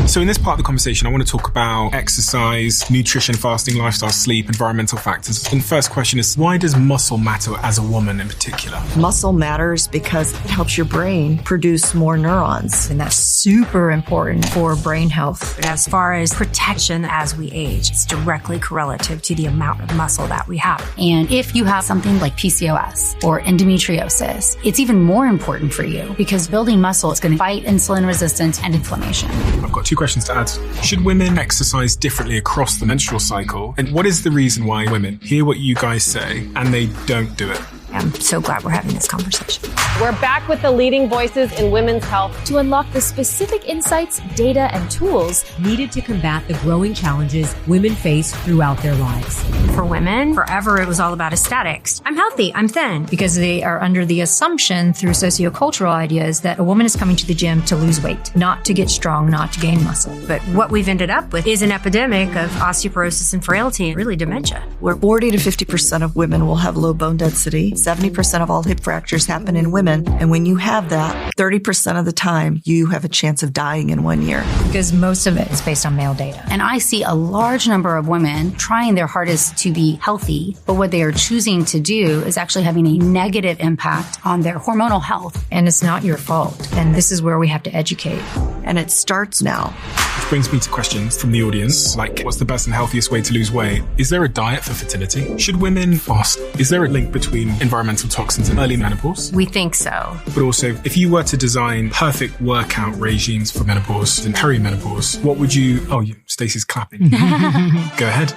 So in this part of the conversation, I want to talk about exercise, nutrition, fasting, lifestyle, sleep, environmental factors. And the first question is, why does muscle matter as a woman in particular? Muscle matters because it helps your brain produce more neurons. And that's super important for brain health. But as far as protection as we age, it's directly correlative to the amount of muscle that we have. And if you have something like PCOS or endometriosis, it's even more important for you because building muscle is going to fight insulin resistance and inflammation. I've got two questions to add. Should women exercise differently across the menstrual cycle? And what is the reason why women hear what you guys say and they don't do it? I'm so glad we're having this conversation. We're back with the leading voices in women's health to unlock the specific insights, data, and tools needed to combat the growing challenges women face throughout their lives. For women, forever it was all about aesthetics. I'm healthy, I'm thin. Because they are under the assumption through sociocultural ideas that a woman is coming to the gym to lose weight, not to get strong, not to gain muscle. But what we've ended up with is an epidemic of osteoporosis and frailty and really dementia. Where 40 to 50% of women will have low bone density. 70% of all hip fractures happen in women. And when you have that, 30% of the time, you have a chance of dying in 1 year. Because most of it is based on male data. And I see a large number of women trying their hardest to be healthy, but what they are choosing to do is actually having a negative impact on their hormonal health. And it's not your fault. And this is where we have to educate. And it starts now. Which brings me to questions from the audience, like what's the best and healthiest way to lose weight? Is there a diet for fertility? Should women fast? Is there a link between environmental toxins and early menopause? We think so. But also, if you were to design perfect workout regimes for menopause and perimenopause, what would you... Oh, Stacey's clapping. Go ahead.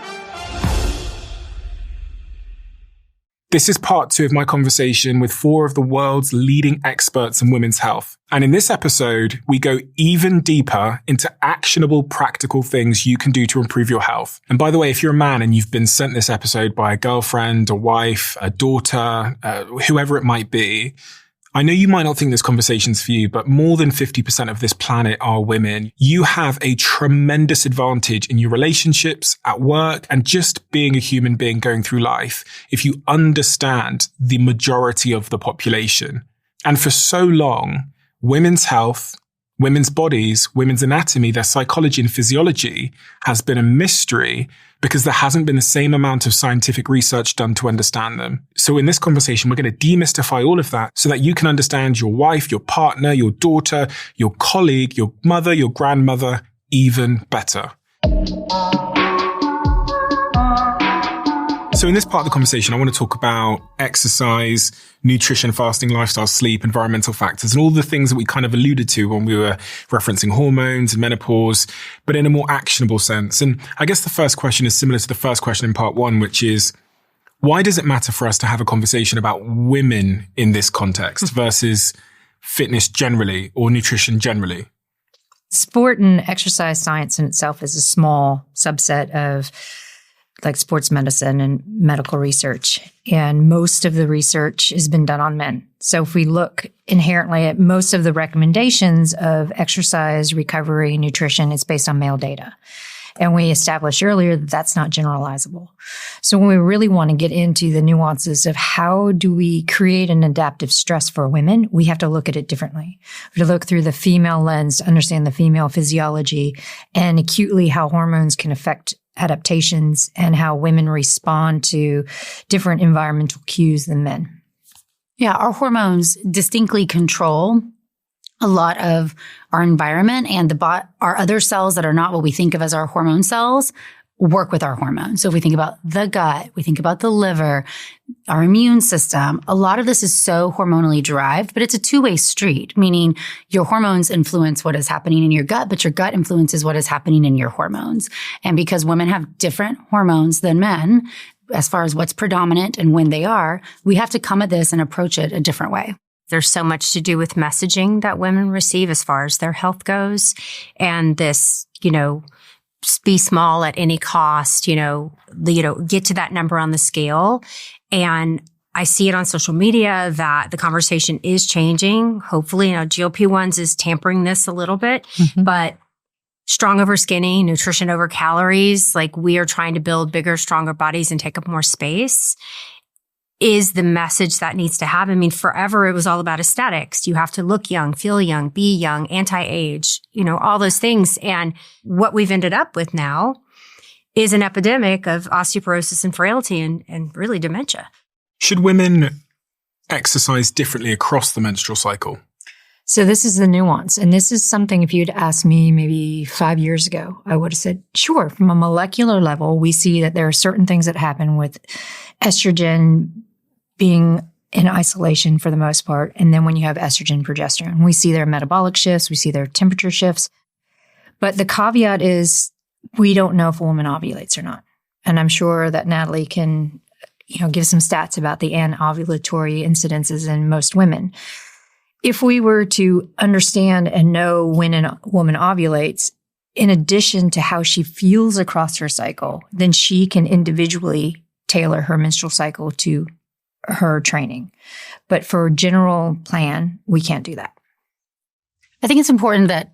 This is part 2 of my conversation with 4 of the world's leading experts in women's health. And in this episode, we go even deeper into actionable, practical things you can do to improve your health. And by the way, if you're a man and you've been sent this episode by a girlfriend, a wife, a daughter, whoever it might be, I know you might not think this conversation's for you, but more than 50% of this planet are women. You have a tremendous advantage in your relationships, at work, and just being a human being going through life if you understand the majority of the population. And for so long, women's health, women's bodies, women's anatomy, their psychology and physiology has been a mystery because there hasn't been the same amount of scientific research done to understand them. So in this conversation, we're going to demystify all of that so that you can understand your wife, your partner, your daughter, your colleague, your mother, your grandmother even better. So in this part of the conversation, I want to talk about exercise, nutrition, fasting, lifestyle, sleep, environmental factors, and all the things that we kind of alluded to when we were referencing hormones and menopause, but in a more actionable sense. And I guess the first question is similar to the first question in part 1, which is, why does it matter for us to have a conversation about women in this context versus fitness generally or nutrition generally? Sport and exercise science in itself is a small subset of like sports medicine and medical research. And most of the research has been done on men. So if we look inherently at most of the recommendations of exercise, recovery, nutrition, it's based on male data. And we established earlier that that's not generalizable. So when we really want to get into the nuances of how do we create an adaptive stress for women, we have to look at it differently. We have to look through the female lens to understand the female physiology and acutely how hormones can affect adaptations and how women respond to different environmental cues than men. Yeah, our hormones distinctly control a lot of our environment, and our other cells that are not what we think of as our hormone cells work with our hormones. So if we think about the gut, we think about the liver, our immune system, a lot of this is so hormonally derived, but it's a two-way street, meaning your hormones influence what is happening in your gut, but your gut influences what is happening in your hormones. And because women have different hormones than men, as far as what's predominant and when they are, we have to come at this and approach it a different way. There's so much to do with messaging that women receive as far as their health goes. And this, be small at any cost, get to that number on the scale. And I see it on social media that the conversation is changing. Hopefully, GLP-1s is tampering this a little bit, but strong over skinny, nutrition over calories, like we are trying to build bigger, stronger bodies and take up more space. is the message that needs to happen. I mean, forever it was all about aesthetics. You have to look young, feel young, be young, anti-age, all those things. And what we've ended up with now is an epidemic of osteoporosis and frailty and really dementia. Should women exercise differently across the menstrual cycle? So this is the nuance. And this is something, if you'd asked me maybe 5 years ago, I would have said, sure, from a molecular level, we see that there are certain things that happen with estrogen being in isolation for the most part. And then when you have estrogen, progesterone, we see their metabolic shifts, we see their temperature shifts. But the caveat is we don't know if a woman ovulates or not. And I'm sure that Natalie can, give some stats about the anovulatory incidences in most women. If we were to understand and know when a woman ovulates, in addition to how she feels across her cycle, then she can individually tailor her menstrual cycle to her training. But for a general plan, we can't do that. I think it's important that,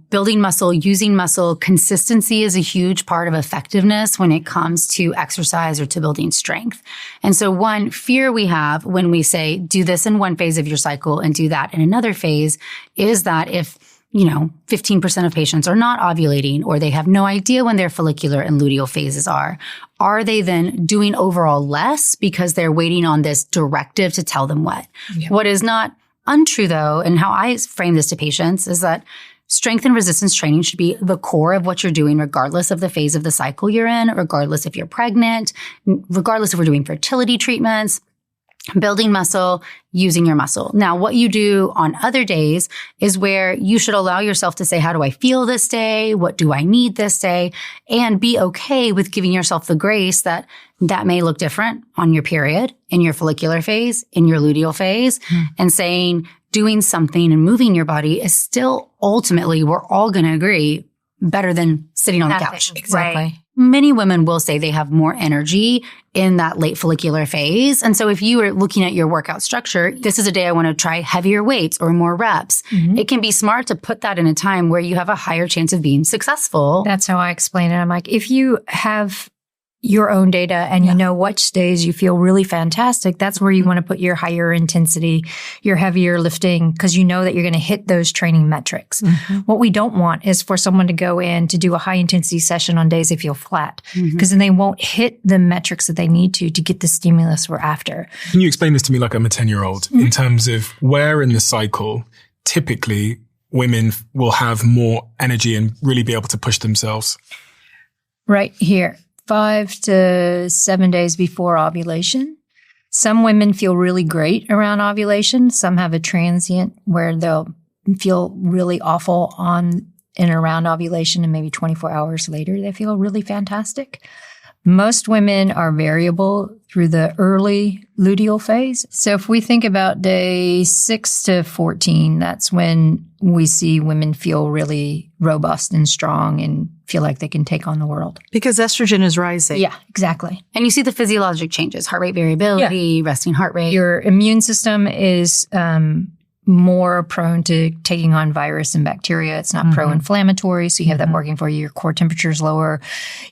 building muscle, using muscle, consistency is a huge part of effectiveness when it comes to exercise or to building strength. And so one fear we have when we say, do this in one phase of your cycle and do that in another phase is that if 15% of patients are not ovulating or they have no idea when their follicular and luteal phases are they then doing overall less because they're waiting on this directive to tell them what? Yeah. What is not untrue, though, and how I frame this to patients is that strength and resistance training should be the core of what you're doing, regardless of the phase of the cycle you're in, regardless if you're pregnant, regardless if we're doing fertility treatments, building muscle, using your muscle. Now, what you do on other days is where you should allow yourself to say, how do I feel this day? What do I need this day? And be okay with giving yourself the grace that may look different on your period, in your follicular phase, in your luteal phase, and saying doing something and moving your body is still ultimately, we're all going to agree, better than sitting on the couch. Exactly. Right. Many women will say they have more energy in that late follicular phase. And so if you are looking at your workout structure, this is a day I want to try heavier weights or more reps. Mm-hmm. It can be smart to put that in a time where you have a higher chance of being successful. That's how I explain it. I'm like, if you have your own data and you know which days you feel really fantastic, that's where you want to put your higher intensity, your heavier lifting, because you know that you're going to hit those training metrics. Mm-hmm. What we don't want is for someone to go in to do a high intensity session on days they feel flat, because then they won't hit the metrics that they need to get the stimulus we're after. Can you explain this to me like I'm a 10-year-old in terms of where in the cycle typically women will have more energy and really be able to push themselves? Right here. 5 to 7 days before ovulation. Some women feel really great around ovulation. Some have a transient where they'll feel really awful on and around ovulation, and maybe 24 hours later, they feel really fantastic. Most women are variable through the early luteal phase. So if we think about day 6 to 14, that's when we see women feel really robust and strong and feel like they can take on the world. Because estrogen is rising. Yeah, exactly. And you see the physiologic changes, heart rate variability, resting heart rate. Your immune system is more prone to taking on virus and bacteria. It's not pro-inflammatory, so you have that working for you. Your core temperature is lower.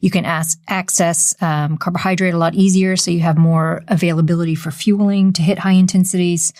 You can access carbohydrate a lot easier, so you have more availability for fueling to hit high intensities.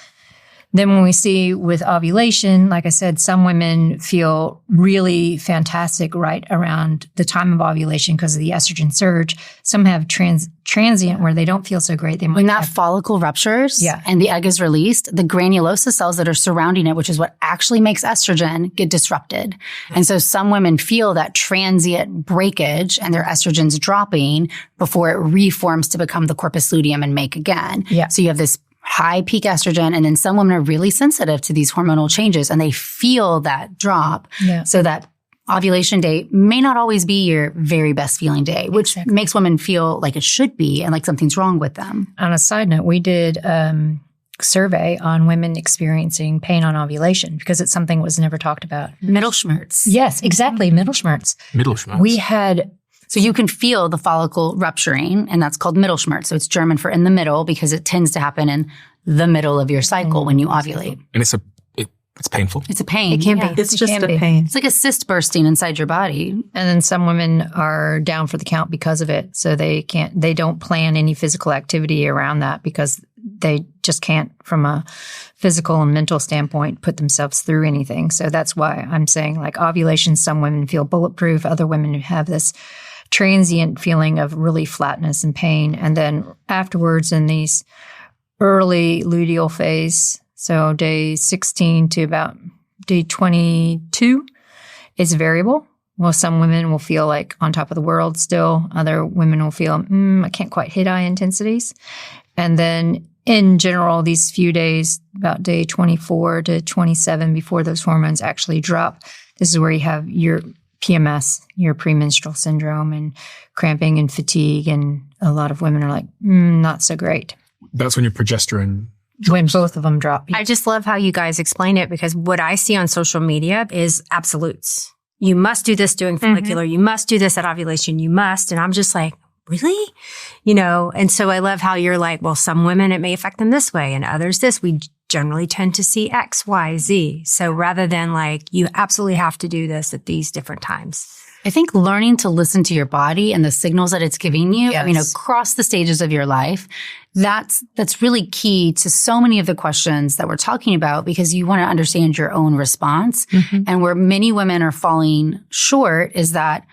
Then when we see with ovulation, like I said, some women feel really fantastic right around the time of ovulation because of the estrogen surge. Some have transient where they don't feel so great. They might when that follicle ruptures and the egg is released, the granulosa cells that are surrounding it, which is what actually makes estrogen, get disrupted. And so some women feel that transient breakage and their estrogen's dropping before it reforms to become the corpus luteum and make again. Yeah. So you have this high peak estrogen, and then some women are really sensitive to these hormonal changes and they feel that drop. Yeah. So that ovulation day may not always be your very best feeling day, which makes women feel like it should be and like something's wrong with them. On a side note, we did survey on women experiencing pain on ovulation because it's something that was never talked about. Mittelschmerz. Yes, exactly. Mittelschmerz. Mittelschmerz. We had... So you can feel the follicle rupturing, and that's called Mittelschmerz. So it's German for in the middle because it tends to happen in the middle of your cycle when you ovulate. And It's painful. It's a pain. It can be. It's just a pain. It's like a cyst bursting inside your body. And then some women are down for the count because of it. So they don't plan any physical activity around that because they just can't, from a physical and mental standpoint, put themselves through anything. So that's why I'm saying, like, ovulation, some women feel bulletproof. Other women have this transient feeling of really flatness and pain. And then afterwards, in these early luteal phase, so day 16 to about day 22, is variable. Well, some women will feel like on top of the world still. Other women will feel, I can't quite hit high intensities. And then in general, these few days, about day 24 to 27, before those hormones actually drop, this is where you have your PMS, your premenstrual syndrome, and cramping and fatigue. And a lot of women are like, not so great. That's when your progesterone drops. When both of them drop. I just love how you guys explain it, because what I see on social media is absolutes. You must do this during follicular. You must do this at ovulation. You must. And I'm just like, really? And so I love how you're like, well, some women, it may affect them this way and others this. We generally tend to see X, Y, Z. So rather than like, you absolutely have to do this at these different times. I think learning to listen to your body and the signals that it's giving you, across the stages of your life, that's really key to so many of the questions that we're talking about, because you want to understand your own response. And where many women are falling short is that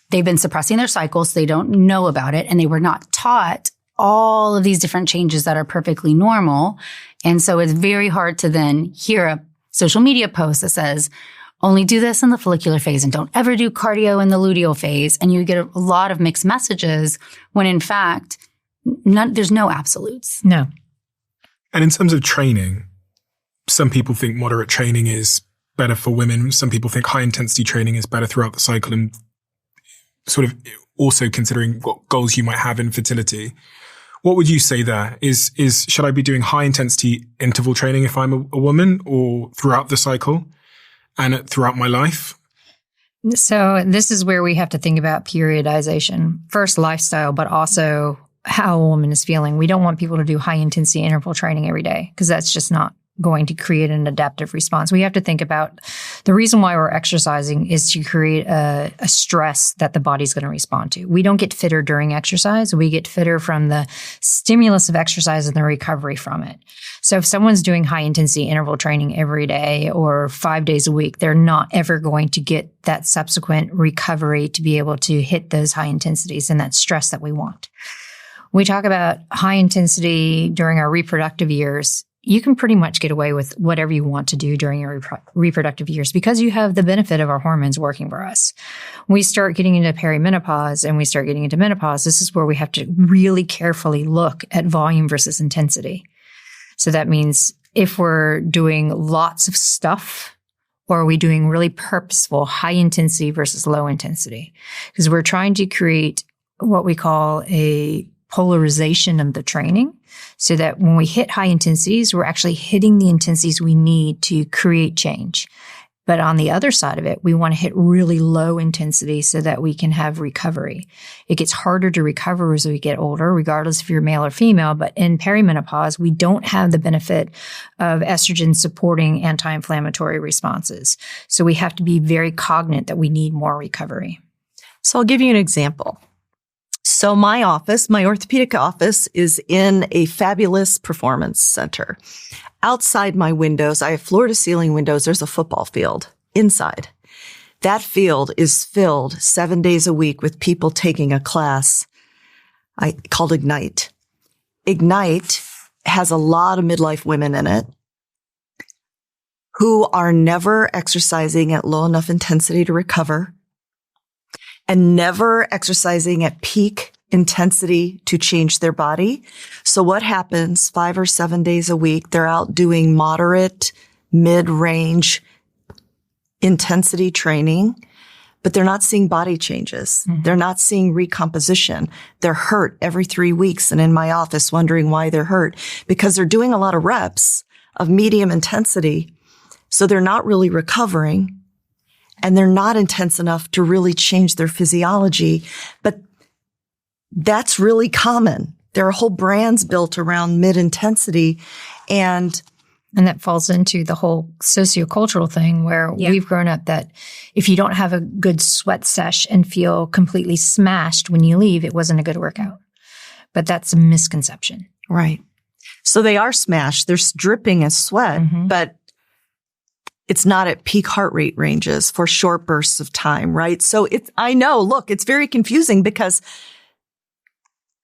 they've been suppressing their cycles. They don't know about it, and they were not taught all of these different changes that are perfectly normal. And so it's very hard to then hear a social media post that says, only do this in the follicular phase and don't ever do cardio in the luteal phase. And you get a lot of mixed messages when in fact, there's no absolutes. No. And in terms of training, some people think moderate training is better for women. Some people think high intensity training is better throughout the cycle, and sort of also considering what goals you might have in fertility. What would you say there? Should I be doing high intensity interval training if I'm a woman, or throughout the cycle and throughout my life? So this is where we have to think about periodization. First, lifestyle, but also how a woman is feeling. We don't want people to do high intensity interval training every day, because that's just not going to create an adaptive response. We have to think about the reason why we're exercising is to create a stress that the body's going to respond to. We don't get fitter during exercise. We get fitter from the stimulus of exercise and the recovery from it. So if someone's doing high intensity interval training every day or 5 days a week, they're not ever going to get that subsequent recovery to be able to hit those high intensities and that stress that we want. We talk about high intensity during our reproductive years. You can pretty much get away with whatever you want to do during your reproductive years, because you have the benefit of our hormones working for us. When we start getting into perimenopause and we start getting into menopause, this is where we have to really carefully look at volume versus intensity. So that means if we're doing lots of stuff, or are we doing really purposeful high intensity versus low intensity? Because we're trying to create what we call a polarization of the training, so that when we hit high intensities, we're actually hitting the intensities we need to create change. But on the other side of it, we want to hit really low intensity so that we can have recovery. It gets harder to recover as we get older, regardless if you're male or female. But in perimenopause, we don't have the benefit of estrogen supporting anti-inflammatory responses. So we have to be very cognizant that we need more recovery. So I'll give you an example. So my office, my orthopedic office, is in a fabulous performance center. Outside my windows, I have floor-to-ceiling windows. There's a football field inside. That field is filled 7 days a week with people taking a class called Ignite. Ignite has a lot of midlife women in it who are never exercising at low enough intensity to recover, and never exercising at peak intensity to change their body. So what happens 5 or 7 days a week, they're out doing moderate, mid-range intensity training, but they're not seeing body changes. They're not seeing recomposition. They're hurt every 3 weeks and in my office wondering why they're hurt, because they're doing a lot of reps of medium intensity. So they're not really recovering, and they're not intense enough to really change their physiology. But that's really common. There are whole brands built around mid-intensity. And And that falls into the whole sociocultural thing where we've grown up that if you don't have a good sweat sesh and feel completely smashed when you leave, it wasn't a good workout. But that's a misconception. Right. So they are smashed. They're dripping as sweat, but it's not at peak heart rate ranges for short bursts of time, right? So I know, look, it's very confusing because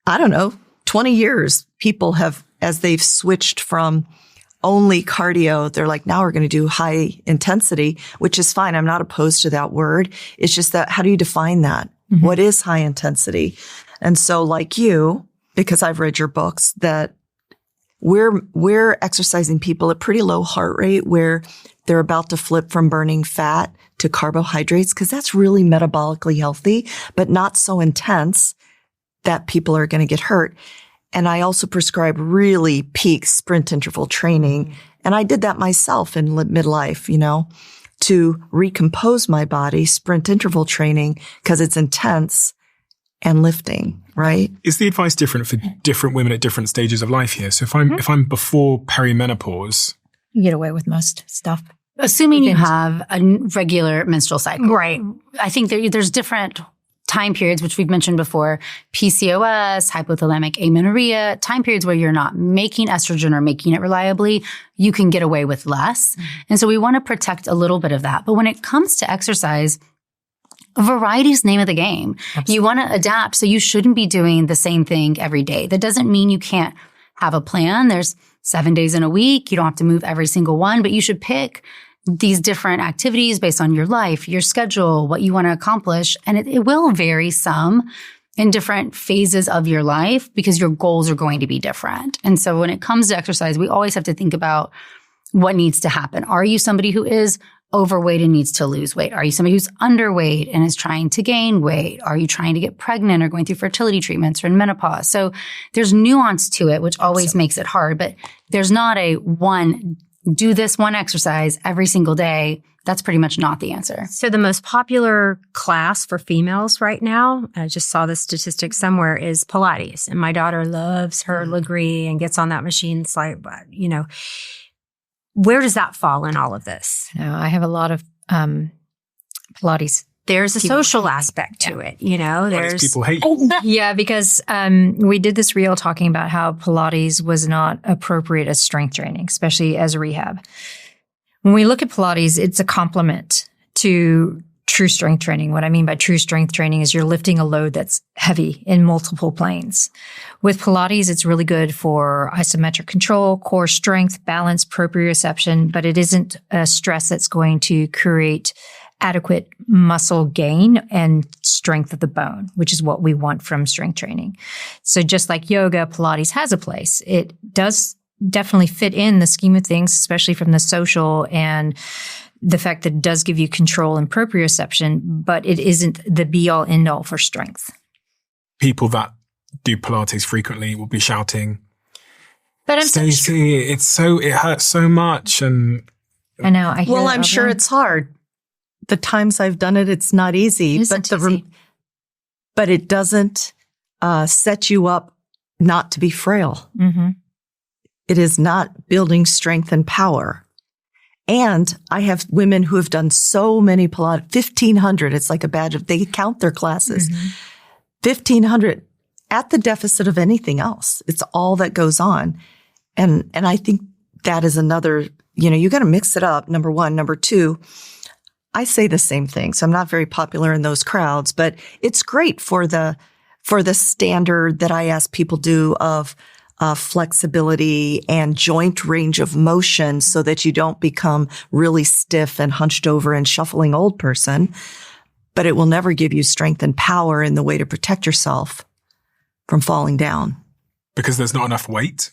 I don't know, 20 years people have, as they've switched from only cardio, they're like, now we're going to do high intensity, which is fine. I'm not opposed to that word. It's just that, how do you define that? What is high intensity? And so like you, because I've read your books, that we're exercising people at pretty low heart rate where they're about to flip from burning fat to carbohydrates, because that's really metabolically healthy, but not so intense that people are going to get hurt. And I also prescribe really peak sprint interval training. And I did that myself in midlife, to recompose my body, sprint interval training, because it's intense and lifting, right? Is the advice different for different women at different stages of life here? So if I'm before perimenopause, You get away with most stuff. Assuming you have a regular menstrual cycle. Right. I think there's different time periods, which we've mentioned before, PCOS, hypothalamic amenorrhea, time periods where you're not making estrogen or making it reliably, you can get away with less. And so we want to protect a little bit of that. But when it comes to exercise, variety is the name of the game. Absolutely. You want to adapt. So you shouldn't be doing the same thing every day. That doesn't mean you can't have a plan. There's 7 days in a week. You don't have to move every single one, but you should pick these different activities based on your life, your schedule, what you want to accomplish. And it will vary some in different phases of your life because your goals are going to be different. And so when it comes to exercise, we always have to think about what needs to happen. Are you somebody who is overweight and needs to lose weight? Are you somebody who's underweight and is trying to gain weight? Are you trying to get pregnant or going through fertility treatments or in menopause? So there's nuance to it, which always makes it hard, but there's not a do this one exercise every single day. That's pretty much not the answer. So the most popular class for females right now, I just saw the statistic somewhere, is Pilates. And my daughter loves her Legree and gets on that machine. It's like, where does that fall in all of this? I have a lot of Pilates. There's a social aspect to it, there's people hate. Yeah, because we did this reel talking about how Pilates was not appropriate as strength training, especially as a rehab. When we look at Pilates, it's a complement to true strength training. What I mean by true strength training is you're lifting a load that's heavy in multiple planes. With Pilates, it's really good for isometric control, core strength, balance, proprioception, but it isn't a stress that's going to create adequate muscle gain and strength of the bone, which is what we want from strength training. So just like yoga, Pilates has a place. It does definitely fit in the scheme of things, especially from the social and the fact that it does give you control and proprioception, but it isn't the be-all, end-all for strength. People that do Pilates frequently will be shouting, "But I'm Stacy, it hurts so much." And I know. I'm sure it's hard. The times I've done it, it's not easy, but it doesn't set you up not to be frail. Mm-hmm. It is not building strength and power. And I have women who have done so many Pilates, 1,500. It's like a badge of, they count their classes. 1,500 at the deficit of anything else. It's all that goes on. And I think that is another, you got to mix it up. Number one. Number two, I say the same thing. So I'm not very popular in those crowds, but it's great for the standard that I ask people do of flexibility and joint range of motion so that you don't become really stiff and hunched over and shuffling old person. But it will never give you strength and power in the way to protect yourself from falling down. Because there's not enough weight?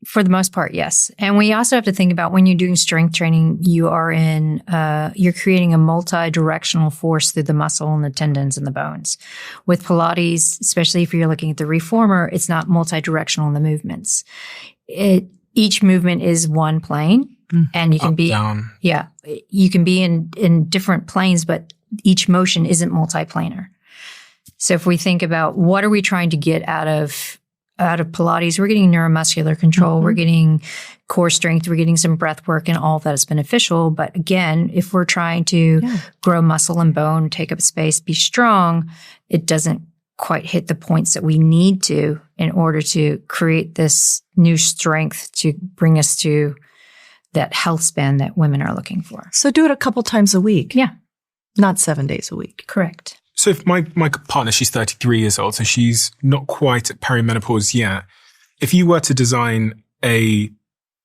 For the most part, yes. And we also have to think about when you're doing strength training, you're creating a multi-directional force through the muscle and the tendons and the bones. With Pilates, especially if you're looking at the reformer, it's not multi-directional in the movements. Each movement is one plane and you can be down. Yeah. You can be in different planes, but each motion isn't multiplanar. So if we think about what are we trying to get out of out of Pilates, we're getting neuromuscular control, we're getting core strength, we're getting some breath work, and all of that is beneficial. But again, if we're trying to grow muscle and bone, take up space, be strong, it doesn't quite hit the points that we need to in order to create this new strength to bring us to that health span that women are looking for. So do it a couple times a week. Yeah. Not 7 days a week. Correct. So if my partner, she's 33 years old, so she's not quite at perimenopause yet. If you were to design a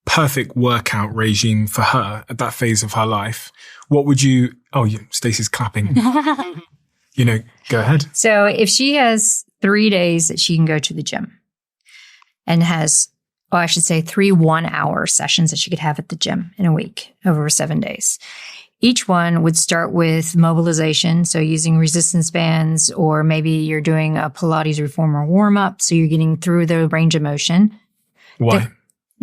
perfect workout regime for her at that phase of her life, what would you, Stacey's clapping. Go ahead. So if she has 3 days that she can go to the gym and has, 3 1-hour sessions that she could have at the gym in a week over 7 days. Each one would start with mobilization, so using resistance bands, or maybe you're doing a Pilates reformer warm-up, so you're getting through the range of motion. Why?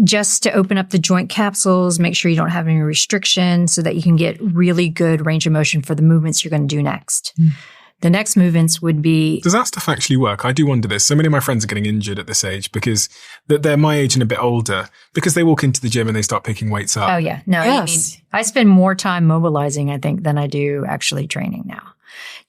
Just to open up the joint capsules, make sure you don't have any restriction so that you can get really good range of motion for the movements you're going to do next. The next movements would be... Does that stuff actually work? I do wonder this. So many of my friends are getting injured at this age because they're my age and a bit older, because they walk into the gym and they start picking weights up. Oh, yeah. No, Yes. I spend more time mobilizing, I think, than I do actually training now,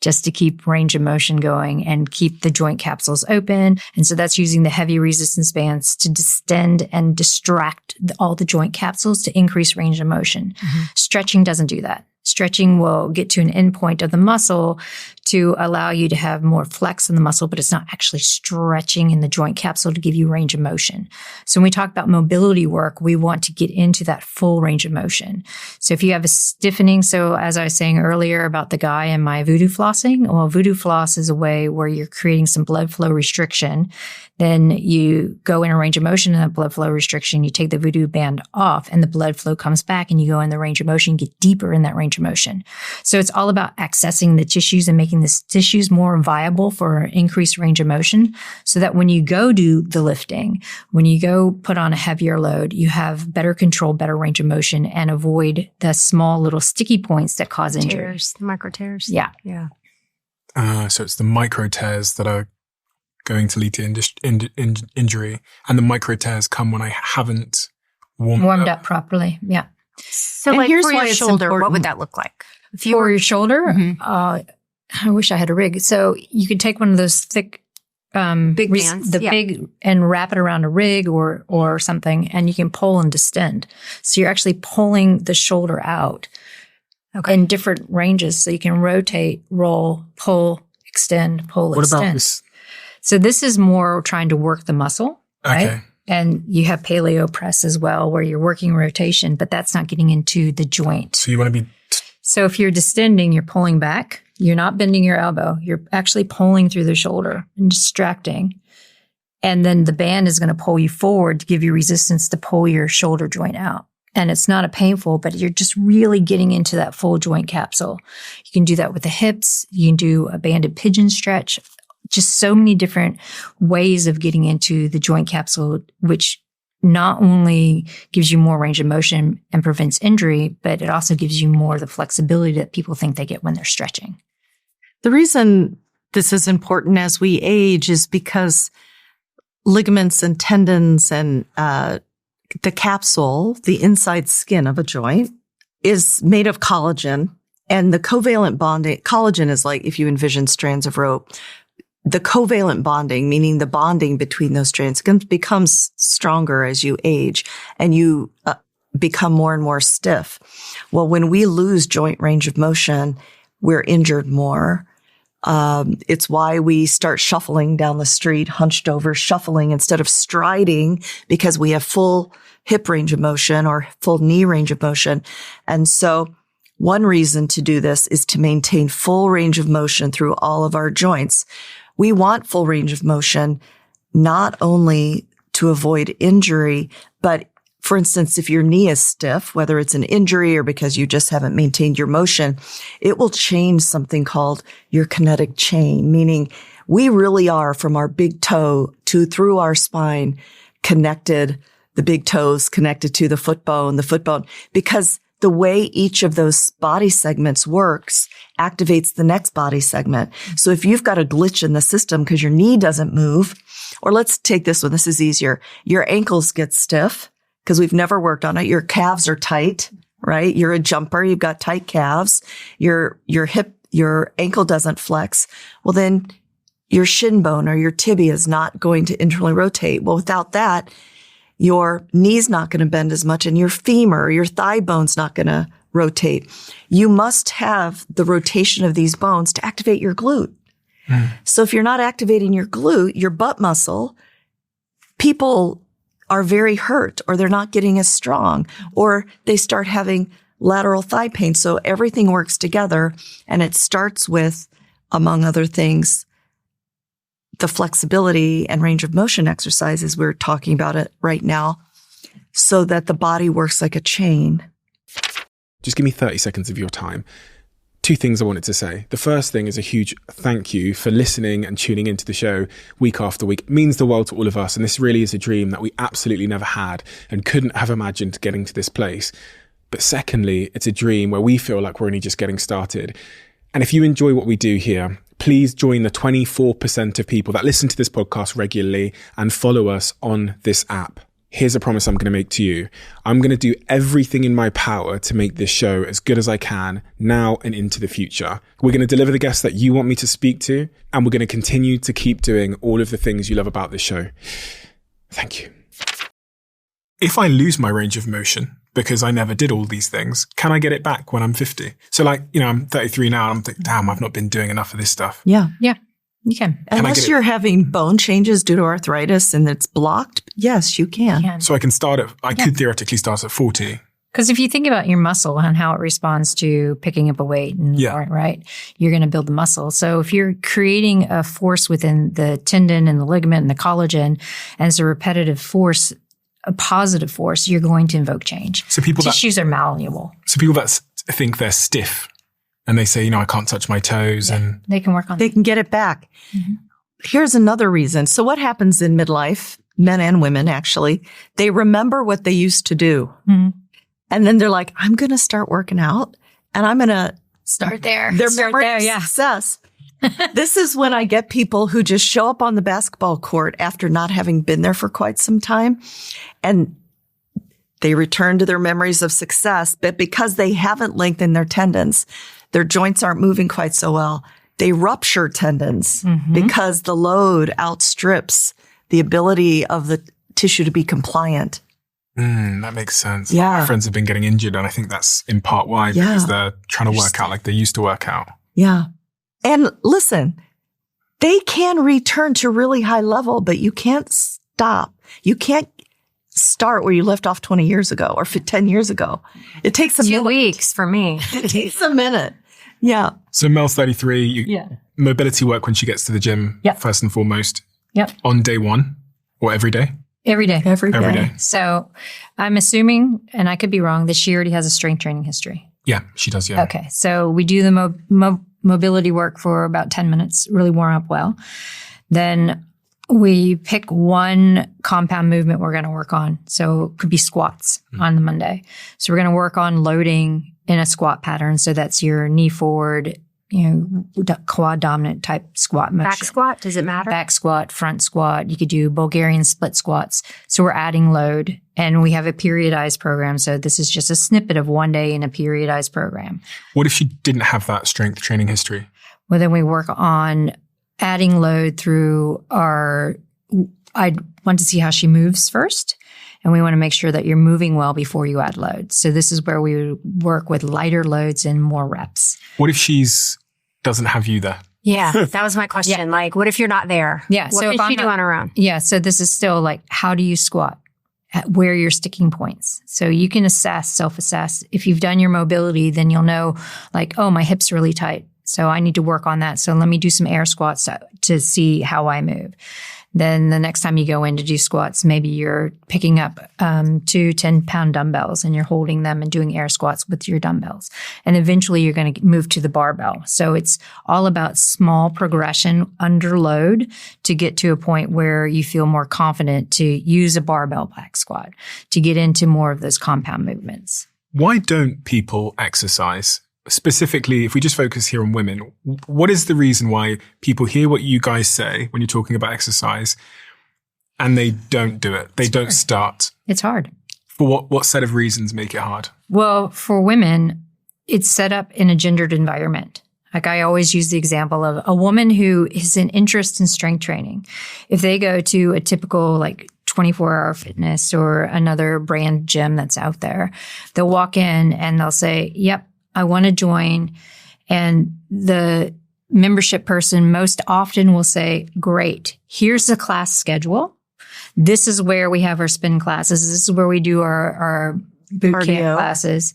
just to keep range of motion going and keep the joint capsules open. And so that's using the heavy resistance bands to distend and distract all the joint capsules to increase range of motion. Stretching doesn't do that. Stretching will get to an endpoint of the muscle to allow you to have more flex in the muscle, but it's not actually stretching in the joint capsule to give you range of motion. So when we talk about mobility work, we want to get into that full range of motion. So if you have a stiffening, so as I was saying earlier about the guy in my voodoo flossing, well, voodoo floss is a way where you're creating some blood flow restriction. Then you go in a range of motion in that blood flow restriction, you take the voodoo band off and the blood flow comes back and you go in the range of motion, get deeper in that range of motion. So it's all about accessing the tissues and making the tissues more viable for increased range of motion so that when you go do the lifting, when you go put on a heavier load, you have better control, better range of motion, and avoid the small little sticky points that cause injury. Tears, the micro tears. Yeah. Yeah. So it's the micro tears that are going to lead to injury, and the micro tears come when I haven't warmed up properly. Yeah. So And like here's for why your it's shoulder, what important. would that look like? If you For were, your shoulder, I wish I had a rig. So you could take one of those thick, Big bands, yeah. big, and wrap it around a rig or something, and you can pull and distend. So you're actually pulling the shoulder out in different ranges. So you can rotate, roll, pull, extend, pull, What extend. about this? So this is more trying to work the muscle, right? Okay. And you have paleo press as well, where you're working rotation, but that's not getting into the joint. So you want to be... So if you're distending, you're pulling back. You're not bending your elbow. You're actually pulling through the shoulder and distracting. And then the band is going to pull you forward to give you resistance to pull your shoulder joint out. And it's not a painful, but you're just really getting into that full joint capsule. You can do that with the hips. You can do a banded pigeon stretch. Just so many different ways of getting into the joint capsule, which not only gives you more range of motion and prevents injury, but it also gives you more of the flexibility that people think they get when they're stretching. The reason this is important as we age is because ligaments and tendons and the capsule, the inside skin of a joint, is made of collagen. And the covalent bonding, collagen is like if you envision strands of rope. The covalent bonding, meaning the bonding between those strands, becomes stronger as you age and you become more and more stiff. Well, when we lose joint range of motion, we're injured more. It's why we start shuffling down the street, hunched over, shuffling instead of striding, because we have full hip range of motion or full knee range of motion. And so one reason to do this is to maintain full range of motion through all of our joints. We want full range of motion, not only to avoid injury, but for instance, if your knee is stiff, whether it's an injury or because you just haven't maintained your motion, it will change something called your kinetic chain, meaning we really are from our big toe to through our spine connected, the big toes connected to the foot bone, because the way each of those body segments works activates the next body segment. So if you've got a glitch in the system because your knee doesn't move, or let's take this one. This is easier. Your ankles get stiff because we've never worked on it. Your calves are tight, right? You're a jumper. You've got tight calves. Your ankle doesn't flex. Well, then your shin bone or your tibia is not going to internally rotate. Well, without that, your knee's not going to bend as much and your femur or your thigh bone's not going to rotate. You must have the rotation of these bones to activate your glute. So if you're not activating your glute, your butt muscle, people are very hurt or they're not getting as strong or they start having lateral thigh pain. So everything works together and it starts with, among other things, the flexibility and range of motion exercises. We're talking about it right now so that the body works like a chain. Just give me 30 seconds of your time. 2 things I wanted to say. The first thing is a huge thank you for listening and tuning into the show week after week. It means the world to all of us. And this really is a dream that we absolutely never had and couldn't have imagined getting to this place. But secondly, it's a dream where we feel like we're only just getting started. And if you enjoy what we do here, please join the 24% of people that listen to this podcast regularly and follow us on this app. Here's a promise I'm going to make to you. I'm going to do everything in my power to make this show as good as I can now and into the future. We're going to deliver the guests that you want me to speak to, and we're going to continue to keep doing all of the things you love about this show. Thank you. If I lose my range of motion because I never did all these things, can I get it back when I'm 50? So I'm 33 now and I'm thinking, damn, I've not been doing enough of this stuff. Yeah. Yeah. You can. Unless you're having bone changes due to arthritis and it's blocked, yes, you can. So I can could theoretically start at 40. Because if you think about your muscle and how it responds to picking up a weight, right, you're going to build the muscle. So if you're creating a force within the tendon and the ligament and the collagen, and it's a repetitive force, a positive force, you're going to invoke change. So tissues are malleable. So people that think they're stiff and they say, I can't touch my toes, and they can work on. They can get it back. Mm-hmm. Here's another reason. So what happens in midlife, men and women actually, they remember what they used to do. Mm-hmm. And then they're like, I'm going to start working out and I'm going to start there. Their memory of success. This is when I get people who just show up on the basketball court after not having been there for quite some time. And they return to their memories of success, but because they haven't lengthened their tendons, their joints aren't moving quite so well. They rupture tendons because the load outstrips the ability of the tissue to be compliant. That makes sense. Yeah. My friends have been getting injured, and I think that's in part why, because they're trying to work out like they used to work out. Yeah. And listen, they can return to really high level, but you can't stop. You can't start where you left off 20 years ago or 10 years ago. It takes a minute. 2 weeks for me. It takes a minute. Yeah. So Mel's 33. Mobility work when she gets to the gym, first and foremost. Yep. On day one or every day? Every day. Every day. So I'm assuming, and I could be wrong, that she already has a strength training history. Yeah, she does, yeah. Okay. So we do the mobility work for about 10 minutes, really warm up well. Then we pick one compound movement we're going to work on. So it could be squats on the Monday. So we're going to work on loading in a squat pattern. So that's your knee forward, quad dominant type squat motion. Back squat, does it matter? Back squat, front squat. You could do Bulgarian split squats. So we're adding load, and we have a periodized program. So this is just a snippet of one day in a periodized program. What if she didn't have that strength training history? Well, then we work on adding load through I want to see how she moves first. And we want to make sure that you're moving well before you add load. So this is where we work with lighter loads and more reps. What if she's doesn't have you there? Yeah, that was my question. Yeah. Like, what if you're not there? Yeah. What can she do on her own? Yeah. So this is still like, how do you squat? Where are your sticking points? So you can self-assess. If you've done your mobility, then you'll know like, oh, my hip's really tight. So I need to work on that. So let me do some air squats to see how I move. Then the next time you go in to do squats, maybe you're picking up 2 10-pound dumbbells and you're holding them and doing air squats with your dumbbells. And eventually you're going to move to the barbell. So it's all about small progression under load to get to a point where you feel more confident to use a barbell back squat, to get into more of those compound movements. Why don't people exercise? Specifically, if we just focus here on women, what is the reason why people hear what you guys say when you're talking about exercise and they don't do it? They don't start. It's hard. For what set of reasons make it hard? Well, for women, it's set up in a gendered environment. Like I always use the example of a woman who is an interest in strength training. If they go to a typical like 24-hour fitness or another brand gym that's out there, they'll walk in and they'll say, yep, I want to join. And the membership person most often will say, great, here's the class schedule. This is where we have our spin classes. This is where we do our boot camp classes.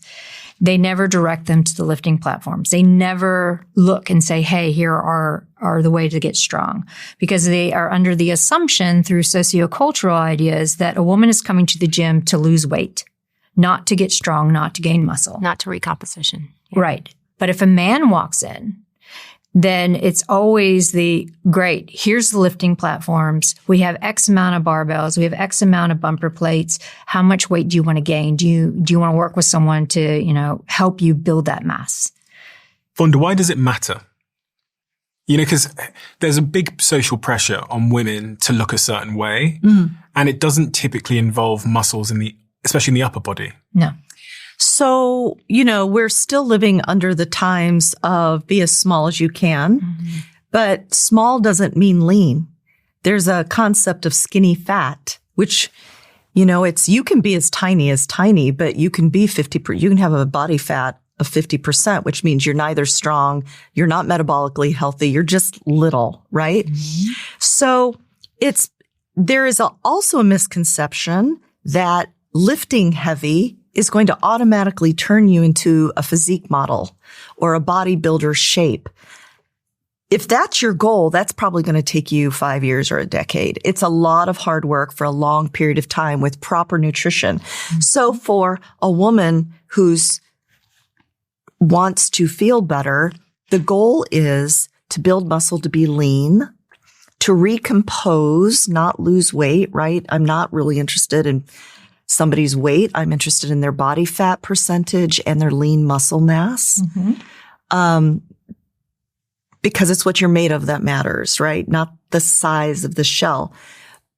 They never direct them to the lifting platforms. They never look and say, hey, here are the way to get strong, because they are under the assumption through sociocultural ideas that a woman is coming to the gym to lose weight, not to get strong, not to gain muscle. Not to recomposition. Yeah. Right. But if a man walks in, then it's always great, here's the lifting platforms. We have X amount of barbells. We have X amount of bumper plates. How much weight do you want to gain? Do you want to work with someone to, help you build that mass? Vonda, why does it matter? Because there's a big social pressure on women to look a certain way, and it doesn't typically involve muscles especially in the upper body. No. So, we're still living under the times of be as small as you can, but small doesn't mean lean. There's a concept of skinny fat, which, you can be as tiny, but you can be you can have a body fat of 50%, which means you're neither strong, you're not metabolically healthy, you're just little, right? Mm-hmm. So there is also a misconception that lifting heavy is going to automatically turn you into a physique model or a bodybuilder shape. If that's your goal, that's probably going to take you 5 years or a decade. It's a lot of hard work for a long period of time with proper nutrition. Mm-hmm. So for a woman who's wants to feel better, the goal is to build muscle, to be lean, to recompose, not lose weight, right? I'm not really interested in somebody's weight. I'm interested in their body fat percentage and their lean muscle mass. Mm-hmm. Because it's what you're made of that matters, right? Not the size of the shell.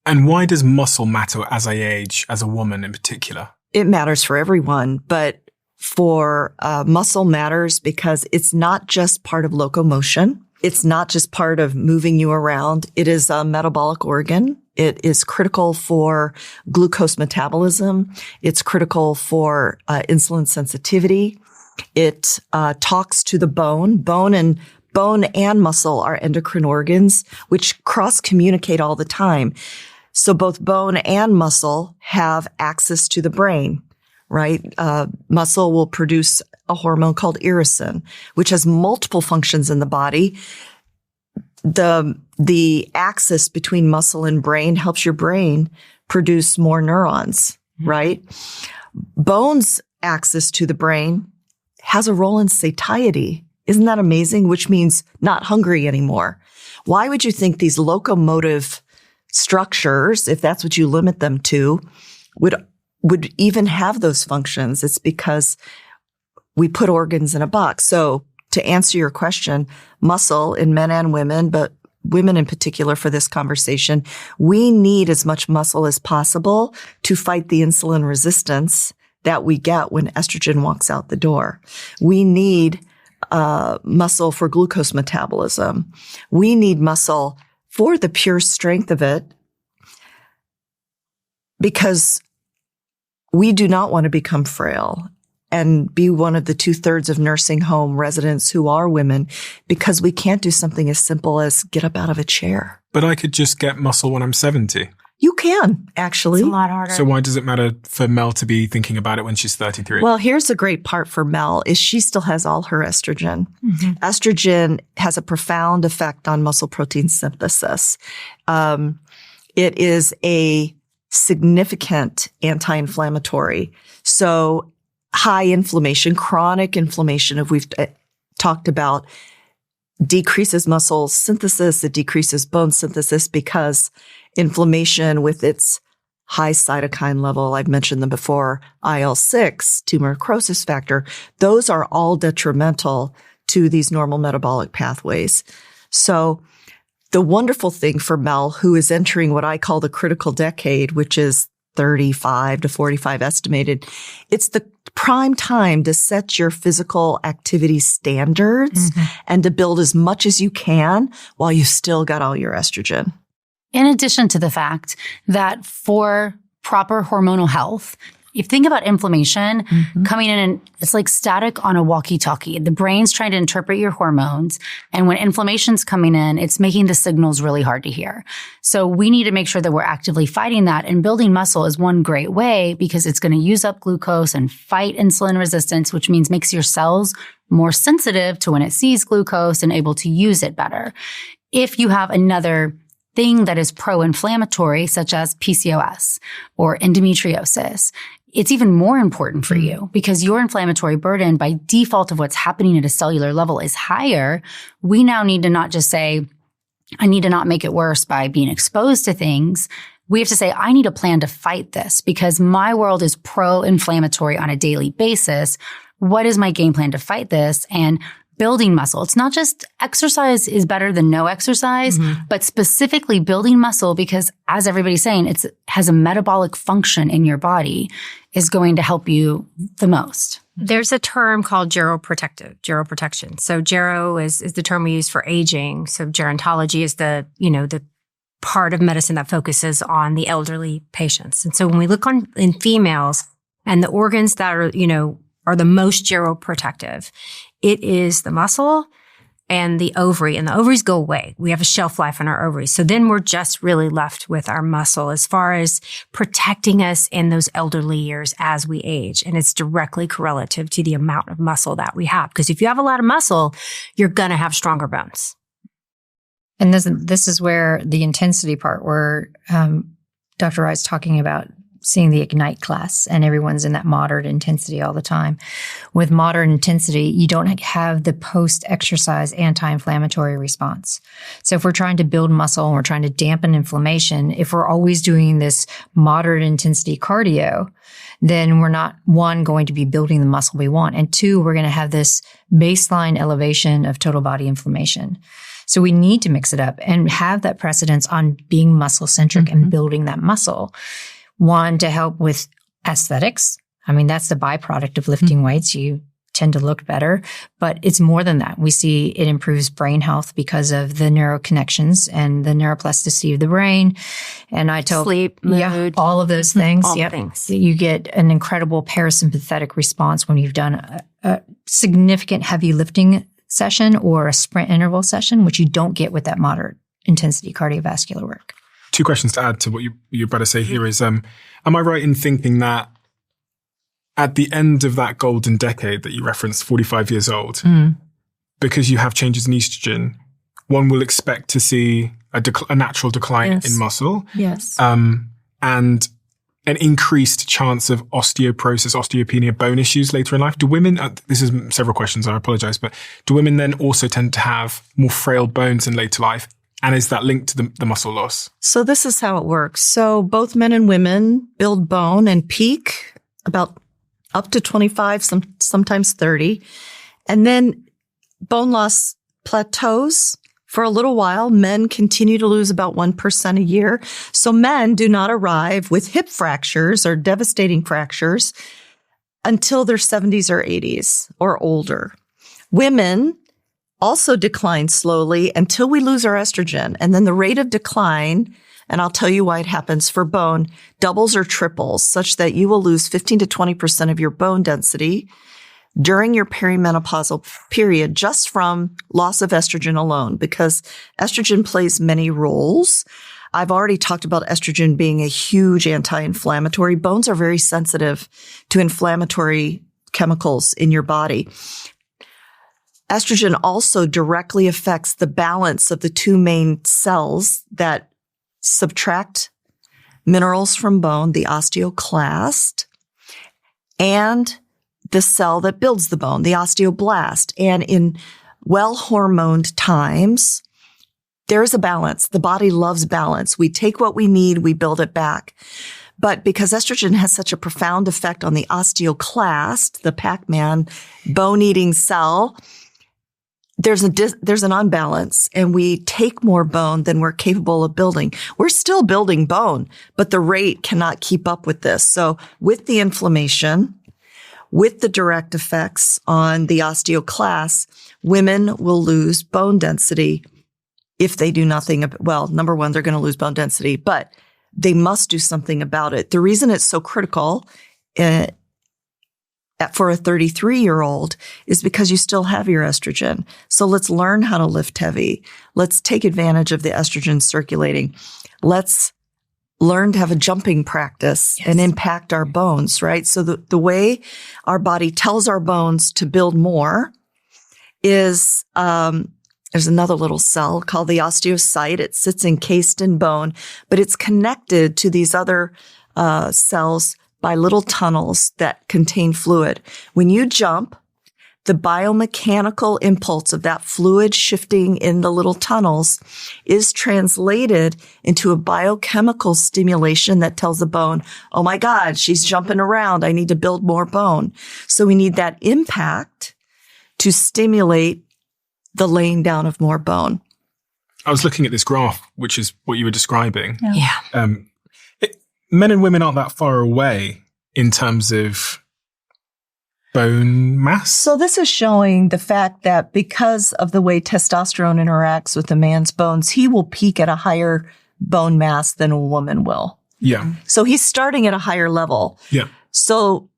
And why does muscle matter as I age, as a woman in particular? It matters for everyone, but for muscle matters because it's not just part of locomotion. It's not just part of moving you around. It is a metabolic organ. It is critical for glucose metabolism. It's critical for insulin sensitivity. It talks to the bone. Bone and muscle are endocrine organs, which cross-communicate all the time. So both bone and muscle have access to the brain, right? Muscle will produce a hormone called irisin, which has multiple functions in the body. The axis between muscle and brain helps your brain produce more neurons, right? Bone's axis to the brain has a role in satiety. Isn't that amazing? Which means not hungry anymore. Why would you think these locomotive structures, if that's what you limit them to, would even have those functions? It's because we put organs in a box. So to answer your question, muscle in men and women, but women in particular for this conversation, we need as much muscle as possible to fight the insulin resistance that we get when estrogen walks out the door. We need muscle for glucose metabolism. We need muscle for the pure strength of it because we do not want to become frail and be one of the 2/3 of nursing home residents who are women because we can't do something as simple as get up out of a chair. But I could just get muscle when I'm 70. You can, actually. It's a lot harder. So why does it matter for Mel to be thinking about it when she's 33? Well, here's the great part for Mel is she still has all her estrogen. Mm-hmm. Estrogen has a profound effect on muscle protein synthesis. It is a significant anti-inflammatory. So high inflammation, chronic inflammation, if we've talked about, decreases muscle synthesis. It decreases bone synthesis because inflammation with its high cytokine level. I've mentioned them before. IL-6, tumor necrosis factor. Those are all detrimental to these normal metabolic pathways. So the wonderful thing for Mel, who is entering what I call the critical decade, which is 35 to 45 estimated, it's the prime time to set your physical activity standards and to build as much as you can while you still got all your estrogen. In addition to the fact that for proper hormonal health, if you think about inflammation coming in and it's like static on a walkie-talkie. The brain's trying to interpret your hormones. And when inflammation's coming in, it's making the signals really hard to hear. So we need to make sure that we're actively fighting that. And building muscle is one great way because it's going to use up glucose and fight insulin resistance, which means makes your cells more sensitive to when it sees glucose and able to use it better. If you have another thing that is pro-inflammatory, such as PCOS or endometriosis, it's even more important for you because your inflammatory burden by default of what's happening at a cellular level is higher. We now need to not just say, I need to not make it worse by being exposed to things. We have to say, I need a plan to fight this because my world is pro-inflammatory on a daily basis. What is my game plan to fight this? And building muscle. It's not just exercise is better than no exercise, but specifically building muscle because as everybody's saying, it has a metabolic function in your body is going to help you the most. There's a term called geroprotection. So gero is the term we use for aging. So gerontology is the part of medicine that focuses on the elderly patients. And so when we look in females and the organs that are the most geroprotective, it is the muscle and the ovary, and the ovaries go away. We have a shelf life on our ovaries. So then we're just really left with our muscle as far as protecting us in those elderly years as we age. And it's directly correlative to the amount of muscle that we have. Because if you have a lot of muscle, you're going to have stronger bones. And this is where the intensity part where Dr. Wright's talking about seeing the Ignite class and everyone's in that moderate intensity all the time. With moderate intensity, you don't have the post-exercise anti-inflammatory response. So if we're trying to build muscle and we're trying to dampen inflammation, if we're always doing this moderate intensity cardio, then we're not, one, going to be building the muscle we want, and two, we're going to have this baseline elevation of total body inflammation. So we need to mix it up and have that precedence on being muscle-centric and building that muscle. One, to help with aesthetics. I mean, that's the byproduct of lifting weights. You tend to look better, but it's more than that. We see it improves brain health because of the neuroconnections and the neuroplasticity of the brain. And I tell sleep, mood, all of those things. All things. You get an incredible parasympathetic response when you've done a significant heavy lifting session or a sprint interval session, which you don't get with that moderate intensity cardiovascular work. Two questions to add to what you're about to say here is, am I right in thinking that at the end of that golden decade that you referenced, 45 years old, because you have changes in estrogen, one will expect to see a natural decline in muscle. Yes. And an increased chance of osteoporosis, osteopenia, bone issues later in life. Do women, this is several questions, I apologize, but do women then also tend to have more frail bones in later life? And is that linked to the muscle loss? So this is how it works. So both men and women build bone and peak about up to 25, sometimes 30. And then bone loss plateaus for a little while. Men continue to lose about 1% a year. So men do not arrive with hip fractures or devastating fractures until their 70s or 80s or older. Women also decline slowly until we lose our estrogen. And then the rate of decline, and I'll tell you why it happens for bone, doubles or triples such that you will lose 15 to 20% of your bone density during your perimenopausal period just from loss of estrogen alone, because estrogen plays many roles. I've already talked about estrogen being a huge anti-inflammatory. Bones are very sensitive to inflammatory chemicals in your body. Estrogen also directly affects the balance of the two main cells that subtract minerals from bone, the osteoclast, and the cell that builds the bone, the osteoblast. And in well-hormoned times, there is a balance. The body loves balance. We take what we need, we build it back. But because estrogen has such a profound effect on the osteoclast, the Pac-Man bone-eating cell, there's an unbalance, and we take more bone than we're capable of building. We're still building bone, but the rate cannot keep up with this. So with the inflammation, with the direct effects on the osteoclast, women will lose bone density if they do nothing. Well, number one, they're going to lose bone density, but they must do something about it. The reason it's so critical for a 33-year-old is because you still have your estrogen. So let's learn how to lift heavy. Let's take advantage of the estrogen circulating. Let's learn to have a jumping practice and impact our bones, right? So the way our body tells our bones to build more is, there's another little cell called the osteocyte. It sits encased in bone, but it's connected to these other cells by little tunnels that contain fluid. When you jump, the biomechanical impulse of that fluid shifting in the little tunnels is translated into a biochemical stimulation that tells the bone, oh my God, she's jumping around. I need to build more bone. So we need that impact to stimulate the laying down of more bone. I was looking at this graph, which is what you were describing. Yeah. Men and women aren't that far away in terms of bone mass. So this is showing the fact that because of the way testosterone interacts with a man's bones, he will peak at a higher bone mass than a woman will. Yeah. So he's starting at a higher level. Yeah. So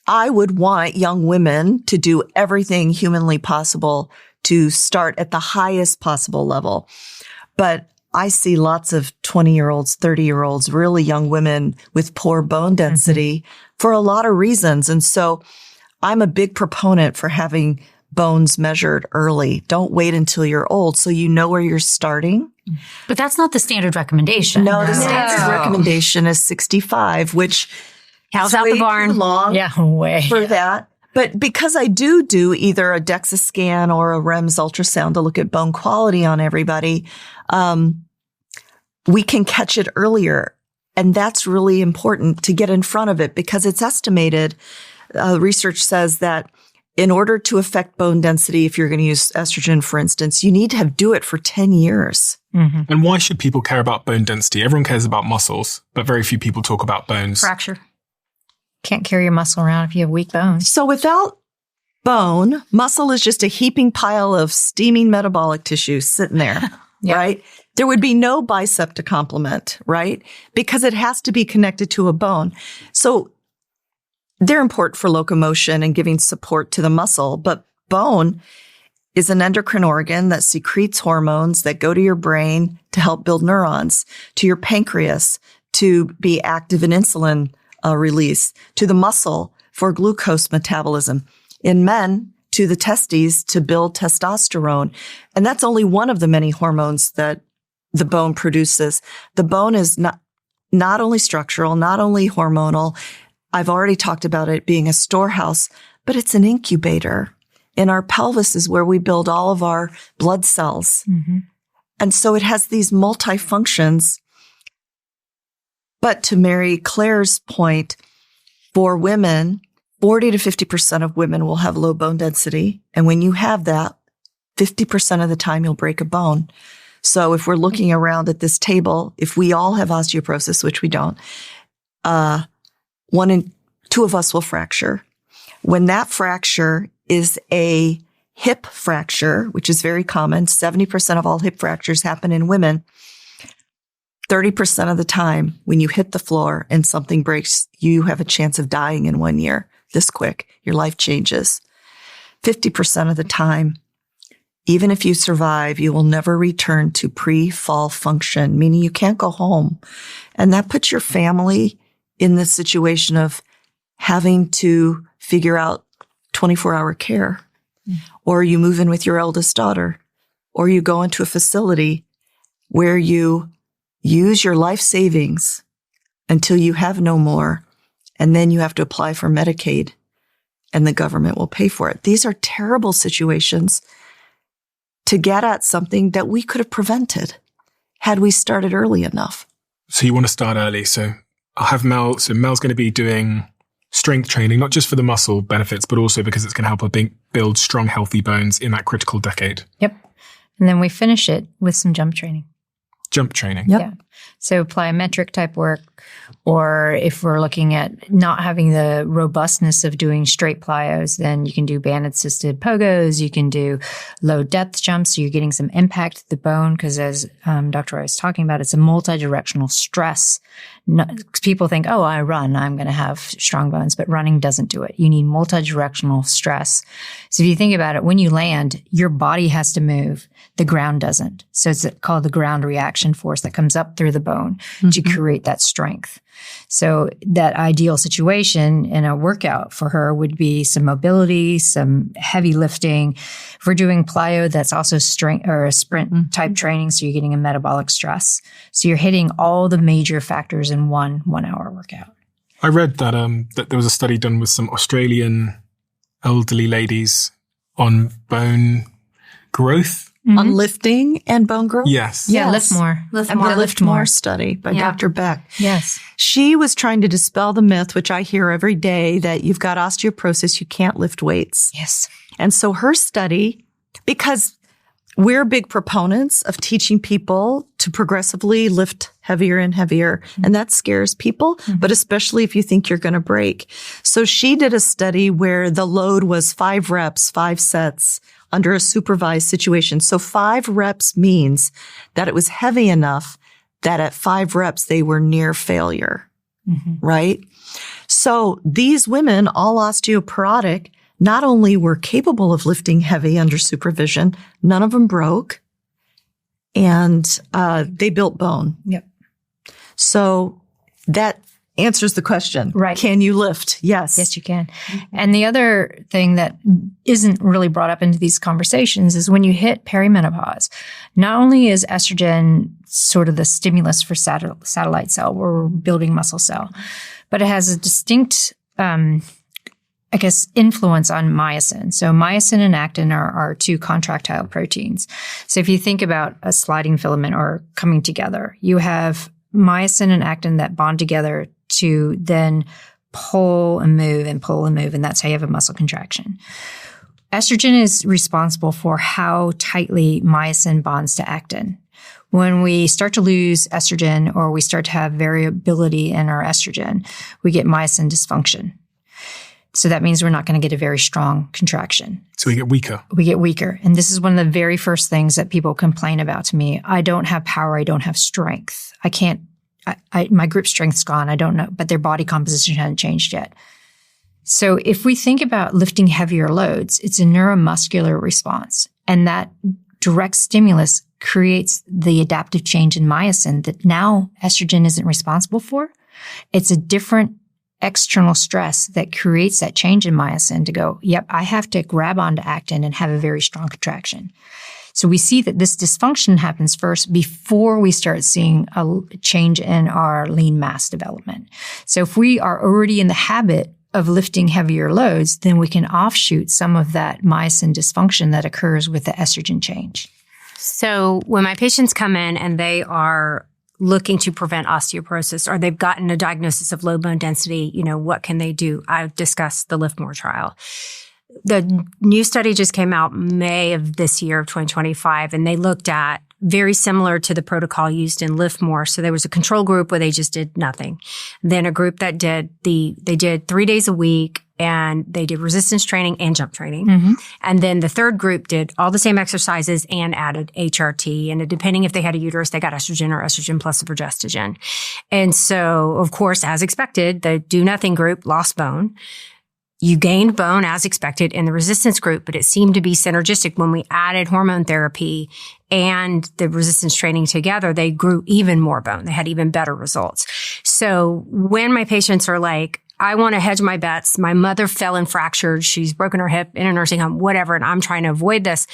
I would want young women to do everything humanly possible to start at the highest possible level. But I see lots of 20-year-olds, 30-year-olds, really young women with poor bone density for a lot of reasons. And so I'm a big proponent for having bones measured early. Don't wait until you're old so you know where you're starting. But that's not the standard recommendation. No, the standard recommendation is 65, which Cows out the barn. too long for that. But because I do either a DEXA scan or a REMS ultrasound to look at bone quality on everybody, we can catch it earlier. And that's really important to get in front of it because it's estimated. Research says that in order to affect bone density, if you're going to use estrogen, for instance, you need to do it for 10 years. Mm-hmm. And why should people care about bone density? Everyone cares about muscles, but very few people talk about bones. Fracture. Can't carry your muscle around if you have weak bones. So without bone, muscle is just a heaping pile of steaming metabolic tissue sitting there, right? There would be no bicep to complement, right? Because it has to be connected to a bone. So they're important for locomotion and giving support to the muscle, but bone is an endocrine organ that secretes hormones that go to your brain to help build neurons, to your pancreas to be active in insulin release, to the muscle for glucose metabolism. In men, to the testes to build testosterone. And that's only one of the many hormones that the bone produces. The bone is not only structural, not only hormonal. I've already talked about it being a storehouse, but it's an incubator. In our pelvis is where we build all of our blood cells. Mm-hmm. And so it has these multifunctions. But to Mary Claire's point, for women, 40 to 50% of women will have low bone density. And when you have that, 50% of the time you'll break a bone. So if we're looking around at this table, if we all have osteoporosis, which we don't, 1 in 2 of us will fracture. When that fracture is a hip fracture, which is very common, 70% of all hip fractures happen in women. 30% of the time when you hit the floor and something breaks, you have a chance of dying in 1 year. This quick, your life changes. 50% of the time, even if you survive, you will never return to pre-fall function, meaning you can't go home. And that puts your family in the situation of having to figure out 24-hour care. Or you move in with your eldest daughter, or you go into a facility where you use your life savings until you have no more, and then you have to apply for Medicaid, and the government will pay for it. These are terrible situations to get at something that we could have prevented had we started early enough. So you want to start early. So I'll have Mel. So Mel's going to be doing strength training, not just for the muscle benefits, but also because it's going to help her build strong, healthy bones in that critical decade. Yep. And then we finish it with some jump training. Jump training. Yep. Yeah. So plyometric type work, or if we're looking at not having the robustness of doing straight plyos, then you can do band assisted pogos. You can do low depth jumps. So you're getting some impact to the bone because, as Dr. Wright was talking about, it's a multi-directional stress. People think, oh, I run, I'm going to have strong bones, but running doesn't do it. You need multi-directional stress. So if you think about it, when you land, your body has to move. The ground doesn't. So it's called the ground reaction force that comes up through the bone to create that strength. So that ideal situation in a workout for her would be some mobility, some heavy lifting. If we're doing plyo, that's also strength or a sprint type training. So you're getting a metabolic stress. So you're hitting all the major factors in 1 hour workout. I read that that there was a study done with some Australian elderly ladies on bone growth. On lifting and bone growth? Yes. Yeah, Lift More. The Lift More study by Dr. Beck. Yes. She was trying to dispel the myth, which I hear every day, that you've got osteoporosis, you can't lift weights. Yes. And so her study, because we're big proponents of teaching people to progressively lift heavier and heavier, and that scares people, but especially if you think you're going to break. So she did a study where the load was 5 reps, 5 sets, under a supervised situation. So 5 reps means that it was heavy enough that at 5 reps, they were near failure, right? So these women, all osteoporotic, not only were capable of lifting heavy under supervision, none of them broke, and they built bone. Yep. So that answers the question. Right. Can you lift? Yes. Yes, you can. And the other thing that isn't really brought up into these conversations is when you hit perimenopause, not only is estrogen sort of the stimulus for satellite cell, where we're building muscle cell, but it has a distinct, influence on myosin. So myosin and actin are 2 contractile proteins. So if you think about a sliding filament or coming together, you have myosin and actin that bond together to then pull and move, and that's how you have a muscle contraction. Estrogen is responsible for how tightly myosin bonds to actin. When we start to lose estrogen or we start to have variability in our estrogen, we get myosin dysfunction. So that means we're not going to get a very strong contraction. So we get weaker. We get weaker. And this is one of the very first things that people complain about to me. I don't have power. I don't have strength. I can't, my grip strength's gone. I don't know, but their body composition hasn't changed yet. So if we think about lifting heavier loads, it's a neuromuscular response. And that direct stimulus creates the adaptive change in myosin that now estrogen isn't responsible for. It's a different external stress that creates that change in myosin to go, yep, I have to grab onto actin and have a very strong contraction. So we see that this dysfunction happens first before we start seeing a change in our lean mass development. So if we are already in the habit of lifting heavier loads, then we can offshoot some of that myosin dysfunction that occurs with the estrogen change. So when my patients come in and they are looking to prevent osteoporosis, or they've gotten a diagnosis of low bone density, what can they do? I've discussed the Lift More trial. The new study just came out May of this year of 2025, and they looked at very similar to the protocol used in Lift More. So there was a control group where they just did nothing. Then a group that they did 3 days a week, and they did resistance training and jump training. And then the third group did all the same exercises and added HRT. And depending if they had a uterus, they got estrogen or estrogen plus a progestogen. And so, of course, as expected, the do nothing group lost bone. You gained bone as expected in the resistance group, but it seemed to be synergistic when we added hormone therapy and the resistance training together. They grew even more bone. They had even better results. So when my patients are like, I want to hedge my bets. My mother fell and fractured. She's broken her hip in a nursing home, whatever. And I'm trying to avoid this.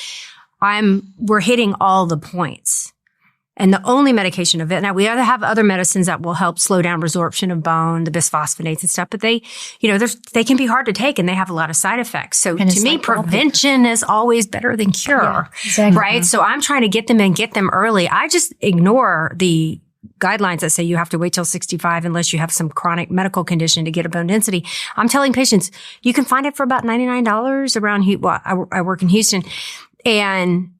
We're hitting all the points. And the only medication of it, now we have other medicines that will help slow down resorption of bone, the bisphosphonates and stuff, but they can be hard to take and they have a lot of side effects. So to me, prevention is always better than cure, exactly. right? So I'm trying to get them early. I just ignore the guidelines that say you have to wait till 65 unless you have some chronic medical condition to get a bone density. I'm telling patients, you can find it for about $99 around, I work in Houston, and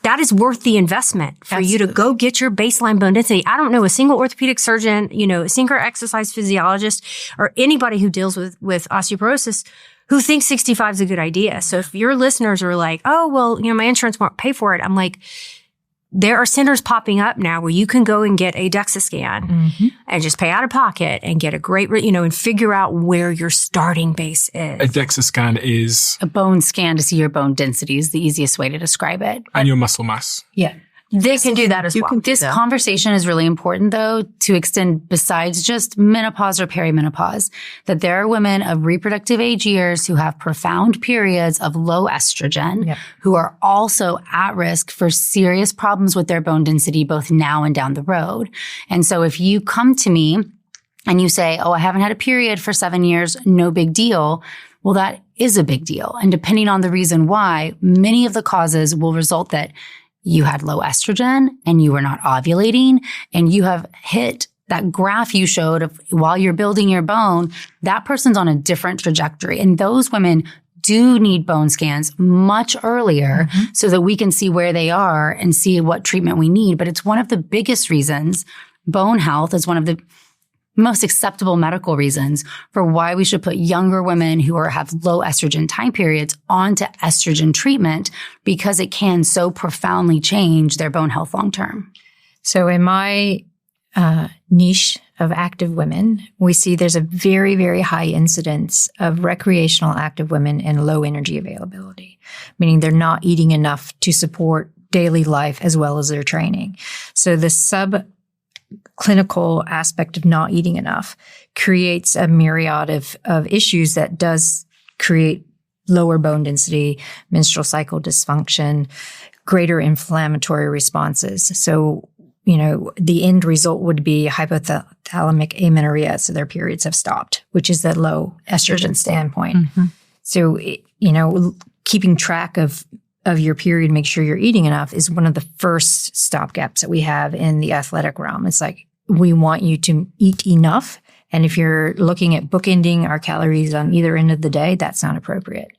that is worth the investment for you to go get your baseline bone density. I don't know a single orthopedic surgeon, a single exercise physiologist, or anybody who deals with osteoporosis who thinks 65 is a good idea. So if your listeners are like, oh, well, my insurance won't pay for it, I'm like, there are centers popping up now where you can go and get a DEXA scan and just pay out of pocket and get a great, and figure out where your starting base is. A DEXA scan is? A bone scan to see your bone density is the easiest way to describe it. And your muscle mass. Yeah. They can do that as well. This conversation is really important, though, to extend besides just menopause or perimenopause, that there are women of reproductive age years who have profound periods of low estrogen, who are also at risk for serious problems with their bone density, both now and down the road. And so if you come to me and you say, oh, I haven't had a period for 7 years, no big deal. Well, that is a big deal. And depending on the reason why, many of the causes will result that you had low estrogen and you were not ovulating and you have hit that graph you showed of while you're building your bone, that person's on a different trajectory. And those women do need bone scans much earlier so that we can see where they are and see what treatment we need. But it's one of the biggest reasons bone health is one of the most acceptable medical reasons for why we should put younger women who have low estrogen time periods onto estrogen treatment, because it can so profoundly change their bone health long term. So in my niche of active women, we see there's a very, very high incidence of recreational active women and low energy availability, meaning they're not eating enough to support daily life as well as their training. So the clinical aspect of not eating enough creates a myriad of issues that does create lower bone density, menstrual cycle dysfunction, greater inflammatory responses. So, the end result would be hypothalamic amenorrhea. So their periods have stopped, which is the low estrogen standpoint. So, keeping track of your period, make sure you're eating enough is one of the first stopgaps that we have in the athletic realm. It's like, we want you to eat enough. And if you're looking at bookending our calories on either end of the day, that's not appropriate.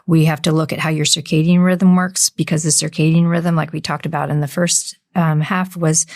We have to look at how your circadian rhythm works, because the circadian rhythm, like we talked about in the first half, was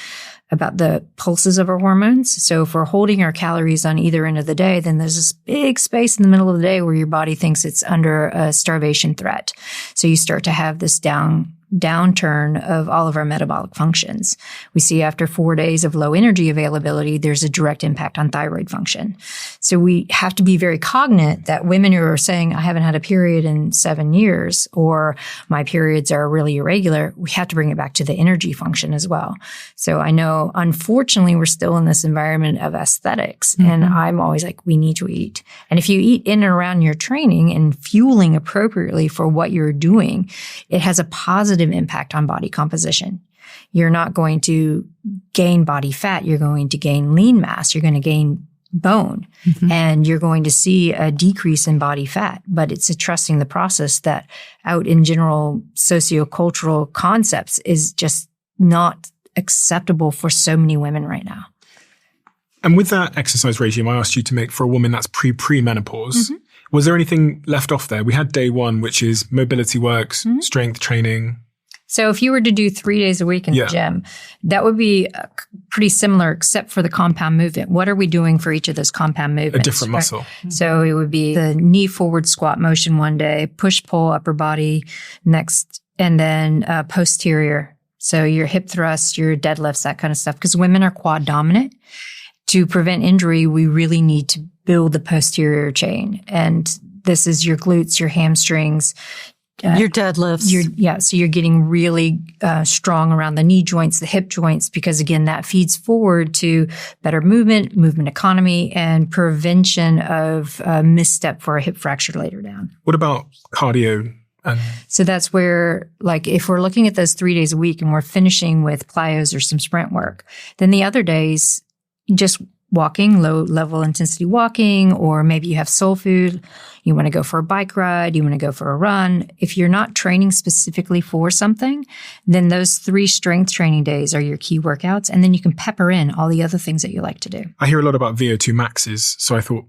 about the pulses of our hormones. So if we're holding our calories on either end of the day, then there's this big space in the middle of the day where your body thinks it's under a starvation threat. So you start to have this downturn of all of our metabolic functions. We see after 4 days of low energy availability, there's a direct impact on thyroid function. So we have to be very cognate that women who are saying, I haven't had a period in 7 years, or my periods are really irregular, we have to bring it back to the energy function as well. So I know, unfortunately, we're still in this environment of aesthetics. And I'm always like, we need to eat. And if you eat in and around your training and fueling appropriately for what you're doing, it has a positive impact on body composition. You're not going to gain body fat. You're going to gain lean mass. You're going to gain bone, and you're going to see a decrease in body fat. But it's a trusting the process that out in general sociocultural concepts is just not acceptable for so many women right now. And with that exercise regime I asked you to make for a woman that's premenopause, was there anything left off there? We had day one, which is mobility works, strength training. So if you were to do 3 days a week in the gym, that would be pretty similar, except for the compound movement. What are we doing for each of those compound movements? A different muscle. So it would be the knee forward squat motion one day, push pull upper body next, and then posterior. So your hip thrusts, your deadlifts, that kind of stuff. Because women are quad dominant. To prevent injury, we really need to build the posterior chain. And this is your glutes, your hamstrings, your deadlifts. So you're getting really strong around the knee joints, the hip joints, because again, that feeds forward to better movement economy, and prevention of misstep for a hip fracture later down. What about cardio? So that's where, like, if we're looking at those 3 days a week and we're finishing with plyos or some sprint work, then the other days, just walking, low level intensity walking, or maybe you have soul food. You want to go for a bike ride. You want to go for a run. If you're not training specifically for something, then those 3 strength training days are your key workouts. And then you can pepper in all the other things that you like to do. I hear a lot about VO2 maxes. So I thought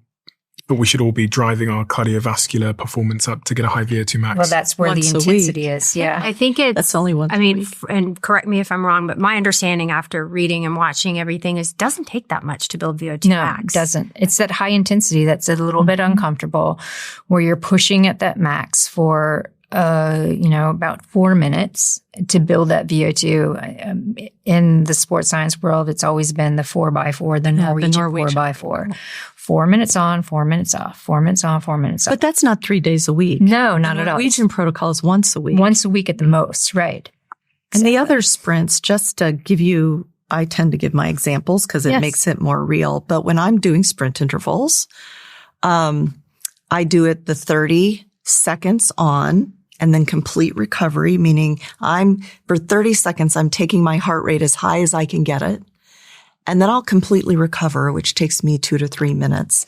we should all be driving our cardiovascular performance up to get a high VO2 max. Well, that's where Once the a intensity week. is. Yeah. I think That's only once. I mean, and correct me if I'm wrong, but my understanding after reading and watching everything is it doesn't take that much to build VO2 No, max. it doesn't. It's that high intensity that's a little bit uncomfortable, where you're pushing at that max for, about 4 minutes to build that VO2. In the sports science world, it's always been the 4x4, the Norwegian 4x4. 4 minutes on, 4 minutes off, 4 minutes on, 4 minutes off. But that's not 3 days a week. No, not at all. Norwegian protocol is once a week. Once a week at the most, right. And the other sprints, just to give you, I tend to give my examples because it makes it more real. But when I'm doing sprint intervals, I do it the 30 seconds on and then complete recovery, meaning for 30 seconds, I'm taking my heart rate as high as I can get it. And then I'll completely recover, which takes me 2 to 3 minutes.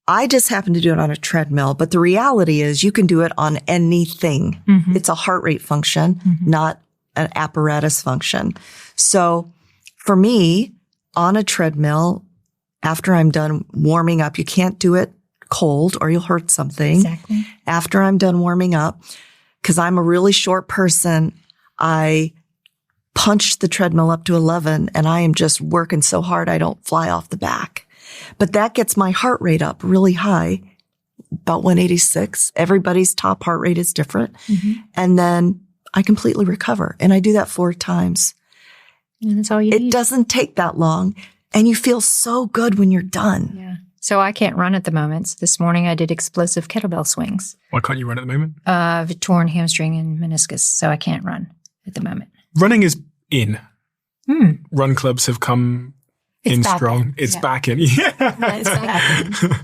I just happen to do it on a treadmill, but the reality is you can do it on anything. Mm-hmm. It's a heart rate function, not an apparatus function. So for me, on a treadmill, after I'm done warming up, you can't do it cold or you'll hurt something. Exactly. After I'm done warming up, because I'm a really short person, I punch the treadmill up to 11 and I am just working so hard I don't fly off the back. But that gets my heart rate up really high, about 186. Everybody's top heart rate is different. Mm-hmm. And then I completely recover. And I do that 4 times. And that's all you need. It doesn't take that long. And you feel so good when you're done. Yeah. So I can't run at the moment. So this morning I did explosive kettlebell swings. Why can't you run at the moment? I've torn hamstring and meniscus, so I can't run at the moment. Running is in. Run clubs have come in strong. It's back in. Yeah. It's back in.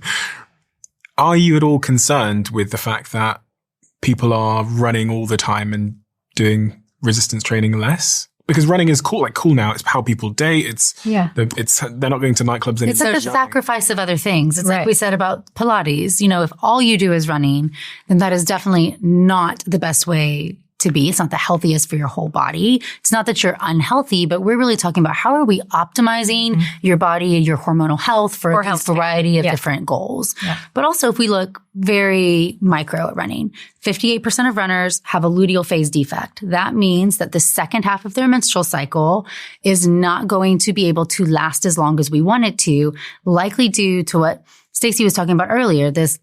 Are you at all concerned with the fact that people are running all the time and doing resistance training less? Because running is cool now. It's how people date. They're not going to nightclubs anymore. It's like the sacrifice of other things. It's like we said about Pilates. If all you do is running, then that is definitely not the best way to be. It's not the healthiest for your whole body. It's not that you're unhealthy, but we're really talking about how are we optimizing your body and your hormonal health for a variety of different goals. Yeah. But also if we look very micro at running, 58% of runners have a luteal phase defect. That means that the second half of their menstrual cycle is not going to be able to last as long as we want it to, likely due to what Stacy was talking about earlier, this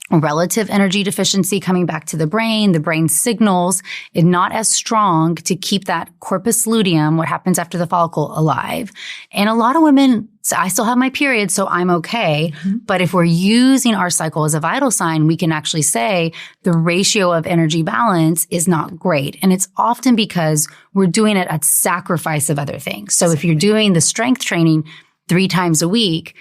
relative energy deficiency coming back to the brain signals is not as strong to keep that corpus luteum, what happens after the follicle, alive. And a lot of women, I still have my period, so I'm okay. Mm-hmm. But if we're using our cycle as a vital sign, we can actually say the ratio of energy balance is not great. And it's often because we're doing it at sacrifice of other things. So if you're doing the strength training 3 times a week,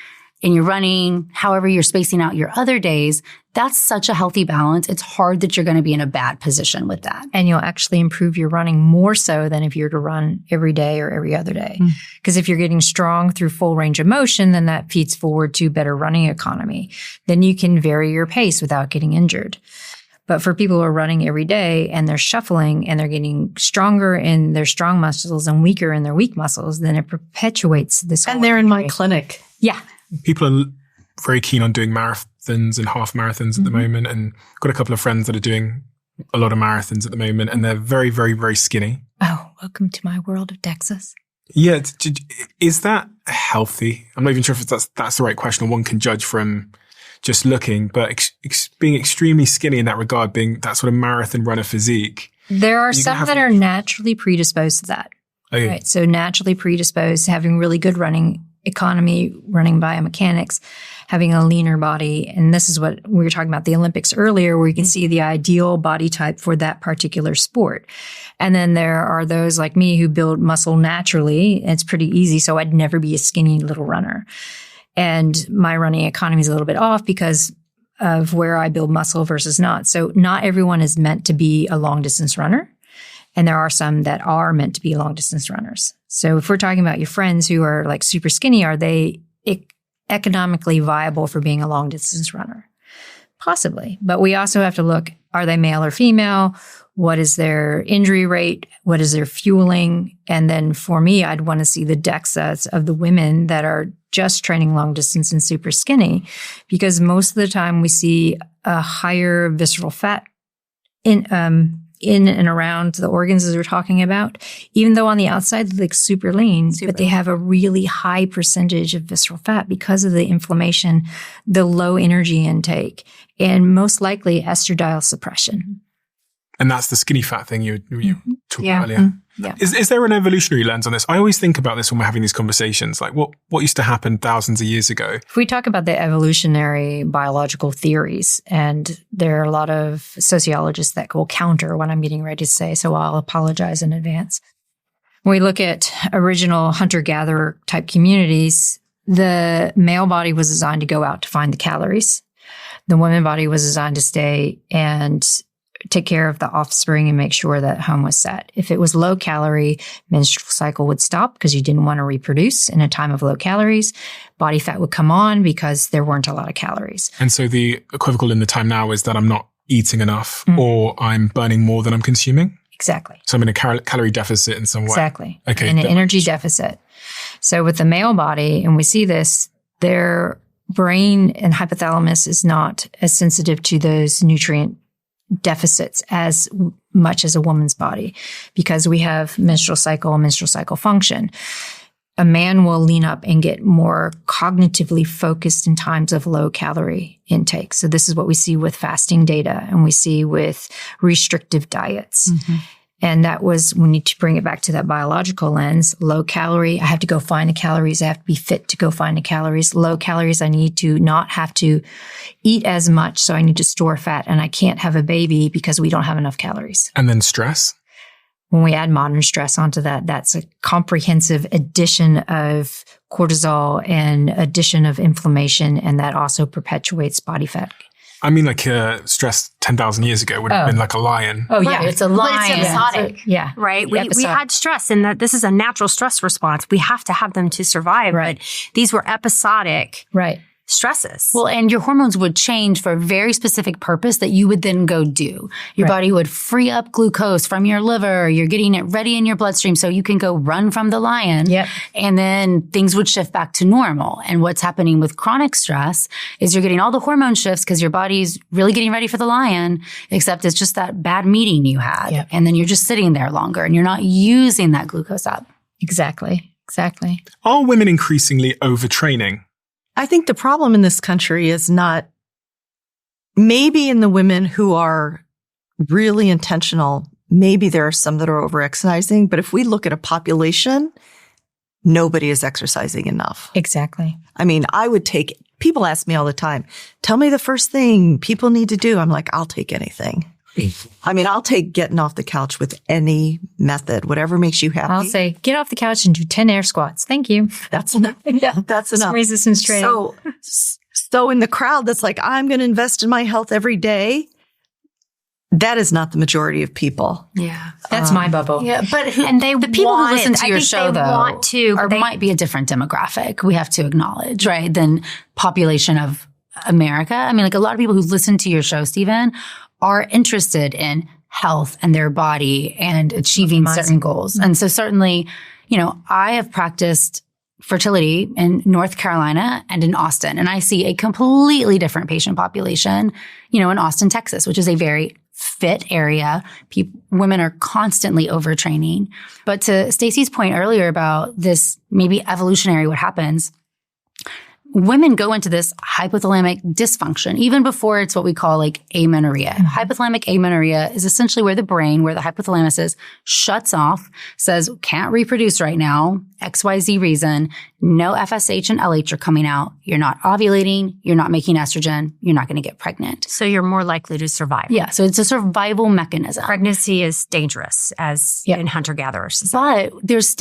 and you're running, however you're spacing out your other days, that's such a healthy balance. It's hard that you're going to be in a bad position with that. And you'll actually improve your running more so than if you're to run every day or every other day. Because if you're getting strong through full range of motion, then that feeds forward to better running economy. Then you can vary your pace without getting injured. But for people who are running every day and they're shuffling and they're getting stronger in their strong muscles and weaker in their weak muscles, then it perpetuates this. And they're in my clinic. Yeah. People are very keen on doing marathons and half marathons at the moment. And got a couple of friends that are doing a lot of marathons at the moment. And they're very, very, very skinny. Oh, welcome to my world of DEXAs. Yeah. Is that healthy? I'm not even sure if that's the right question or one can judge from just looking. But being extremely skinny in that regard, being that sort of marathon runner physique. There are some that are naturally predisposed to that. Okay. Right. So naturally predisposed, having really good running economy, running biomechanics, having a leaner body. And this is what we were talking about the Olympics earlier, where you can see the ideal body type for that particular sport. And then there are those like me who build muscle naturally. It's pretty easy. So I'd never be a skinny little runner. And my running economy is a little bit off because of where I build muscle versus not. So not everyone is meant to be a long distance runner. And there are some that are meant to be long distance runners. So if we're talking about your friends who are like super skinny, are they economically viable for being a long distance runner? Possibly. But we also have to look, are they male or female? What is their injury rate? What is their fueling? And then for me, I'd want to see the DEXAs of the women that are just training long distance and super skinny, because most of the time we see a higher visceral fat in and around the organs as we're talking about, even though on the outside they look super lean, but they have a really high percentage of visceral fat because of the inflammation, the low energy intake, and most likely estradiol suppression. And that's the skinny fat thing you talked about earlier. Mm-hmm. Yeah. Is there an evolutionary lens on this? I always think about this when we're having these conversations, like what used to happen thousands of years ago? If we talk about the evolutionary biological theories, and there are a lot of sociologists that will counter what I'm getting ready to say, so I'll apologize in advance. When we look at original hunter-gatherer type communities, the male body was designed to go out to find the calories. The woman body was designed to stay and take care of the offspring and make sure that home was set. If it was low calorie, menstrual cycle would stop because you didn't want to reproduce in a time of low calories. Body fat would come on because there weren't a lot of calories. And so the equivocal in the time now is that I'm not eating enough or I'm burning more than I'm consuming? Exactly. So I'm in a calorie deficit in some way. Exactly. Okay. In an energy deficit. So with the male body, and we see this, their brain and hypothalamus is not as sensitive to those nutrient deficits as much as a woman's body, because we have menstrual cycle function. A man will lean up and get more cognitively focused in times of low calorie intake. So this is what we see with fasting data, and we see with restrictive diets. Mm-hmm. And that was, we need to bring it back to that biological lens. Low calorie, I have to go find the calories. I have to be fit to go find the calories. Low calories, I need to not have to eat as much. So I need to store fat, and I can't have a baby because we don't have enough calories. And then stress? When we add modern stress onto that, that's a comprehensive addition of cortisol and addition of inflammation. And that also perpetuates body fat. I mean, like stress 10,000 years ago would have been like a lion. Oh, yeah. It's a lion. But it's episodic. Yeah. Right? We had stress, and that this is a natural stress response. We have to have them to survive. Right. But these were episodic stresses. Well, and your hormones would change for a very specific purpose that you would then go do. Your body would free up glucose from your liver. You're getting it ready in your bloodstream so you can go run from the lion. Yep. And then things would shift back to normal. And what's happening with chronic stress is you're getting all the hormone shifts because your body's really getting ready for the lion, except it's just that bad meeting you had. Yep. And then you're just sitting there longer and you're not using that glucose up. Exactly. Are women increasingly overtraining? I think the problem in this country is not maybe in the women who are really intentional. Maybe there are some that are over-exercising, but if we look at a population, nobody is exercising enough. Exactly. I mean, people ask me all the time, tell me the first thing people need to do. I'm like, I'll take anything. I mean, I'll take getting off the couch with any method, whatever makes you happy. I'll say, get off the couch and do 10 air squats. Thank you. That's enough. That's enough. Resistance training. So in the crowd that's like, I'm going to invest in my health every day, that is not the majority of people. Yeah. That's my bubble. Yeah, but the people who listen to your show, though, might be a different demographic, we have to acknowledge, right, than population of America. I mean, like a lot of people who listen to your show, Stephen, are interested in health and their body and achieving certain goals. And so certainly, I have practiced fertility in North Carolina and in Austin, and I see a completely different patient population, in Austin, Texas, which is a very fit area. Women are constantly overtraining. But to Stacy's point earlier about this maybe evolutionary what happens, women go into this hypothalamic dysfunction even before it's what we call like amenorrhea. Mm-hmm. Hypothalamic amenorrhea is essentially where the brain, where the hypothalamus is, shuts off, says, can't reproduce right now, XYZ reason, no FSH and LH are coming out, you're not ovulating, you're not making estrogen, you're not going to get pregnant. So you're more likely to survive. Yeah, so it's a survival mechanism. Pregnancy is dangerous in hunter-gatherers. But there's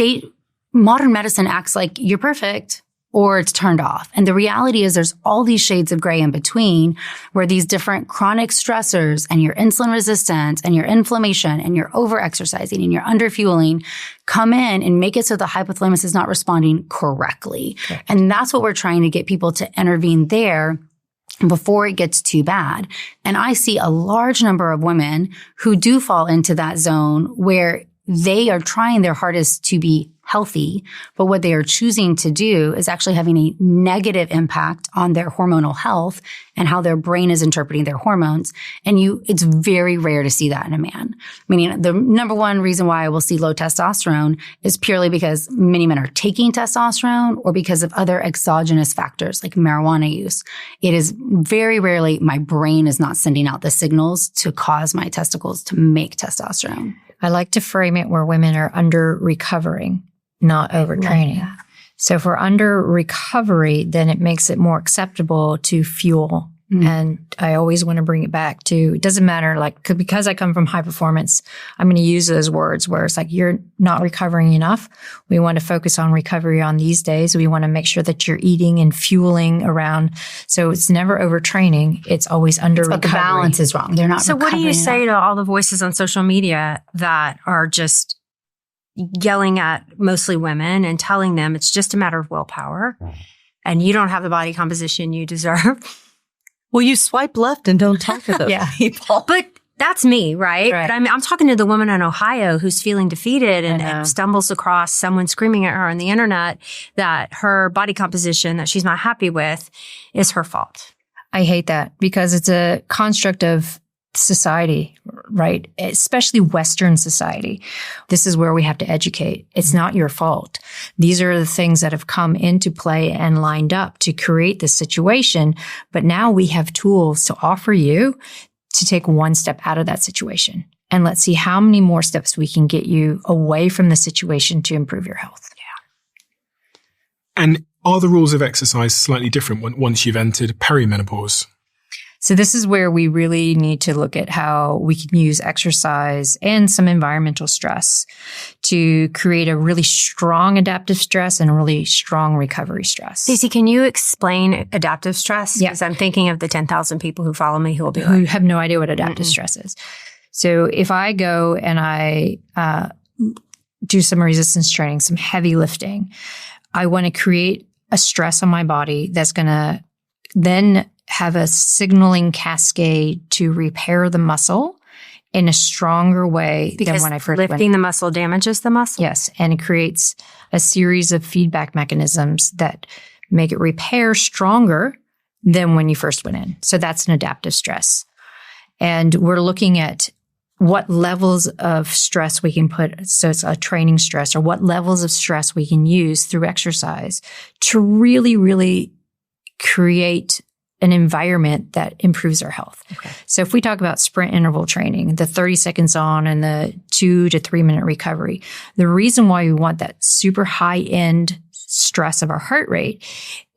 modern medicine acts like you're perfect, or it's turned off. And the reality is there's all these shades of gray in between where these different chronic stressors and your insulin resistance and your inflammation and your over-exercising and your underfueling come in and make it so the hypothalamus is not responding correctly. Okay. And that's what we're trying to get people to intervene there before it gets too bad. And I see a large number of women who do fall into that zone where they are trying their hardest to be healthy, but what they are choosing to do is actually having a negative impact on their hormonal health and how their brain is interpreting their hormones. And it's very rare to see that in a man. Meaning the number one reason why I will see low testosterone is purely because many men are taking testosterone or because of other exogenous factors like marijuana use. It is very rarely my brain is not sending out the signals to cause my testicles to make testosterone. I like to frame it where women are under recovering, not overtraining. Like so if we're under recovery, then it makes it more acceptable to fuel. And I always want to bring it back to, it doesn't matter, like, because I come from high performance, I'm going to use those words where it's like, you're not recovering enough. We want to focus on recovery on these days. We want to make sure that you're eating and fueling around. So it's never overtraining. It's always under recovery. But the balance is wrong. They're not So what do you say to all the voices on social media that are just yelling at mostly women and telling them it's just a matter of willpower and you don't have the body composition you deserve? Well, you swipe left and don't talk to those people. But that's me, right? But I'm talking to the woman in Ohio who's feeling defeated and stumbles across someone screaming at her on the internet that her body composition that she's not happy with is her fault. I hate that because it's a construct of society, right? Especially Western society. This is where we have to educate. It's not your fault. These are the things that have come into play and lined up to create this situation. But now we have tools to offer you to take one step out of that situation. And let's see how many more steps we can get you away from the situation to improve your health. Yeah. And are the rules of exercise slightly different once you've entered perimenopause? So this is where we really need to look at how we can use exercise and some environmental stress to create a really strong adaptive stress and a really strong recovery stress. Stacey, can you explain adaptive stress? Yeah. Because I'm thinking of the 10,000 people who follow me who have no idea what adaptive stress is. So if I go and I do some resistance training, some heavy lifting, I want to create a stress on my body that's going to then have a signaling cascade to repair the muscle in a stronger way than when I first went. Lifting the muscle damages the muscle? Yes. And it creates a series of feedback mechanisms that make it repair stronger than when you first went in. So that's an adaptive stress. And we're looking at what levels of stress we can put. So it's a training stress, or what levels of stress we can use through exercise to really, really create an environment that improves our health. Okay. So if we talk about sprint interval training, the 30 seconds on and the 2 to 3 minute recovery, the reason why we want that super high end stress of our heart rate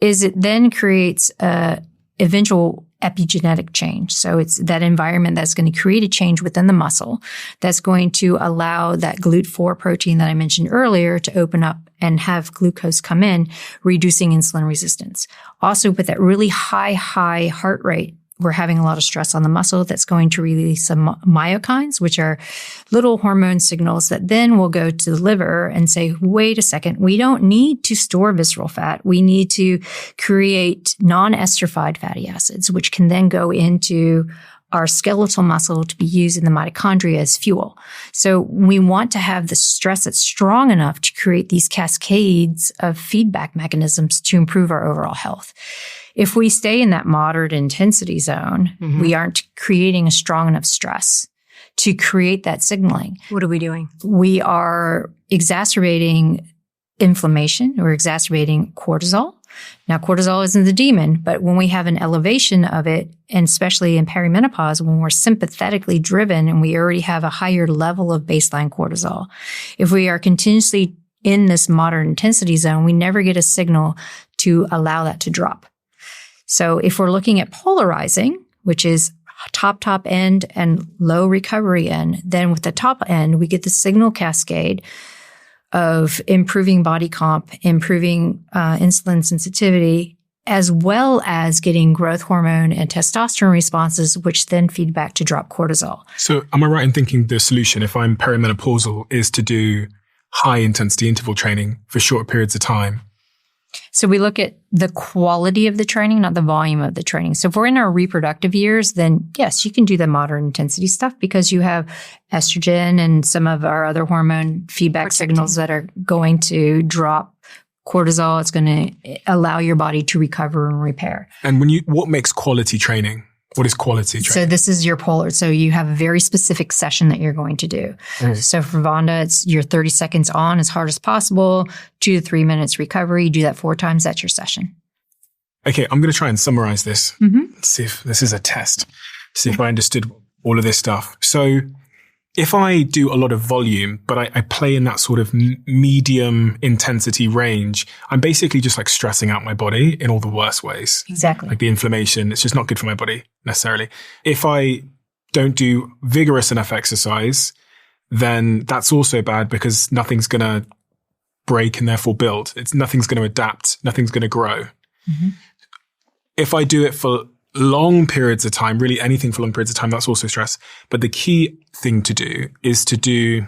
is it then creates a eventual epigenetic change. So it's that environment that's going to create a change within the muscle that's going to allow that GLUT4 protein that I mentioned earlier to open up and have glucose come in, reducing insulin resistance. Also, with that really high heart rate, we're having a lot of stress on the muscle that's going to release some myokines, which are little hormone signals that then will go to the liver and say, wait a second, we don't need to store visceral fat. We need to create non-esterified fatty acids, which can then go into our skeletal muscle to be used in the mitochondria as fuel. So we want to have the stress that's strong enough to create these cascades of feedback mechanisms to improve our overall health. If we stay in that moderate intensity zone, we aren't creating a strong enough stress to create that signaling. What are we doing? We are exacerbating inflammation. We're exacerbating cortisol. Now, cortisol isn't the demon, but when we have an elevation of it, and especially in perimenopause, when we're sympathetically driven and we already have a higher level of baseline cortisol, if we are continuously in this moderate intensity zone, we never get a signal to allow that to drop. So if we're looking at polarizing, which is top end and low recovery end, then with the top end, we get the signal cascade of improving body comp, improving insulin sensitivity, as well as getting growth hormone and testosterone responses, which then feed back to drop cortisol. So am I right in thinking the solution, if I'm perimenopausal, is to do high intensity interval training for short periods of time? So we look at the quality of the training, not the volume of the training. So if we're in our reproductive years, then yes, you can do the moderate intensity stuff because you have estrogen and some of our other hormone feedback signals that are going to drop cortisol. It's going to allow your body to recover and repair. And what makes quality training? What is quality training? So this is your polar. So you have a very specific session that you're going to do. So for Vonda, it's your 30 seconds on as hard as possible, 2 to 3 minutes recovery. You do that 4 times. That's your session. Okay, I'm going to try and summarize this. Let's see if this is a test. See if I understood all of this stuff. So if I do a lot of volume, but I play in that sort of medium intensity range, I'm basically just like stressing out my body in all the worst ways. Exactly. Like the inflammation, it's just not good for my body necessarily. If I don't do vigorous enough exercise, then that's also bad because nothing's going to break and therefore build. Nothing's going to adapt. Nothing's going to grow. If I do it for long periods of time, really anything for long periods of time, that's also stress. But the key thing to do is to do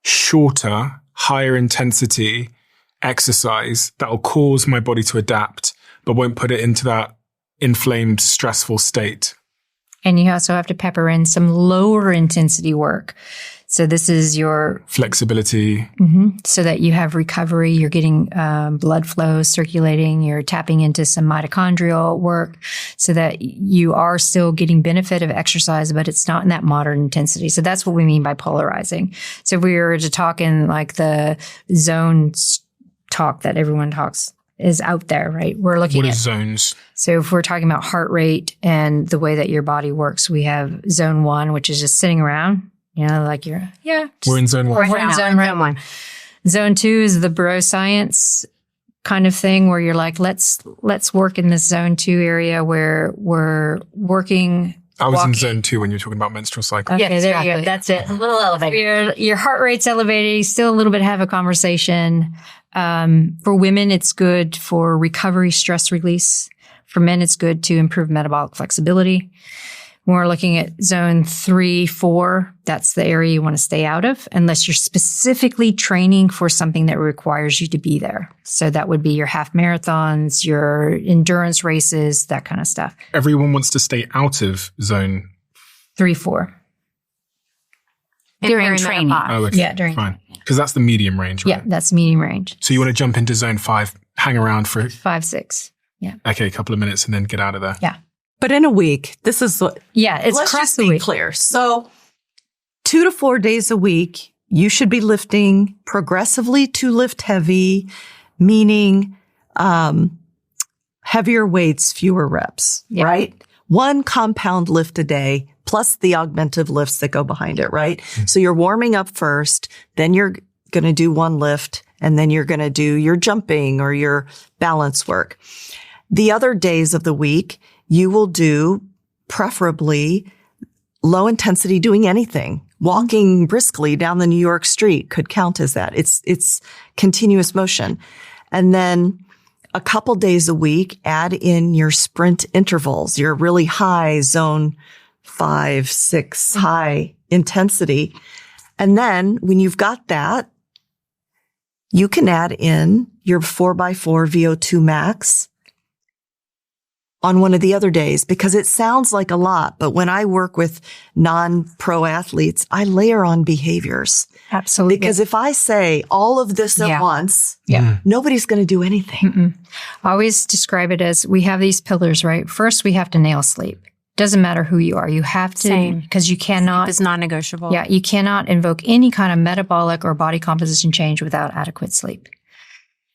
shorter, higher intensity exercise that will cause my body to adapt, but won't put it into that inflamed, stressful state. And you also have to pepper in some lower intensity work. So this is your flexibility. So that you have recovery, you're getting blood flow circulating, you're tapping into some mitochondrial work so that you are still getting benefit of exercise, but it's not in that moderate intensity. So that's what we mean by polarizing. So if we were to talk in like the zone talk that everyone talks is out there, right? We're looking at what is zones. So if we're talking about heart rate and the way that your body works, we have zone 1, which is just sitting around. You know, like we're in zone 1. We're in zone 1. Zone 2 is the bro science kind of thing where you're like, let's work in this zone 2 area where we're working. I was in zone 2 when you were talking about menstrual cycle. Okay, there you go. That's it. A little elevated. Your heart rate's elevated. You still a little bit have a conversation. For women, it's good for recovery, stress release. For men, it's good to improve metabolic flexibility. When we're looking at zone 3, 4, that's the area you want to stay out of unless you're specifically training for something that requires you to be there. So that would be your half marathons, your endurance races, that kind of stuff. Everyone wants to stay out of zone 3, 4. During training. Oh, okay. Yeah, during fine. Because that's the medium range, right? Yeah, that's medium range. So you want to jump into zone 5, hang around for 5, 6. Yeah. Okay, a couple of minutes and then get out of there. Yeah. But in a week, this is what. Yeah, it's let's across just the be week. clear. So 2 to 4 days a week, you should be lifting progressively to lift heavy, meaning heavier weights, fewer reps, right? 1 compound lift a day plus the augmented lifts that go behind it, right? So you're warming up first, then you're going to do 1 lift, and then you're going to do your jumping or your balance work. The other days of the week, you will do preferably low intensity doing anything. Walking briskly down the New York street could count as that. It's continuous motion. And then a couple days a week, add in your sprint intervals, your really high zone 5, 6 high intensity. And then when you've got that, you can add in your 4x4 VO2 max on one of the other days, because it sounds like a lot, but when I work with non-pro athletes, I layer on behaviors. Absolutely. Because if I say all of this at once, nobody's going to do anything. I always describe it as we have these pillars, right? First, we have to nail sleep. Doesn't matter who you are. You have to, because you cannot. Sleep is non-negotiable. Yeah, you cannot invoke any kind of metabolic or body composition change without adequate sleep.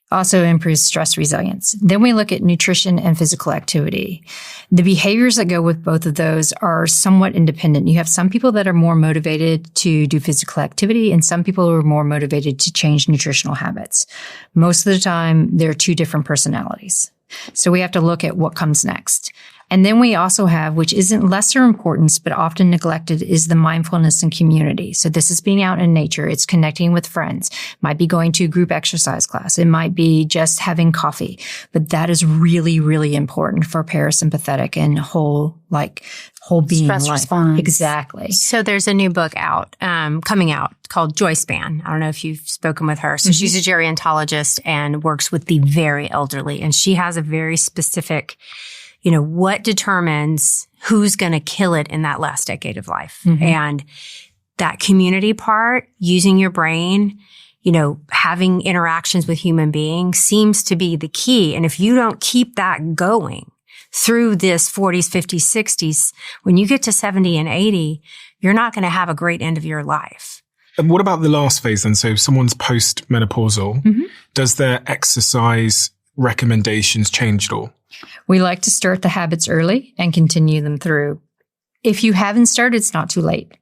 Also improves stress resilience. Then we look at nutrition and physical activity. The behaviors that go with both of those are somewhat independent. You have some people that are more motivated to do physical activity and some people who are more motivated to change nutritional habits. Most of the time, they're 2 different personalities. So we have to look at what comes next. And then we also have, which isn't lesser importance, but often neglected, is the mindfulness and community. So this is being out in nature. It's connecting with friends. It might be going to a group exercise class. It might be just having coffee. But that is really, really important for parasympathetic and whole being stress life. response. Exactly. So there's a new book out, coming out called Joy Span. I don't know if you've spoken with her. So she's a gerontologist and works with the very elderly. And she has a very specific, what determines who's going to kill it in that last decade of life. And that community part, using your brain, having interactions with human beings seems to be the key. And if you don't keep that going through this 40s, 50s, 60s, when you get to 70 and 80, you're not going to have a great end of your life. And what about the last phase then? So if someone's post-menopausal, does their exercise recommendations change at all? We like to start the habits early and continue them through. If you haven't started, it's not too late.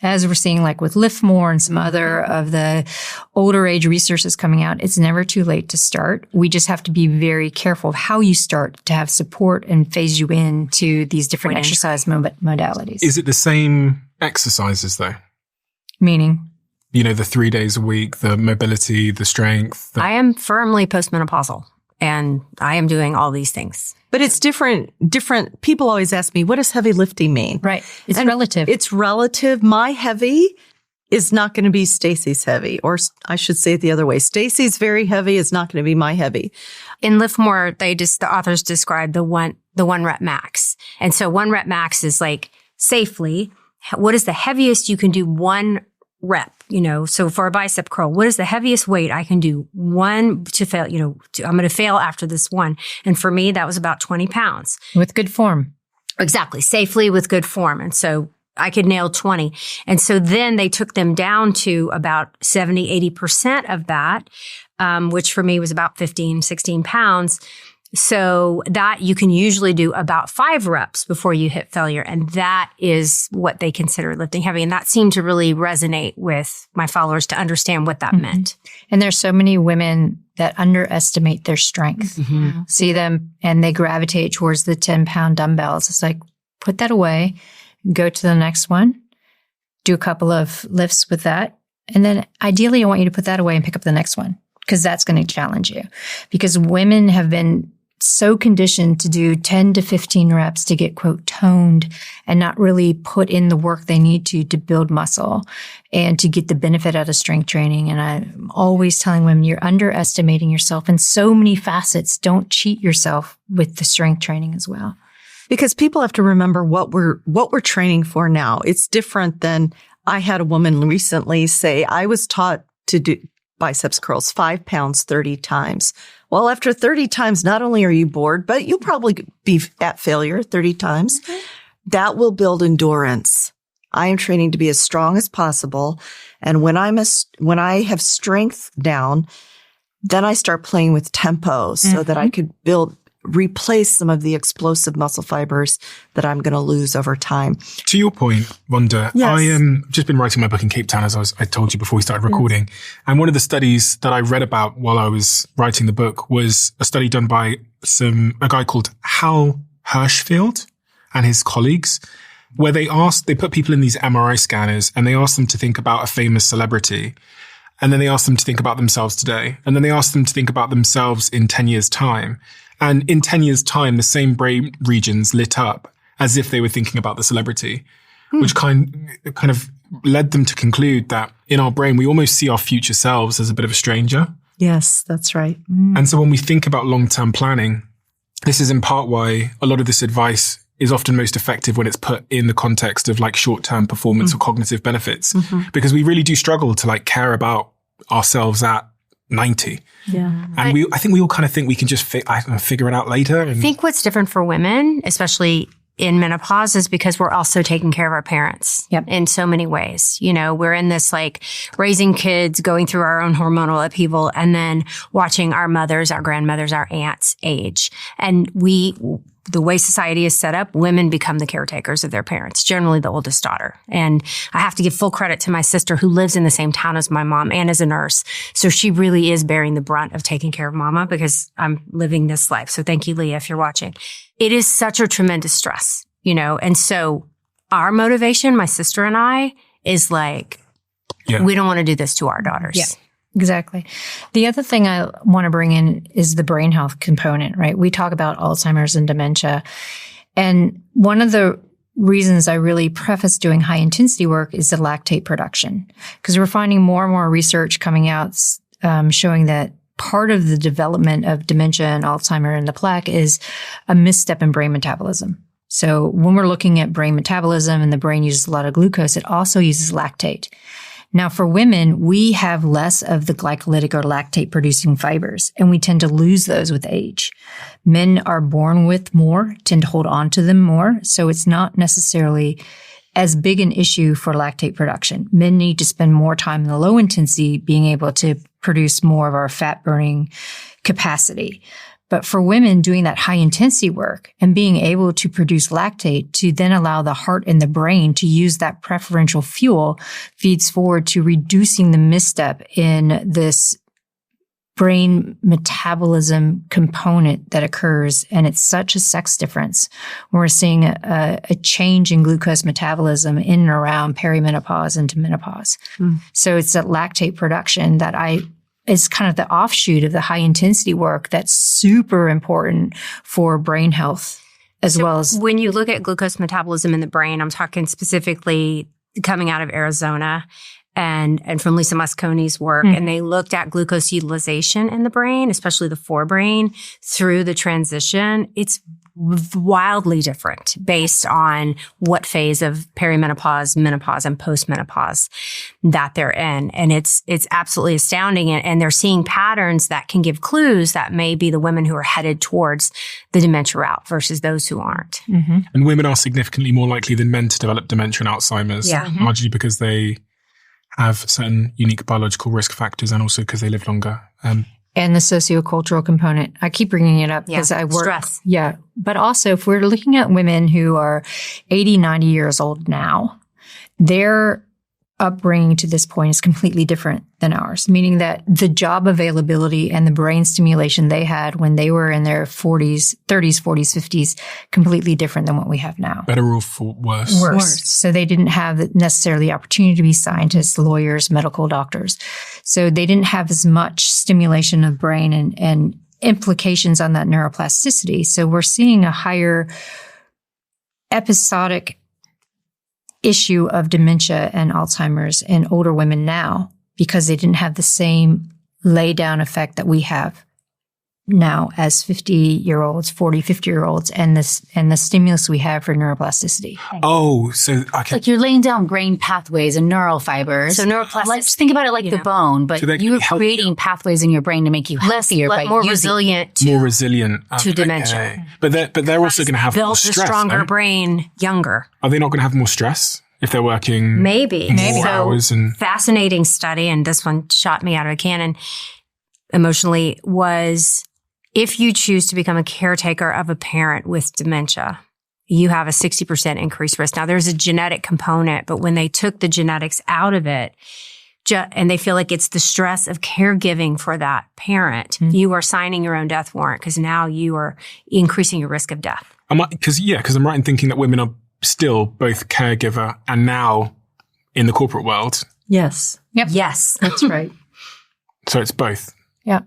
As we're seeing, like with Lift More and some other of the older age research that's coming out, it's never too late to start. We just have to be very careful of how you start to have support and phase you into these different exercise modalities. Is it the same exercises though? Meaning? The 3 days a week, the mobility, the strength. I am firmly postmenopausal and I am doing all these things. But it's different. People always ask me, what does heavy lifting mean? Right. It's relative. It's relative. My heavy is not going to be Stacy's heavy, or I should say it the other way. Stacy's very heavy is not going to be my heavy. In Lift More, the authors describe the one rep max. And so 1 rep max is like safely, what is the heaviest you can do 1 rep? So for a bicep curl, what is the heaviest weight I can do? 1 to fail, I'm going to fail after this one. And for me, that was about 20 pounds. With good form. Exactly. Safely with good form. And so I could nail 20. And so then they took them down to about 70, 80% of that, which for me was about 15, 16 pounds. So that you can usually do about 5 reps before you hit failure. And that is what they consider lifting heavy. And that seemed to really resonate with my followers to understand what that meant. And there's so many women that underestimate their strength. See them and they gravitate towards the 10-pound dumbbells. It's like, put that away, go to the next one, do a couple of lifts with that. And then ideally, I want you to put that away and pick up the next one, because that's going to challenge you. Because women have been so conditioned to do 10 to 15 reps to get, quote, toned and not really put in the work they need to build muscle and to get the benefit out of strength training. And I'm always telling women, you're underestimating yourself in so many facets. Don't cheat yourself with the strength training as well. Because people have to remember what we're training for now. It's different than I had a woman recently say, I was taught to do biceps curls, 5 pounds, 30 times. Well, after 30 times, not only are you bored, but you'll probably be at failure 30 times. That will build endurance. I am training to be as strong as possible. And when I have strength down, then I start playing with tempo so that I could replace some of the explosive muscle fibers that I'm going to lose over time. To your point, Vonda, yes. I have just been writing my book in Cape Town, as I told you before we started recording. Yes. And one of the studies that I read about while I was writing the book was a study done by a guy called Hal Hirschfield and his colleagues, where they put people in these MRI scanners and they asked them to think about a famous celebrity. And then they asked them to think about themselves today. And then they asked them to think about themselves in 10 years' time. And in 10 years' time, the same brain regions lit up as if they were thinking about the celebrity, which kind of led them to conclude that in our brain, we almost see our future selves as a bit of a stranger. Yes, that's right. And so when we think about long-term planning, this is in part why a lot of this advice is often most effective when it's put in the context of like short-term performance or cognitive benefits, because we really do struggle to like care about ourselves at 90. Yeah. And I think we all kind of think we can just figure it out later. I think what's different for women, especially in menopause, is because we're also taking care of our parents in so many ways. We're in this like raising kids, going through our own hormonal upheaval, and then watching our mothers, our grandmothers, our aunts age. And the way society is set up, women become the caretakers of their parents, generally the oldest daughter. And I have to give full credit to my sister who lives in the same town as my mom and is a nurse. So she really is bearing the brunt of taking care of mama because I'm living this life. So thank you, Leah, if you're watching. It is such a tremendous stress, you know? And so our motivation, my sister and I, is like, we don't want to do this to our daughters. Yeah. Exactly. The other thing I want to bring in is the brain health component, right? We talk about Alzheimer's and dementia. And one of the reasons I really preface doing high intensity work is the lactate production, because we're finding more and more research coming out showing that part of the development of dementia and Alzheimer and the plaque is a misstep in brain metabolism. So when we're looking at brain metabolism and the brain uses a lot of glucose, it also uses lactate. Now, for women, we have less of the glycolytic or lactate producing fibers, and we tend to lose those with age. Men are born with more, tend to hold on to them more. So it's not necessarily as big an issue for lactate production. Men need to spend more time in the low intensity being able to produce more of our fat burning capacity. But for women, doing that high intensity work and being able to produce lactate to then allow the heart and the brain to use that preferential fuel feeds forward to reducing the misstep in this brain metabolism component that occurs. And it's such a sex difference. We're seeing a change in glucose metabolism in and around perimenopause into menopause. So it's that lactate production that is kind of the offshoot of the high intensity work that's super important for brain health as well as. When you look at glucose metabolism in the brain, I'm talking specifically coming out of Arizona and from Lisa Mosconi's work. And they looked at glucose utilization in the brain, especially the forebrain, through the transition. It's wildly different based on what phase of perimenopause, menopause, and postmenopause that they're in. And it's absolutely astounding. And they're seeing patterns that can give clues that may be the women who are headed towards the dementia route versus those who aren't. And women are significantly more likely than men to develop dementia and Alzheimer's, largely because they have certain unique biological risk factors and also because they live longer. And the sociocultural component. I keep bringing it up because I work. Stress. Yeah. But also, if we're looking at women who are 80, 90 years old now, their upbringing to this point is completely different than ours, meaning that the job availability and the brain stimulation they had when they were in their 30s, 40s, 50s, completely different than what we have now. Better or for worse? Worse. So they didn't have necessarily the opportunity to be scientists, lawyers, medical doctors. So they didn't have as much stimulation of brain and implications on that neuroplasticity. So we're seeing a higher episodic issue of dementia and Alzheimer's in older women now because they didn't have the same lay down effect that we have now as 50-year-olds, 40, 50-year-olds, and the stimulus we have for neuroplasticity. Oh, so okay. Like you're laying down brain pathways and neural fibers. So neuroplasticity. Let's think about it like the bone, but you're creating pathways in your brain to make you healthier, more resilient to dementia. Okay. But they're also going to have more stress. Build a stronger brain younger. Are they not going to have more stress if they're working maybe more hours? And fascinating study, and this one shot me out of a cannon emotionally, was if you choose to become a caretaker of a parent with dementia, you have a 60% increased risk. Now, there's a genetic component, but when they took the genetics out of it, and they feel like it's the stress of caregiving for that parent, you are signing your own death warrant because now you are increasing your risk of death. Because I'm right in thinking that women are still both caregiver and now in the corporate world. Yes. Yep. Yes. That's right. So it's both. Yeah.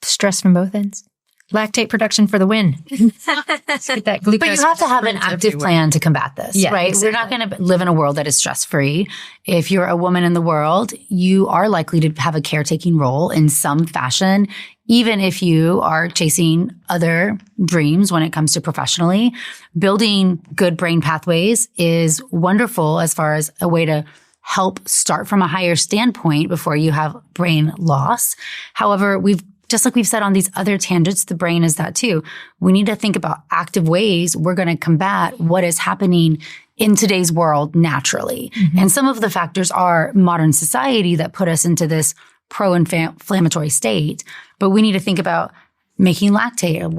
Stress from both ends. Lactate production for the win. Let's get that glucose. But you have to have an active plan to combat this, right? Exactly. We're not going to live in a world that is stress-free. If you're a woman in the world, you are likely to have a caretaking role in some fashion, even if you are chasing other dreams when it comes to professionally. Building good brain pathways is wonderful as far as a way to help start from a higher standpoint before you have brain loss. However, just like we've said on these other tangents, the brain is that too. We need to think about active ways we're going to combat what is happening in today's world naturally. And some of the factors are modern society that put us into this pro-inflammatory state. But we need to think about making lactate,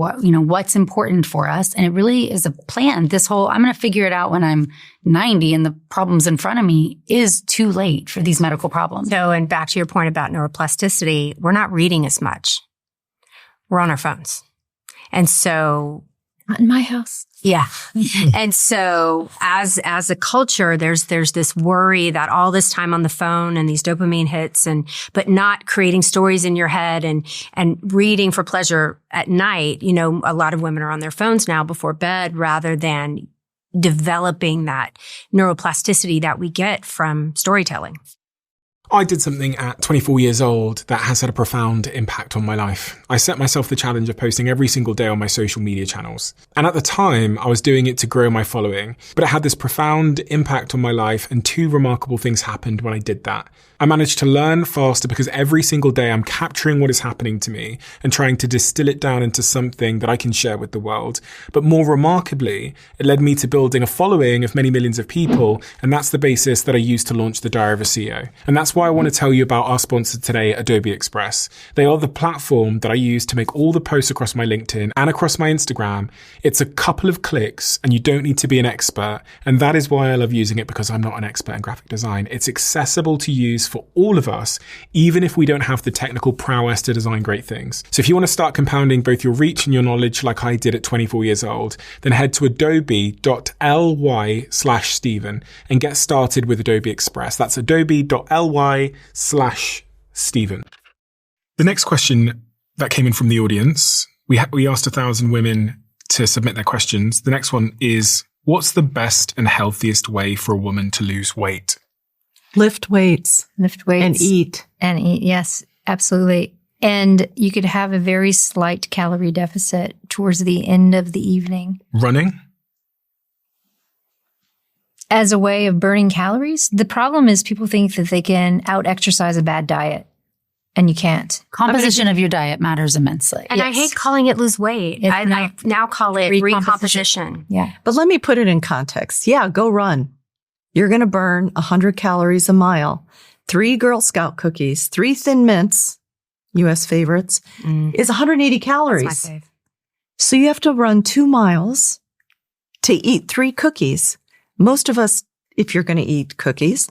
what's important for us. And it really is a plan. This whole, I'm going to figure it out when I'm 90 and the problem's in front of me is too late for these medical problems. So, and back to your point about neuroplasticity, we're not reading as much. We're on our phones. And so, not in my house. Yeah. And so as a culture, there's this worry that all this time on the phone and these dopamine hits but not creating stories in your head and reading for pleasure at night. You know, a lot of women are on their phones now before bed rather than developing that neuroplasticity that we get from storytelling. I did something at 24 years old that has had a profound impact on my life. I set myself the challenge of posting every single day on my social media channels. And at the time, I was doing it to grow my following, but it had this profound impact on my life, and two remarkable things happened when I did that. I managed to learn faster because every single day I'm capturing what is happening to me and trying to distill it down into something that I can share with the world. But more remarkably, it led me to building a following of many millions of people, and that's the basis that I used to launch the Diary of a CEO. And that's why I want to tell you about our sponsor today, Adobe Express. They are the platform that I use to make all the posts across my LinkedIn and across my Instagram. It's a couple of clicks and you don't need to be an expert. And that is why I love using it, because I'm not an expert in graphic design. It's accessible to use for all of us, even if we don't have the technical prowess to design great things. So if you want to start compounding both your reach and your knowledge like I did at 24 years old, then head to adobe.ly/Stephen and get started with Adobe Express. That's adobe.ly/Stephen. The next question that came in from the audience, we asked 1,000 women to submit their questions. The next one is, what's the best and healthiest way for a woman to lose weight? Lift weights. And eat. Yes, absolutely. And you could have a very slight calorie deficit towards the end of the evening. Running? As a way of burning calories. The problem is people think that they can out-exercise a bad diet, and you can't. Composition of your diet matters immensely. And yes. I hate calling it lose weight. I now call it recomposition. Yeah. But let me put it in context. Yeah, go run. You're going to burn 100 calories a mile. 3 Girl Scout cookies, 3 Thin Mints, U.S. favorites, is 180 calories. That's my fave. So you have to run 2 miles to eat 3 cookies. Most of us, if you're going to eat cookies,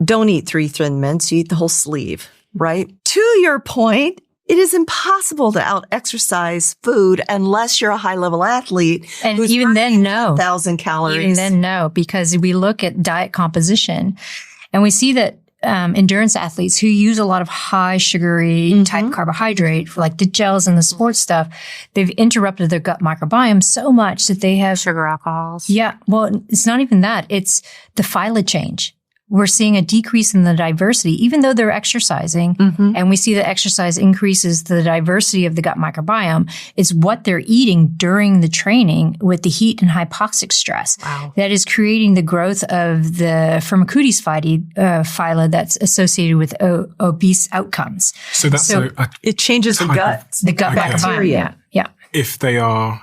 don't eat 3 Thin Mints. You eat the whole sleeve, right? To your point, it is impossible to out-exercise food unless you're a high-level athlete. And even then, no. 1,000 calories. Even then, no, because we look at diet composition and we see that endurance athletes who use a lot of high sugary type carbohydrate, for like the gels and the sports stuff, they've interrupted their gut microbiome so much that they have sugar alcohols. Yeah. Well, it's not even that. It's the phyla change. We're seeing a decrease in the diversity, even though they're exercising. And we see that exercise increases the diversity of the gut microbiome. It's what they're eating during the training with the heat and hypoxic stress that is creating the growth of the Firmicutes phyla that's associated with obese outcomes. So that's it changes the gut. The gut microbiome. Yeah. If they are...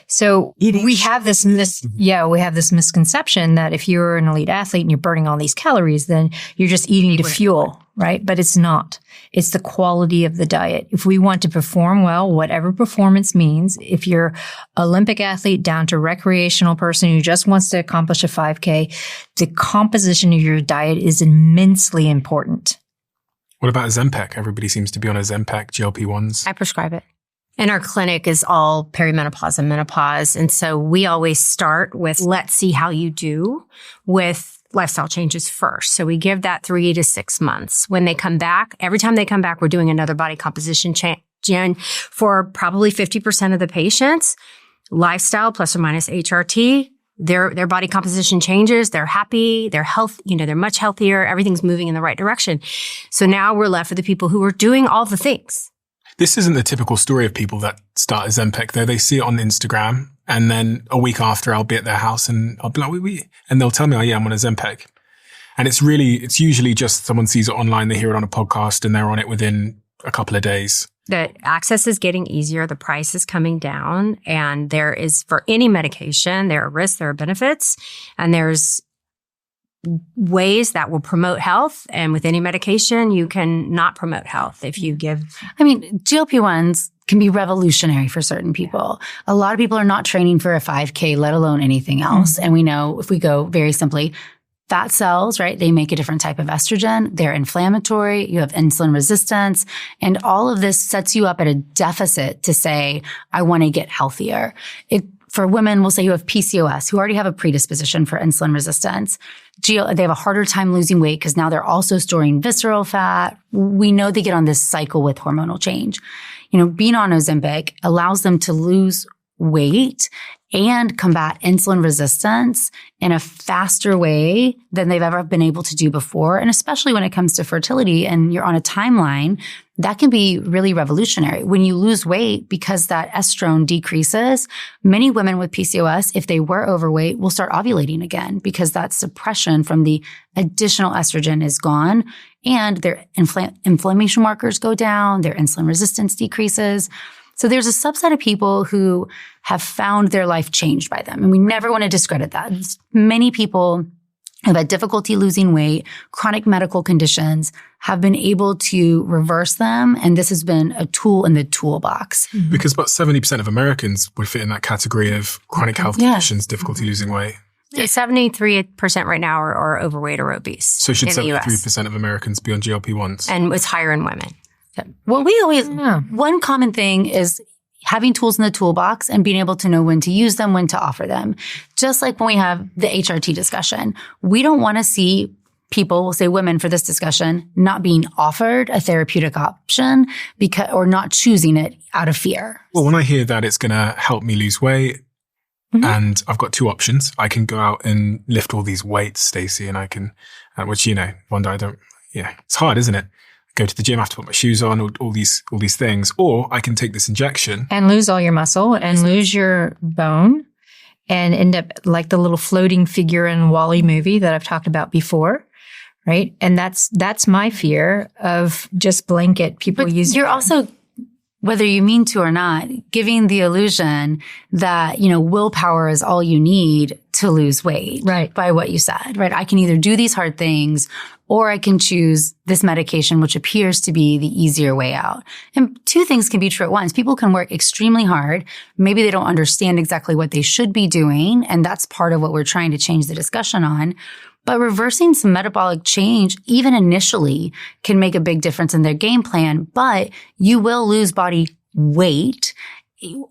So we have this misconception that if you're an elite athlete and you're burning all these calories, then you're just eating to fuel, right? But it's not. It's the quality of the diet. If we want to perform well, whatever performance means, if you're Olympic athlete down to recreational person who just wants to accomplish a 5K, the composition of your diet is immensely important. What about Ozempic? Everybody seems to be on Ozempic, GLP-1s. I prescribe it. And our clinic is all perimenopause and menopause. And so we always start with, let's see how you do with lifestyle changes first. So we give that 3 to 6 months. When they come back, every time they come back, we're doing another body composition change. For probably 50% of the patients, lifestyle plus or minus HRT, their body composition changes. They're happy. They're they're much healthier. Everything's moving in the right direction. So now we're left with the people who are doing all the things. This isn't the typical story of people that start Ozempic, though. They see it on Instagram, and then a week after I'll be at their house and I'll be like, and they'll tell me, oh yeah, I'm on Ozempic. And it's usually just someone sees it online, they hear it on a podcast, and they're on it within a couple of days. The access is getting easier. The price is coming down, and there is, for any medication, there are risks, there are benefits, and there's ways that will promote health. And with any medication, you can not promote health if you give. I mean, GLP-1s can be revolutionary for certain people. A lot of people are not training for a 5K, let alone anything else. Mm-hmm. And we know, if we go very simply, fat cells, right? They make a different type of estrogen. They're inflammatory. You have insulin resistance. And all of this sets you up at a deficit to say, I want to get healthier. For women, we'll say you have PCOS, who already have a predisposition for insulin resistance. They have a harder time losing weight because now they're also storing visceral fat. We know they get on this cycle with hormonal change. Being on Ozempic allows them to lose weight and combat insulin resistance in a faster way than they've ever been able to do before. And especially when it comes to fertility and you're on a timeline, that can be really revolutionary. When you lose weight, because that estrone decreases, many women with PCOS, if they were overweight, will start ovulating again because that suppression from the additional estrogen is gone and their inflammation markers go down, their insulin resistance decreases. So there's a subset of people who have found their life changed by them. And we never want to discredit that. Many people have had difficulty losing weight, chronic medical conditions, have been able to reverse them. And this has been a tool in the toolbox. Because about 70% of Americans would fit in that category of chronic health conditions, difficulty losing weight. 73% right now are overweight or obese. So should 73% of Americans be on GLP-1s? And it's higher in women. Well, one common thing is having tools in the toolbox and being able to know when to use them, when to offer them. Just like when we have the HRT discussion, we don't want to see people, we'll say women for this discussion, not being offered a therapeutic option or not choosing it out of fear. Well, when I hear that it's going to help me lose weight, and I've got two options. I can go out and lift all these weights, Stacey, and I can, which, Vonda, it's hard, isn't it? Go to the gym, I have to put my shoes on, all these things. Or I can take this injection. And lose all your muscle and lose your bone and end up like the little floating figure in WALL-E movie that I've talked about before, right? And that's my fear of just blanket people using. You're also, whether you mean to or not, giving the illusion that, willpower is all you need to lose weight. Right. By what you said, right? I can either do these hard things or I can choose this medication, which appears to be the easier way out. And two things can be true at once. People can work extremely hard. Maybe they don't understand exactly what they should be doing. And that's part of what we're trying to change the discussion on. But reversing some metabolic change, even initially, can make a big difference in their game plan. But you will lose body weight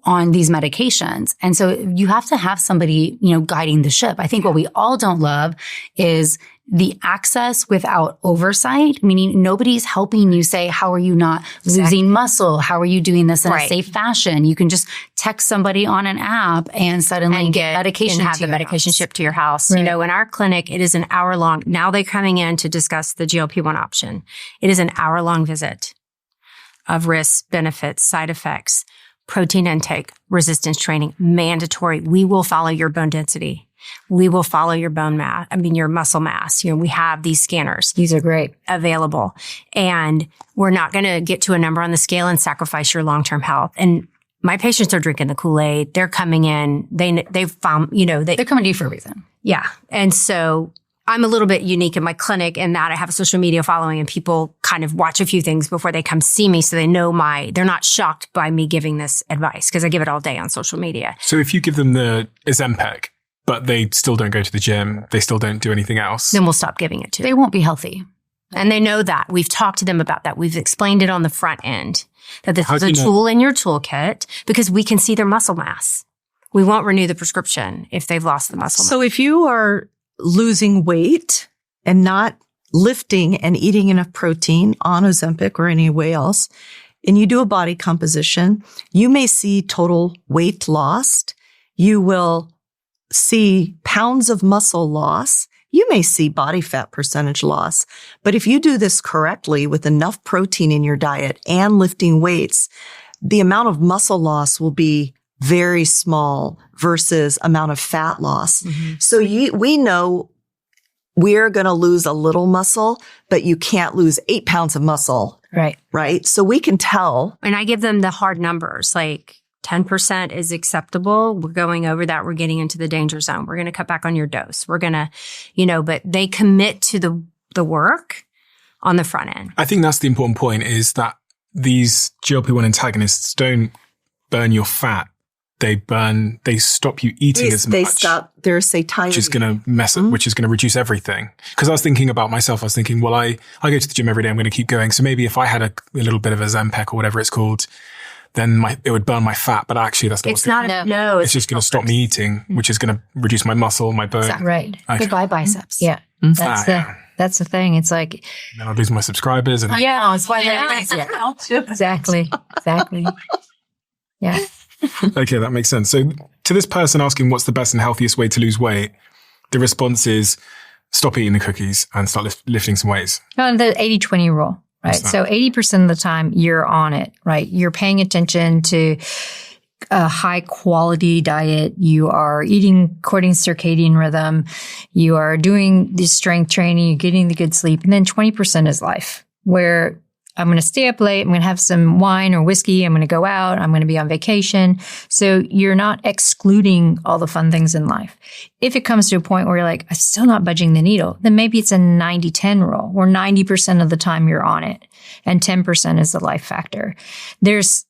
on these medications. And so you have to have somebody, guiding the ship. I think what we all don't love is the access without oversight, meaning nobody's helping you say, how are you not losing muscle? How are you doing this in a safe fashion? You can just text somebody on an app and suddenly get medication and have the medication shipped to your house. Right. In our clinic, it is an hour-long. Now they're coming in to discuss the GLP-1 option. It is an hour-long visit of risks, benefits, side effects, protein intake, resistance training, mandatory. We will follow your bone density. We will follow your your muscle mass. We have these scanners. These are great. Available. And we're not going to get to a number on the scale and sacrifice your long-term health. And my patients are drinking the Kool-Aid. They're coming in. They've found, they're coming to you for a reason. Yeah. And so I'm a little bit unique in my clinic in that I have a social media following and people kind of watch a few things before they come see me. So they know they're not shocked by me giving this advice because I give it all day on social media. So if you give them the Ozempic, but they still don't go to the gym, they still don't do anything else, then we'll stop giving it to them. They won't be healthy. And they know that. We've talked to them about that. We've explained it on the front end that this is a tool in your toolkit because we can see their muscle mass. We won't renew the prescription if they've lost the muscle mass. So if you are losing weight and not lifting and eating enough protein on Ozempic or any way else, and you do a body composition, you may see total weight lost. You will see pounds of muscle loss. You may see body fat percentage loss. But if you do this correctly with enough protein in your diet and lifting weights, the amount of muscle loss will be very small versus amount of fat loss. Mm-hmm. So we know we're going to lose a little muscle, but you can't lose 8 pounds of muscle. Right. Right. So we can tell. And I give them the hard numbers, like 10% is acceptable. We're going over that. We're getting into the danger zone. We're going to cut back on your dose. We're going to, but they commit to the work on the front end. I think that's the important point, is that these GLP-1 antagonists don't burn your fat. They stop you eating as much. They stop their satiety. Which is going to mess up, which is going to reduce everything. Because I was thinking about myself. I was thinking, well, I go to the gym every day. I'm going to keep going. So maybe if I had a little bit of Ozempic or whatever it's called, then it would burn my fat. But actually, that's not it's not. No, it's just going to stop me eating, which is going to reduce my muscle, my bone. Exactly. Right. Goodbye biceps. Yeah. That's the thing. It's like, and then I'll lose my subscribers. And that's why Exactly. Yeah. Okay, that makes sense. So to this person asking what's the best and healthiest way to lose weight, the response is stop eating the cookies and start lifting some weights. No, the 80-20 rule, right? So 80% of the time you're on it, right? You're paying attention to a high quality diet. You are eating according to circadian rhythm. You are doing the strength training. You're getting the good sleep. And then 20% is life, where I'm going to stay up late. I'm going to have some wine or whiskey. I'm going to go out. I'm going to be on vacation. So you're not excluding all the fun things in life. If it comes to a point where you're like, I'm still not budging the needle, then maybe it's a 90-10 rule, where 90% of the time you're on it and 10% is the life factor. There's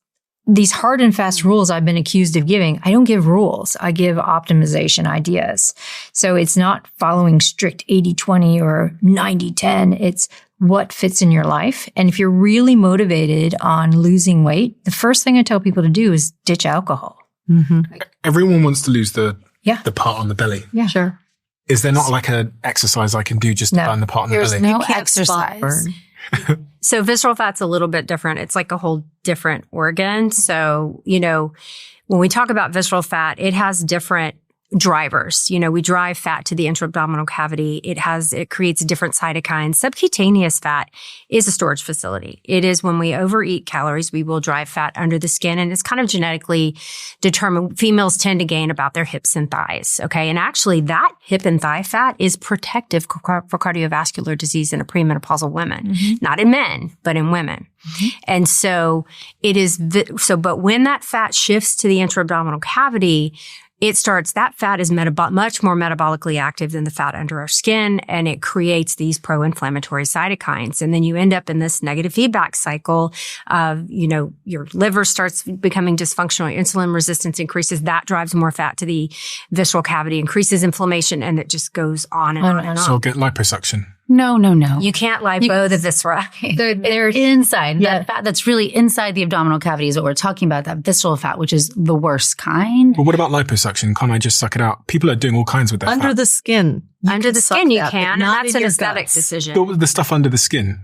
these hard and fast rules I've been accused of giving. I don't give rules. I give optimization ideas. So it's not following strict 80-20 or 90-10. It's what fits in your life. And if you're really motivated on losing weight, the first thing I tell people to do is ditch alcohol. Mm-hmm. Everyone wants to lose the part on the belly. Yeah. Sure. Is there not like an exercise I can do just to burn the part on the belly? There's no exercise. So visceral fat's a little bit different. It's like a whole different organ. So, when we talk about visceral fat, it has different drivers. We drive fat to the intra-abdominal cavity. It creates different cytokines. Subcutaneous fat is a storage facility. It is when we overeat calories, we will drive fat under the skin, and it's kind of genetically determined. Females tend to gain about their hips and thighs. Okay. And actually that hip and thigh fat is protective for cardiovascular disease in a premenopausal woman, not in men, but in women. And so it is, but when that fat shifts to the intra-abdominal cavity, that fat is much more metabolically active than the fat under our skin, and it creates these pro-inflammatory cytokines. And then you end up in this negative feedback cycle of, your liver starts becoming dysfunctional, insulin resistance increases, that drives more fat to the visceral cavity, increases inflammation, and it just goes on and on and on. So I'll get liposuction. No. You can't lipo the viscera. They're inside. That fat that's really inside the abdominal cavity is what we're talking about, that visceral fat, which is the worst kind. Well, what about liposuction? Can't I just suck it out? People are doing all kinds with their Under fat. the skin. Under the skin you can, and that's an aesthetic decision. The stuff under the skin.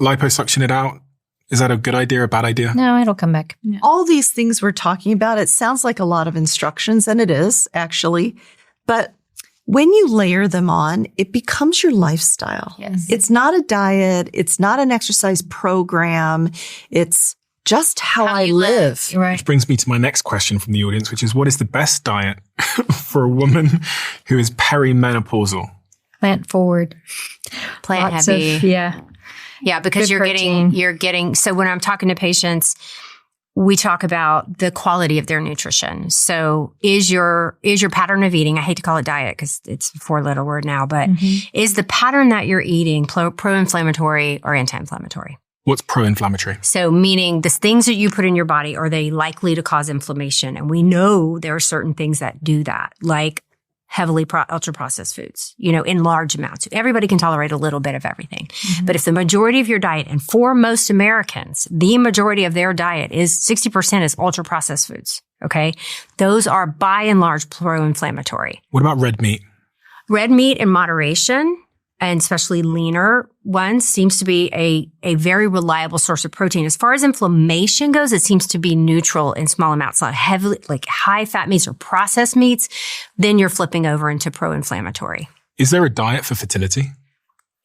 Liposuction it out. Is that a good idea or a bad idea? No, it'll come back. Yeah. All these things we're talking about, it sounds like a lot of instructions, and it is actually, but when you layer them on, it becomes your lifestyle. Yes. It's not a diet. It's not an exercise program. It's just how I live. Right. Which brings me to my next question from the audience, which is, what is the best diet for a woman who is perimenopausal? Plant forward. Plant Lots heavy. Yeah, because you're getting, so when I'm talking to patients, we talk about the quality of their nutrition. So is your pattern of eating, I hate to call it diet because it's a 4-letter word now, but is the pattern that you're eating pro-inflammatory or anti-inflammatory? What's pro-inflammatory? So meaning the things that you put in your body, are they likely to cause inflammation? And we know there are certain things that do that, like heavily ultra-processed foods, in large amounts. Everybody can tolerate a little bit of everything. But if the majority of your diet, and for most Americans, the majority of their diet is 60% is ultra-processed foods, okay? Those are by and large pro-inflammatory. What about red meat? Red meat in moderation, and especially leaner ones, seems to be a very reliable source of protein. As far as inflammation goes, it seems to be neutral in small amounts. Not heavily, like high fat meats or processed meats, then you're flipping over into pro-inflammatory. Is there a diet for fertility?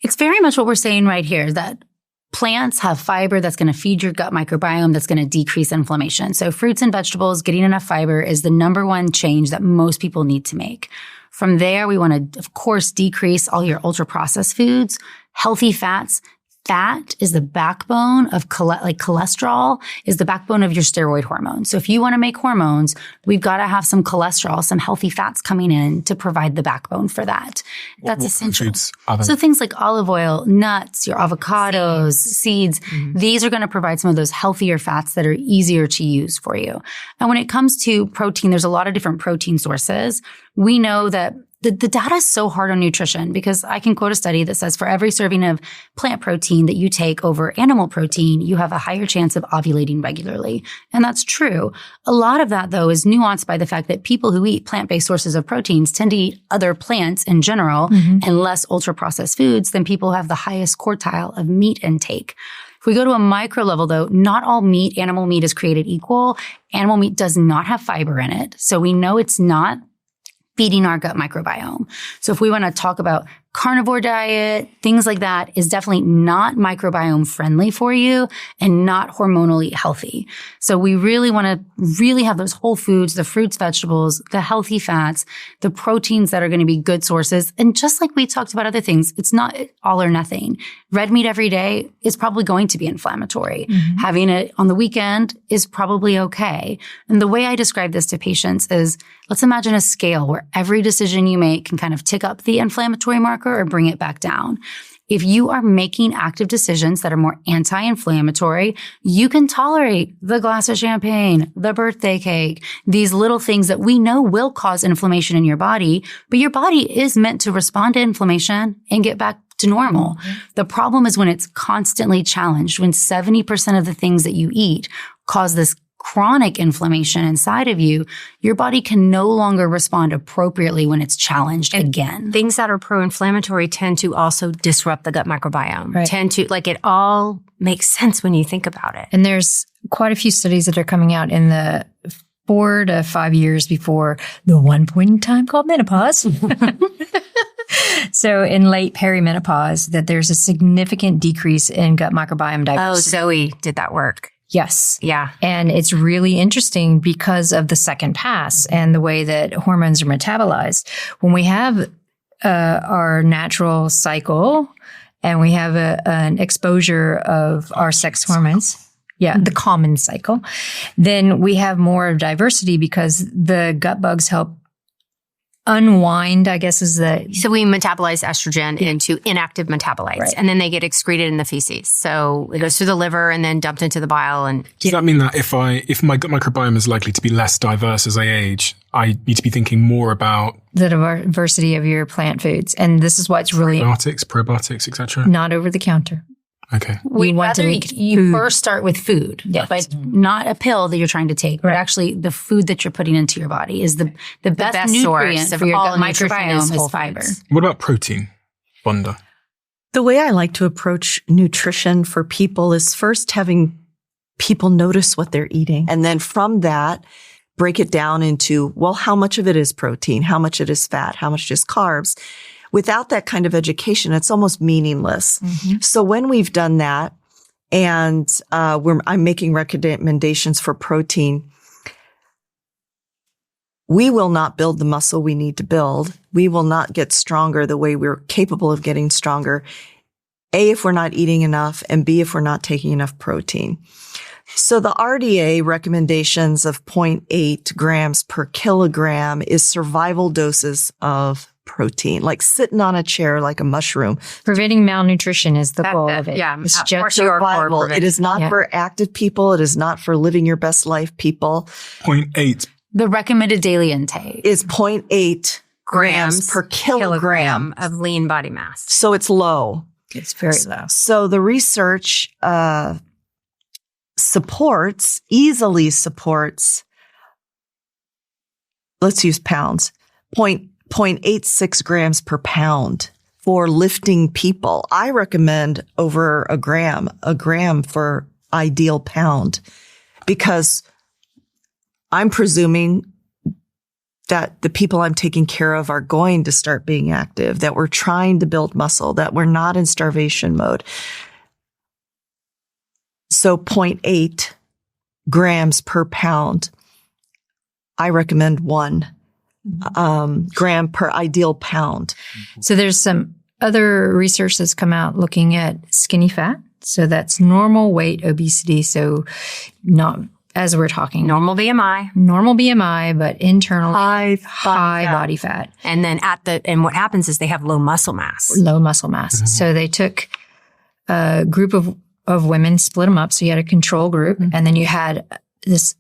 It's very much what we're saying right here, that plants have fiber that's going to feed your gut microbiome, that's going to decrease inflammation. So fruits and vegetables, getting enough fiber is the number one change that most people need to make. From there, we want to, of course, decrease all your ultra-processed foods, healthy fats, fat is the backbone of cholesterol is the backbone of your steroid hormone. So if you want to make hormones, we've got to have some cholesterol, some healthy fats coming in to provide the backbone for that. That's essential. So things like olive oil, nuts, your avocados, seeds, these are going to provide some of those healthier fats that are easier to use for you. And when it comes to protein, there's a lot of different protein sources. We know that the data is so hard on nutrition because I can quote a study that says for every serving of plant protein that you take over animal protein, you have a higher chance of ovulating regularly. And that's true. A lot of that, though, is nuanced by the fact that people who eat plant-based sources of proteins tend to eat other plants in general and less ultra-processed foods than people who have the highest quartile of meat intake. If we go to a micro level, though, not all animal meat is created equal. Animal meat does not have fiber in it. So we know it's not feeding our gut microbiome. So if we want to talk about carnivore diet, things like that is definitely not microbiome friendly for you and not hormonally healthy. So we really want to have those whole foods, the fruits, vegetables, the healthy fats, the proteins that are going to be good sources. And just like we talked about other things, it's not all or nothing. Red meat every day is probably going to be inflammatory. Having it on the weekend is probably okay. And the way I describe this to patients is, let's imagine a scale where every decision you make can kind of tick up the inflammatory marker or bring it back down. If you are making active decisions that are more anti-inflammatory, you can tolerate the glass of champagne, the birthday cake, these little things that we know will cause inflammation in your body, but your body is meant to respond to inflammation and get back to normal. The problem is when it's constantly challenged, when 70% of the things that you eat cause this chronic inflammation inside of you, your body can no longer respond appropriately when it's challenged again. Things that are pro-inflammatory tend to also disrupt the gut microbiome. It all makes sense when you think about it. And there's quite a few studies that are coming out in the 4 to 5 years before the one point in time called menopause. So in late perimenopause, that there's a significant decrease in gut microbiome diversity. Oh, Zoe did that work. Yes. Yeah. And it's really interesting because of the second pass and the way that hormones are metabolized. When we have our natural cycle and we have an exposure of our sex hormones, the common cycle, then we have more diversity because the gut bugs help unwind, I guess is the... So we metabolize estrogen into inactive metabolites, and then they get excreted in the feces. So it goes through the liver and then dumped into the bile. And does that mean that if my gut microbiome is likely to be less diverse as I age, I need to be thinking more about the diversity of your plant foods? And this is what's really... probiotics, etc. Not over the counter. Okay. You first start with food, but not a pill that you're trying to take, but actually the food that you're putting into your body is the best nutrient for your gut microbiome is fiber. What about protein, Vonda? The way I like to approach nutrition for people is first having people notice what they're eating. And then from that, break it down into, well, how much of it is protein? How much it is fat? How much is carbs? Without that kind of education, it's almost meaningless. So when we've done that and I'm making recommendations for protein, we will not build the muscle we need to build. We will not get stronger the way we're capable of getting stronger. A, if we're not eating enough, and B, if we're not taking enough protein. So the RDA recommendations of 0.8 grams per kilogram is survival doses of protein, like sitting on a chair like a mushroom. Preventing malnutrition is the goal of it. Yeah, it's just survival. It is not for active people. It is not for living your best life people. 0.8. The recommended daily intake is 0.8 grams per kilogram of lean body mass. So it's low. It's very low. So the research easily supports, let's use pounds, 0.86 grams per pound for lifting people. I recommend over a gram for ideal pound, because I'm presuming that the people I'm taking care of are going to start being active, that we're trying to build muscle, that we're not in starvation mode. So 0.8 grams per pound. I recommend 1 gram per ideal pound. So there's some other research that's come out looking at skinny fat. So that's normal weight obesity. So not, as we're talking, Normal BMI, but internal High body fat. And then and what happens is they have low muscle mass. Mm-hmm. So they took a group of women, split them up. So you had a control group, and then you had this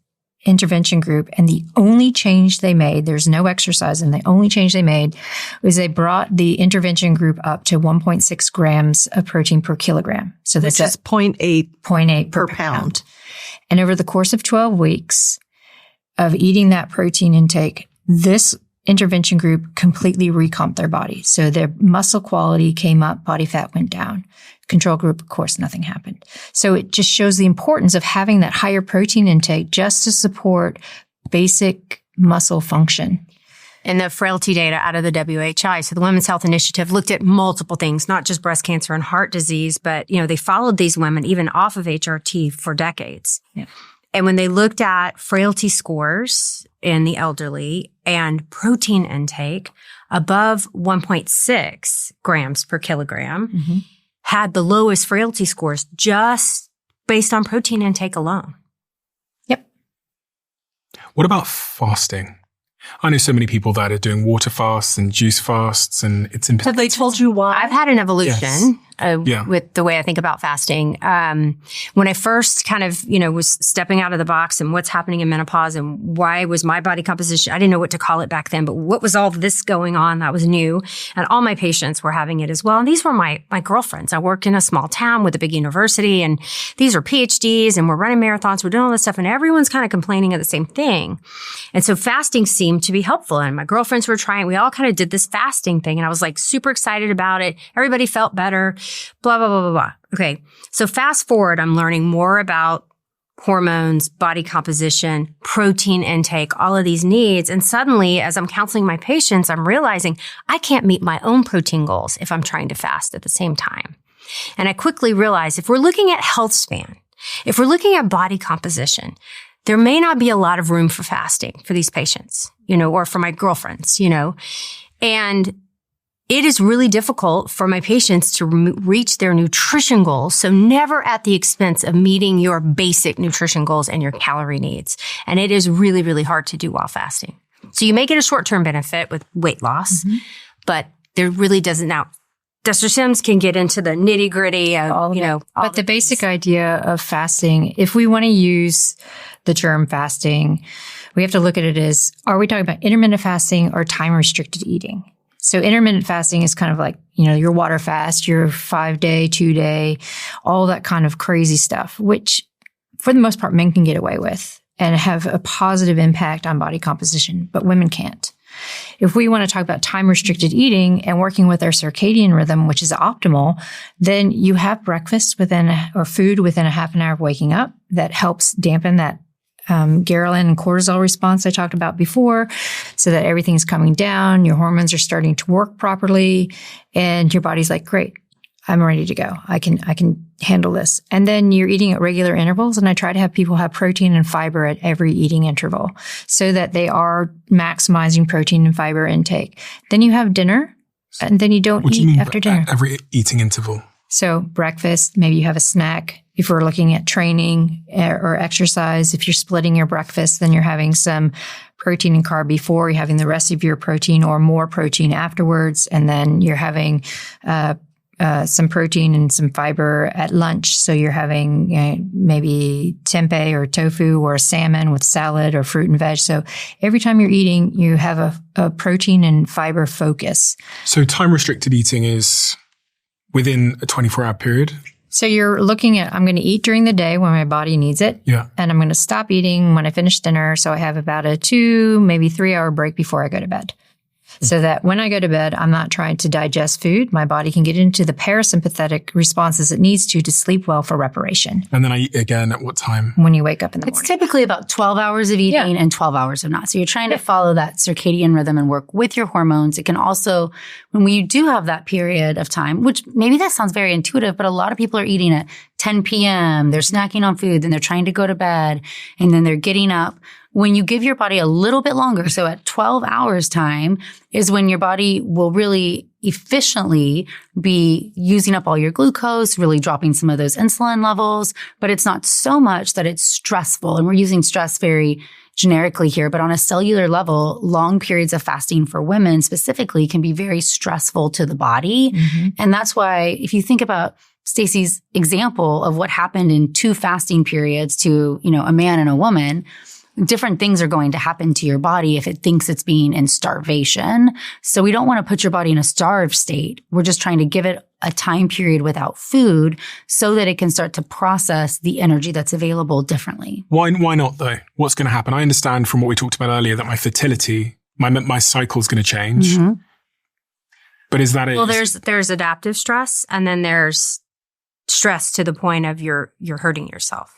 intervention group. And the only change they made, there's no exercise, and the only change they made was they brought the intervention group up to 1.6 grams of protein per kilogram. So that's 0.8 per pound. And over the course of 12 weeks of eating that protein intake, this intervention group completely recomped their body. So their muscle quality came up, body fat went down. Control group, of course, nothing happened. So it just shows the importance of having that higher protein intake just to support basic muscle function. And the frailty data out of the WHI, so the Women's Health Initiative, looked at multiple things, not just breast cancer and heart disease, but, they followed these women even off of HRT for decades. Yeah. And when they looked at frailty scores in the elderly and protein intake above 1.6 grams per kilogram, had the lowest frailty scores just based on protein intake alone. Yep. What about fasting? I know so many people that are doing water fasts and juice fasts, and it's in. Have they told you why? I've had an evolution Yes. with the way I think about fasting. When I first kind of, was stepping out of the box and what's happening in menopause and why was my body composition, I didn't know what to call it back then, but what was all this going on that was new? And all my patients were having it as well. And these were my girlfriends. I worked in a small town with a big university, and these are PhDs, and we're running marathons. We're doing all this stuff, and everyone's kind of complaining of the same thing. And so fasting seemed to be helpful. And my girlfriends were trying, we all kind of did this fasting thing. And I was like super excited about it. Everybody felt better, blah, blah, blah, blah, blah. Okay. So fast forward, I'm learning more about hormones, body composition, protein intake, all of these needs. And suddenly, as I'm counseling my patients, I'm realizing I can't meet my own protein goals if I'm trying to fast at the same time. And I quickly realized if we're looking at health span, if we're looking at body composition, there may not be a lot of room for fasting for these patients, or for my girlfriends, and it is really difficult for my patients to reach their nutrition goals. So never at the expense of meeting your basic nutrition goals and your calorie needs. And it is really, really hard to do while fasting. So you may get a short-term benefit with weight loss, but there really doesn't now. Dr. Sims can get into the nitty-gritty of, But the basic idea of fasting, if we want to use the term fasting, we have to look at it as, are we talking about intermittent fasting or time-restricted eating? So intermittent fasting is kind of like, your water fast, your 5-day, 2-day, all that kind of crazy stuff, which for the most part, men can get away with and have a positive impact on body composition, but women can't. If we want to talk about time-restricted eating and working with our circadian rhythm, which is optimal, then you have breakfast or food within a half an hour of waking up that helps dampen that ghrelin and cortisol response I talked about before, so that everything's coming down, your hormones are starting to work properly, and your body's like, great, I'm ready to go. I can handle this. And then you're eating at regular intervals. And I try to have people have protein and fiber at every eating interval so that they are maximizing protein and fiber intake. Then you have dinner, and then you don't eat after dinner. Every eating interval. So breakfast, maybe you have a snack. If we're looking at training or exercise, if you're splitting your breakfast, then you're having some protein and carb before, you're having the rest of your protein or more protein afterwards. And then you're having, some protein and some fiber at lunch. So you're having maybe tempeh or tofu or salmon with salad or fruit and veg. So every time you're eating, you have a protein and fiber focus. So time-restricted eating is within a 24-hour period? So you're looking at, I'm going to eat during the day when my body needs it. Yeah. And I'm going to stop eating when I finish dinner. So I have about a 2, maybe 3 hour break before I go to bed. So that when I go to bed, I'm not trying to digest food. My body can get into the parasympathetic responses it needs to sleep well for reparation. And then I eat again at what time? When you wake up in the morning. It's typically about 12 hours of eating and 12 hours of not. So you're trying to follow that circadian rhythm and work with your hormones. It can also, when we do have that period of time, which maybe that sounds very intuitive, but a lot of people are eating at 10 p.m. They're snacking on food, then they're trying to go to bed, and then they're getting up. when you give your body a little bit longer, so at 12 hours time is when your body will really efficiently be using up all your glucose, really dropping some of those insulin levels, but it's not so much that it's stressful. And we're using stress very generically here, but on a cellular level, long periods of fasting for women specifically can be very stressful to the body. Mm-hmm. And that's why if you think about Stacy's example of what happened in 2 fasting periods to, a man and a woman, different things are going to happen to your body if it thinks it's being in starvation. So we don't want to put your body in a starved state. We're just trying to give it a time period without food so that it can start to process the energy that's available differently. Why not though? What's going to happen? I understand from what we talked about earlier that my fertility, my cycle's going to change. Mm-hmm. But is that it? Well, there's adaptive stress, and then there's stress to the point of you're hurting yourself.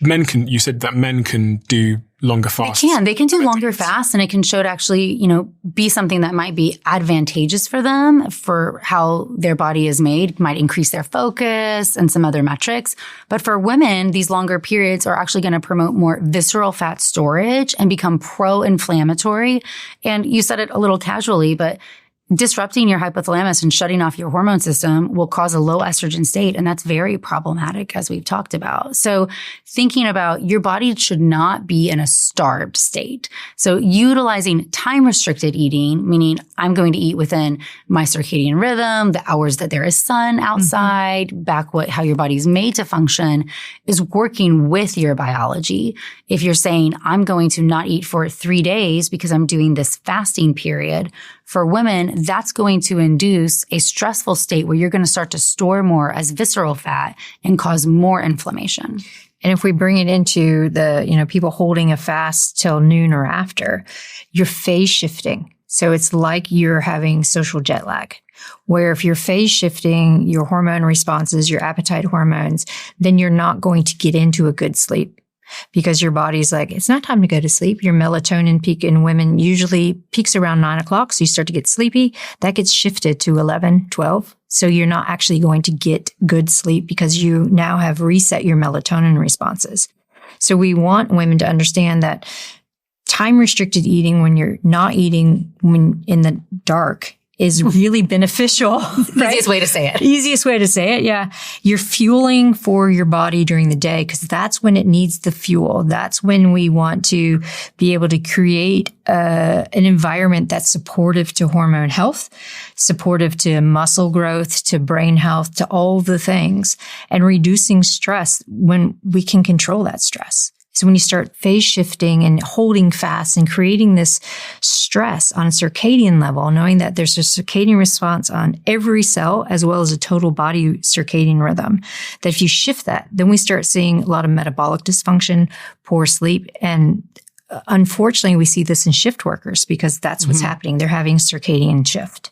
You said that men can do longer fasts. They can do longer fasts, and it can show to actually, be something that might be advantageous for them for how their body is made, might increase their focus and some other metrics. But for women, these longer periods are actually going to promote more visceral fat storage and become pro-inflammatory. And you said it a little casually, but disrupting your hypothalamus and shutting off your hormone system will cause a low estrogen state. And that's very problematic, as we've talked about. So thinking about your body should not be in a starved state. So utilizing time-restricted eating, meaning I'm going to eat within my circadian rhythm, the hours that there is sun outside, how your body's made to function, is working with your biology. If you're saying, I'm going to not eat for 3 days because I'm doing this fasting period, for women, that's going to induce a stressful state where you're going to start to store more as visceral fat and cause more inflammation. And if we bring it into the, people holding a fast till noon or after, you're phase shifting. So it's like you're having social jet lag, where if you're phase shifting your hormone responses, your appetite hormones, then you're not going to get into a good sleep. Because your body's like, it's not time to go to sleep. Your melatonin peak in women usually peaks around 9 o'clock. So you start to get sleepy. That gets shifted to 11, 12. So you're not actually going to get good sleep because you now have reset your melatonin responses. So we want women to understand that time restricted eating when you're not eating when in the dark is really beneficial. Right? Easiest way to say it. Easiest way to say it. Yeah. You're fueling for your body during the day because that's when it needs the fuel. That's when we want to be able to create an environment that's supportive to hormone health, supportive to muscle growth, to brain health, to all the things, and reducing stress when we can control that stress. So when you start phase shifting and holding fast and creating this stress on a circadian level, knowing that there's a circadian response on every cell as well as a total body circadian rhythm, that if you shift that, then we start seeing a lot of metabolic dysfunction, poor sleep. And unfortunately, we see this in shift workers because that's what's happening. They're having circadian shift.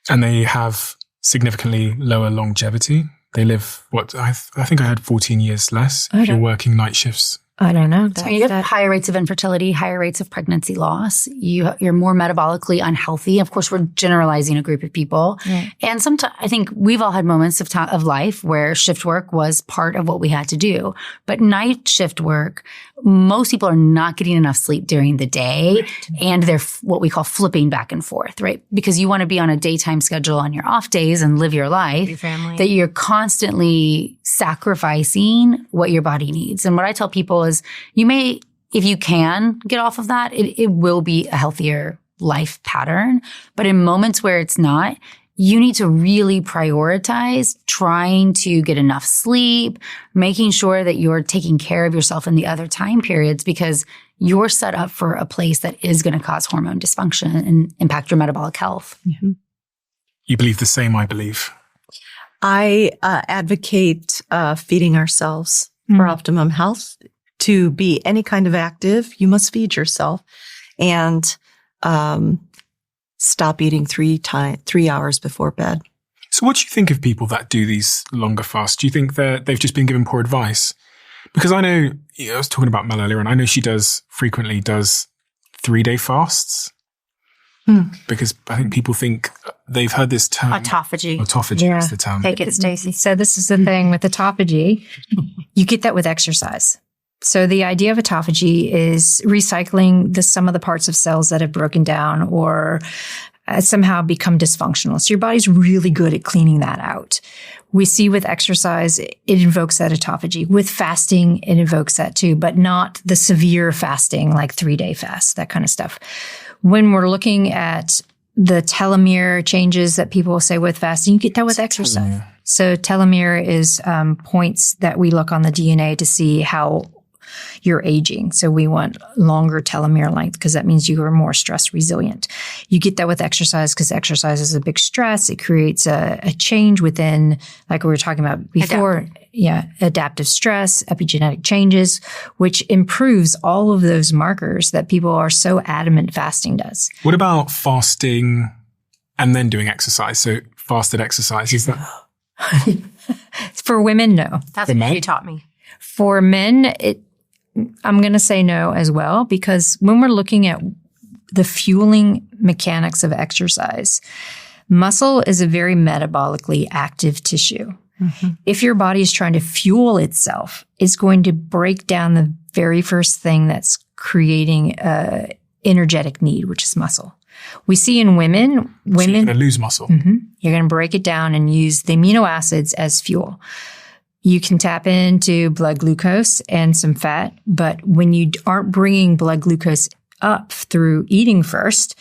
And they have significantly lower longevity. They live, I think I had 14 years less if you're working night shifts. I don't know. So you have higher rates of infertility, higher rates of pregnancy loss. You're more metabolically unhealthy. Of course, we're generalizing a group of people. Right. And sometimes I think we've all had moments of life where shift work was part of what we had to do. But night shift work, most people are not getting enough sleep during the day, and they're what we call flipping back and forth, right? Because you want to be on a daytime schedule on your off days and live your life, your family. That you're constantly sacrificing what your body needs. And what I tell people is you may, if you can get off of that, it will be a healthier life pattern. But in moments where it's not, you need to really prioritize trying to get enough sleep, making sure that you're taking care of yourself in the other time periods because you're set up for a place that is going to cause hormone dysfunction and impact your metabolic health. Mm-hmm. You believe the same, I believe. I advocate feeding ourselves for optimum health. To be any kind of active, you must feed yourself and stop eating 3 hours before bed. So what do you think of people that do these longer fasts? Do you think that they've just been given poor advice? Because I know, I was talking about Mel earlier, and I know she frequently does 3-day fasts. Because I think people think they've heard this term. Autophagy. Autophagy is the term. Take it, Stacy. So this is the thing with autophagy. You get that with exercise. So the idea of autophagy is recycling the sum of the parts of cells that have broken down or somehow become dysfunctional. So your body's really good at cleaning that out. We see with exercise, it invokes that autophagy. With fasting, it invokes that too, but not the severe fasting, like 3-day fast, that kind of stuff. When we're looking at the telomere changes that people say with fasting, you get that with exercise. Telomere. So telomere is points that we look on the DNA to see how you're aging. So we want longer telomere length because that means you are more stress resilient. You get that with exercise because exercise is a big stress. It creates a change within, like we were talking about before, adaptive stress, epigenetic changes, which improves all of those markers that people are so adamant fasting does. What about fasting and then doing exercise? So fasted exercise, is that? For women, no. That's what you taught me. For men, I'm going to say no as well, because when we're looking at the fueling mechanics of exercise, muscle is a very metabolically active tissue. Mm-hmm. If your body is trying to fuel itself, it's going to break down the very first thing that's creating energetic need, which is muscle. We see in women, so you're going to lose muscle. Mm-hmm, you're going to break it down and use the amino acids as fuel. You can tap into blood glucose and some fat, but when you aren't bringing blood glucose up through eating first,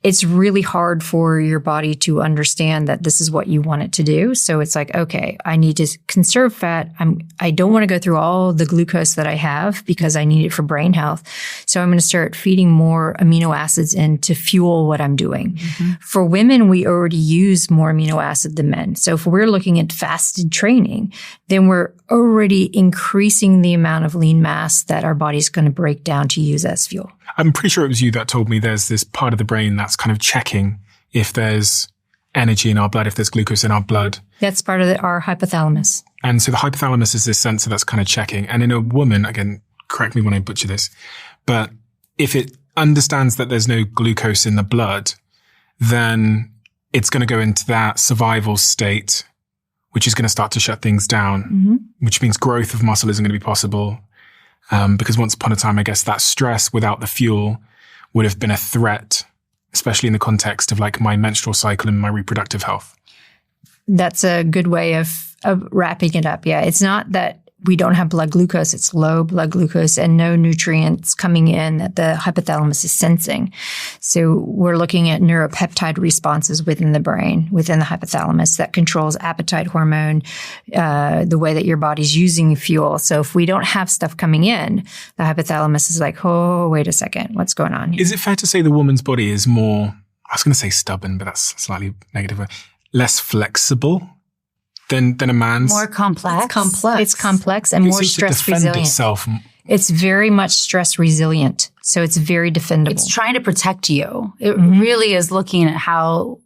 it's really hard for your body to understand that this is what you want it to do. So it's like, okay, I need to conserve fat. I don't want to go through all the glucose that I have because I need it for brain health. So I'm going to start feeding more amino acids in to fuel what I'm doing. Mm-hmm. For women, we already use more amino acid than men. So if we're looking at fasted training, then we're already increasing the amount of lean mass that our body's going to break down to use as fuel. I'm pretty sure it was you that told me there's this part of the brain that's kind of checking if there's energy in our blood, if there's glucose in our blood. That's part of our hypothalamus. And so the hypothalamus is this sensor that's kind of checking. And in a woman, again, correct me when I butcher this, but if it understands that there's no glucose in the blood, then it's going to go into that survival state, which is going to start to shut things down, which means growth of muscle isn't going to be possible. Because once upon a time, I guess that stress without the fuel would have been a threat, especially in the context of like my menstrual cycle and my reproductive health. That's a good way of wrapping it up. Yeah. It's not that we don't have blood glucose. It's low blood glucose and no nutrients coming in that the hypothalamus is sensing. So we're looking at neuropeptide responses within the brain, within the hypothalamus that controls appetite hormone, the way that your body's using fuel. So if we don't have stuff coming in, the hypothalamus is like, oh, wait a second, what's going on here? Is it fair to say the woman's body is more, I was going to say stubborn, but that's slightly negative, less flexible than a man's? More complex. It's complex and more stress resilient. Itself. It's very much stress resilient. So it's very defendable. It's trying to protect you. It really is looking at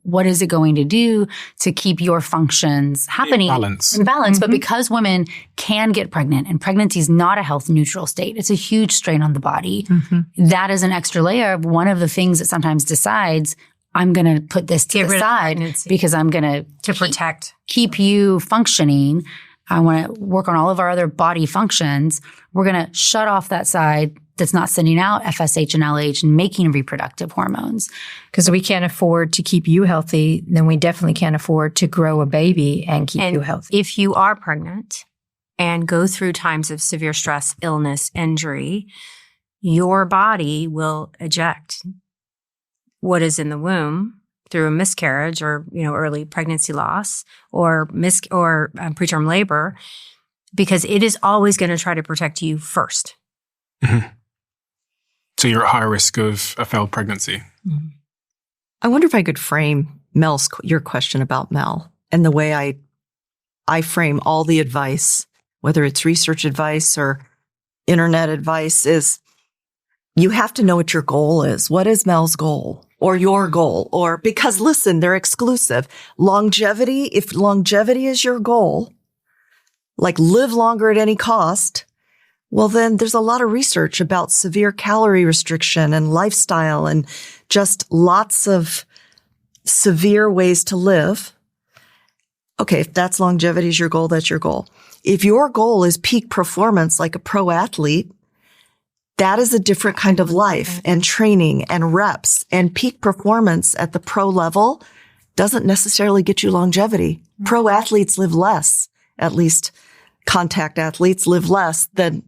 what is it going to do to keep your functions happening in balance. But because women can get pregnant and pregnancy is not a health neutral state, it's a huge strain on the body. That is an extra layer of one of the things that sometimes decides I'm going to put this to the side because I'm going to protect, keep you functioning. I want to work on all of our other body functions. We're going to shut off that side that's not sending out FSH and LH and making reproductive hormones. Because we can't afford to keep you healthy, then we definitely can't afford to grow a baby and keep you healthy. If you are pregnant and go through times of severe stress, illness, injury, your body will eject what is in the womb through a miscarriage or, early pregnancy loss or preterm labor, because it is always going to try to protect you first. Mm-hmm. So you're at higher risk of a failed pregnancy. Mm-hmm. I wonder if I could frame your question about Mel and the way I frame all the advice, whether it's research advice or internet advice, is you have to know what your goal is. What is Mel's goal? Or your goal, because listen, they're exclusive. Longevity, if longevity is your goal, like live longer at any cost, well, then there's a lot of research about severe calorie restriction and lifestyle and just lots of severe ways to live. Okay, if that's longevity is your goal, that's your goal. If your goal is peak performance like a pro athlete, that is a different kind of life and training and reps, and peak performance at the pro level doesn't necessarily get you longevity. Pro athletes live less, at least contact athletes live less than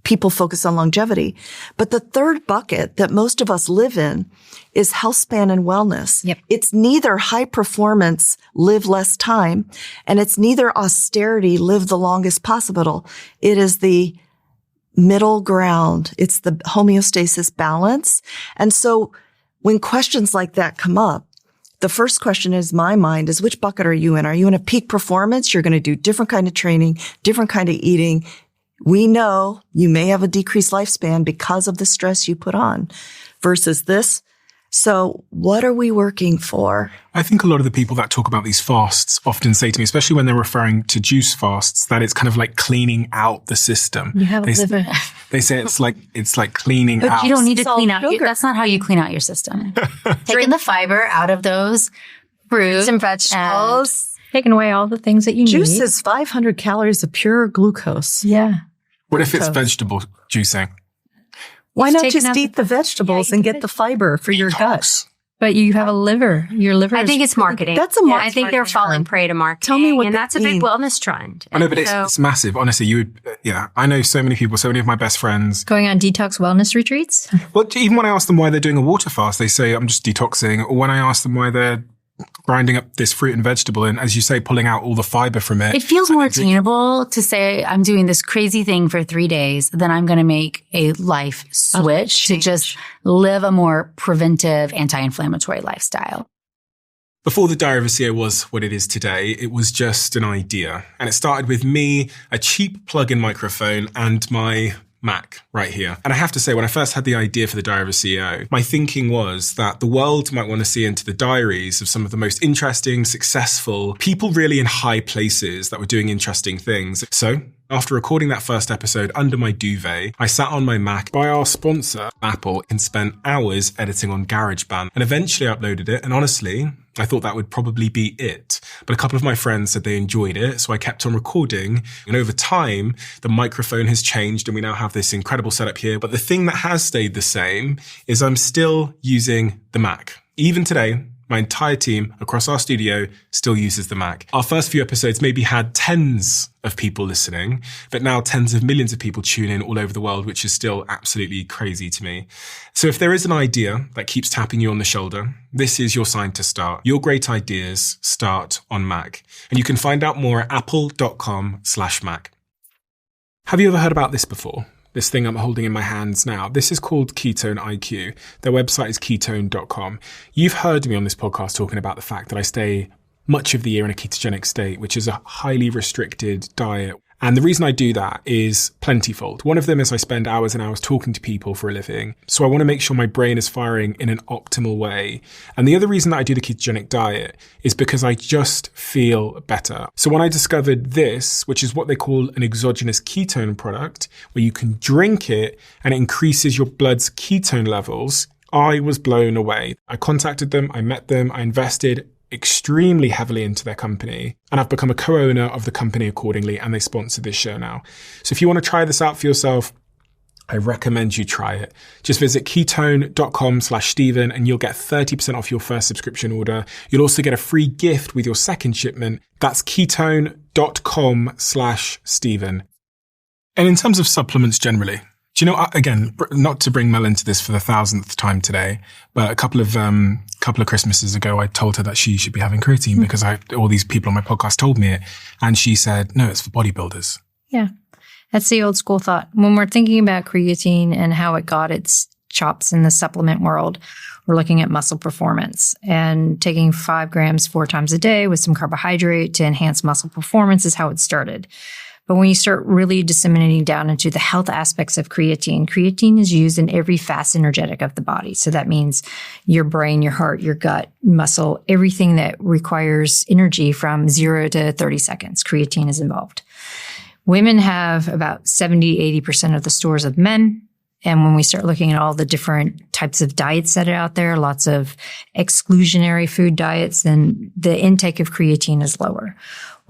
people focus on longevity. But the third bucket that most of us live in is health span and wellness. Yep. It's neither high performance, live less time, and it's neither austerity, live the longest possible. It is the middle ground. It's the homeostasis balance. And so when questions like that come up, the first question in my mind is, which bucket are you in? Are you in a peak performance? You're going to do different kind of training, different kind of eating. We know you may have a decreased lifespan because of the stress you put on versus this. So what are we working for? I think a lot of the people that talk about these fasts often say to me, especially when they're referring to juice fasts, that it's kind of like cleaning out the system. You have a liver. They say it's like cleaning out. But you don't need to Salt, clean out. sugar. That's not how you clean out your system. Taking the fiber out of those fruits and vegetables. Taking away all the things that you Juice need. is 500 calories of pure glucose. Yeah. What if it's vegetable juicing? Why not taken just out eat the vegetables and get the fiber for your gut? Detox. But you have a liver. Your liver I think it's marketing. That's a I think they're falling prey to marketing. Tell me what and that that's a big means. wellness trend. I know, but it's massive. Honestly, I know so many people, so many of my best friends. going on detox wellness retreats. Well, even when I ask them why they're doing a water fast, they say, I'm just detoxing. Or when I ask them why they're grinding up this fruit and vegetable and, as you say, pulling out all the fiber from it. It feels more attainable to say I'm doing this crazy thing for 3 days than I'm going to make a life switch to just live a more preventive, anti-inflammatory lifestyle. Before the Diary of a CEO was what it is today, it was just an idea. And it started with me, a cheap plug-in microphone, and my Mac right here. And I have to say, when I first had the idea for the Diary of a CEO, my thinking was that the world might want to see into the diaries of some of the most interesting, successful people really in high places that were doing interesting things. So after recording that first episode under my duvet, I sat on my Mac by our sponsor, Apple, and spent hours editing on GarageBand, and eventually uploaded it. And honestly, I thought that would probably be it. But a couple of my friends said they enjoyed it, so I kept on recording. And over time, the microphone has changed and we now have this incredible setup here. But the thing that has stayed the same is I'm still using the Mac. Even today, my entire team across our studio still uses the Mac. Our first few episodes maybe had tens of people listening, but now tens of millions of people tune in all over the world, which is still absolutely crazy to me. So if there is an idea that keeps tapping you on the shoulder, this is your sign to start. Your great ideas start on Mac. And you can find out more at apple.com/Mac. Have you ever heard about this before? This thing I'm holding in my hands now. This is called Ketone IQ. Their website is ketone.com. You've heard me on this podcast talking about the fact that I stay much of the year in a ketogenic state, which is a highly restricted diet. And the reason I do that is plentyfold. One of them is I spend hours and hours talking to people for a living. So I want to make sure my brain is firing in an optimal way. And the other reason that I do the ketogenic diet is because I just feel better. So when I discovered this, which is what they call an exogenous ketone product, where you can drink it and it increases your blood's ketone levels, I was blown away. I contacted them, I met them, I invested extremely heavily into their company, and I've become a co-owner of the company accordingly, and they sponsor this show now. So if you want to try this out for yourself, I recommend you try it. Just visit ketone.com/Stephen and you'll get 30% off your first subscription order. You'll also get a free gift with your second shipment. That's ketone.com/Stephen. And in terms of supplements generally, do you know, again, not to bring Mel into this for the 1,000th time today, but a couple of Christmases ago, I told her that she should be having creatine because all these people on my podcast told me it. And she said, no, it's for bodybuilders. Yeah. That's the old school thought. When we're thinking about creatine and how it got its chops in the supplement world, we're looking at muscle performance, and taking 5 grams 4 times a day with some carbohydrate to enhance muscle performance is how it started. But when you start really disseminating down into the health aspects of creatine is used in every fast energetic of the body. So that means your brain, your heart, your gut, muscle, everything that requires energy from 0 to 30 seconds, creatine is involved. Women have about 70-80% of the stores of men. And when we start looking at all the different types of diets that are out there, lots of exclusionary food diets, then the intake of creatine is lower.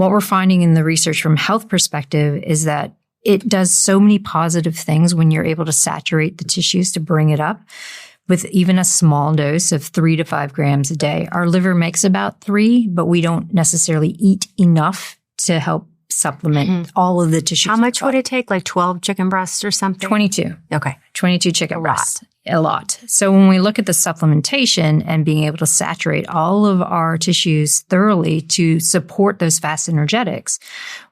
what we're finding in the research from health perspective is that it does so many positive things when you're able to saturate the tissues to bring it up with even a small dose of 3 to 5 grams a day. Our liver makes about 3, but we don't necessarily eat enough to help supplement all of the tissues. How much would it take? Like 12 chicken breasts or something? 22. Okay. 22 chicken breasts. A lot. So when we look at the supplementation and being able to saturate all of our tissues thoroughly to support those fast energetics,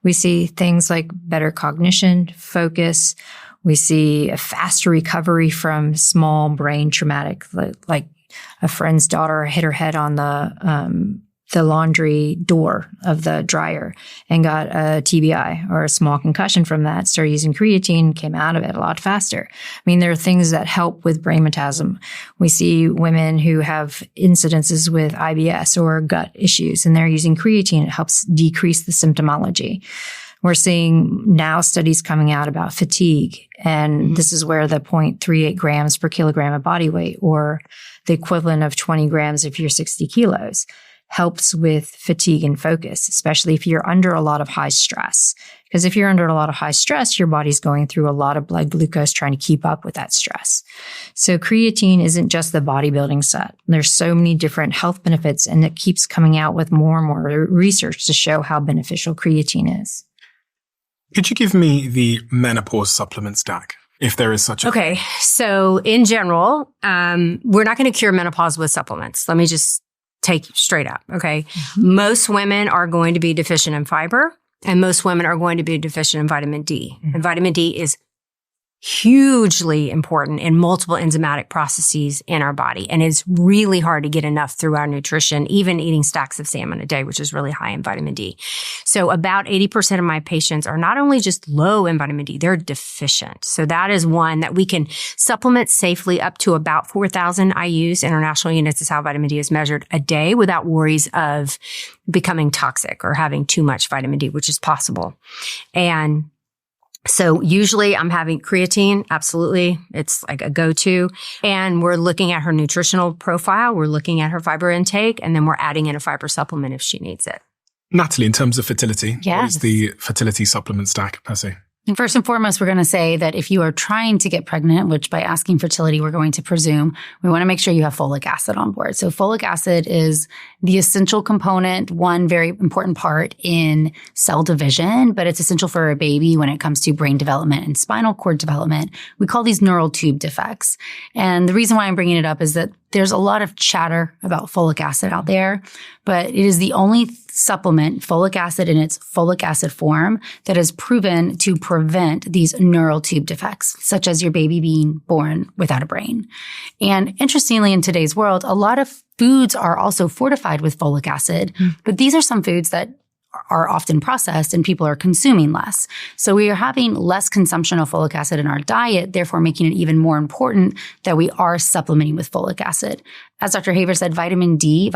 we see things like better cognition, focus. We see a faster recovery from small brain traumatic, like a friend's daughter hit her head on the laundry door of the dryer and got a TBI or a small concussion from that, started using creatine, came out of it a lot faster. I mean, there are things that help with brain metabolism. We see women who have incidences with IBS or gut issues, and they're using creatine. It helps decrease the symptomology. We're seeing now studies coming out about fatigue, and this is where the 0.38 grams per kilogram of body weight, or the equivalent of 20 grams if you're 60 kilos, helps with fatigue and focus, especially if you're under a lot of high stress. Because if you're under a lot of high stress, your body's going through a lot of blood glucose trying to keep up with that stress. So creatine isn't just the bodybuilding set. There's so many different health benefits, and it keeps coming out with more and more research to show how beneficial creatine is. Could you give me the menopause supplement stack, if there is such a thing? Okay. So in general, we're not going to cure menopause with supplements. Let me just take straight up. Okay. Most women are going to be deficient in fiber, and most women are going to be deficient in vitamin D. And vitamin D is hugely important in multiple enzymatic processes in our body. And it's really hard to get enough through our nutrition, even eating stacks of salmon a day, which is really high in vitamin D. So about 80% of my patients are not only just low in vitamin D, they're deficient. So that is one that we can supplement safely up to about 4,000 IUs, international units is how vitamin D is measured, a day without worries of becoming toxic or having too much vitamin D, which is possible. And so usually I'm having creatine. Absolutely. It's like a go-to. And we're looking at her nutritional profile. We're looking at her fiber intake, and then we're adding in a fiber supplement if she needs it. Natalie, in terms of fertility, Yes. what is the fertility supplement stack per se? And first and foremost, we're going to say that if you are trying to get pregnant, which by asking fertility, we're going to presume, we want to make sure you have folic acid on board. So folic acid is the essential component, one very important part in cell division, but it's essential for a baby when it comes to brain development and spinal cord development. We call these neural tube defects. And the reason why I'm bringing it up is that there's a lot of chatter about folic acid out there, but it is the only supplement, folic acid in its folic acid form, that is proven to prevent these neural tube defects, such as your baby being born without a brain. And interestingly, in today's world, a lot of foods are also fortified with folic acid, but these are some foods that are often processed and people are consuming less. So we are having less consumption of folic acid in our diet, therefore making it even more important that we are supplementing with folic acid. As Dr. Haver said, vitamin D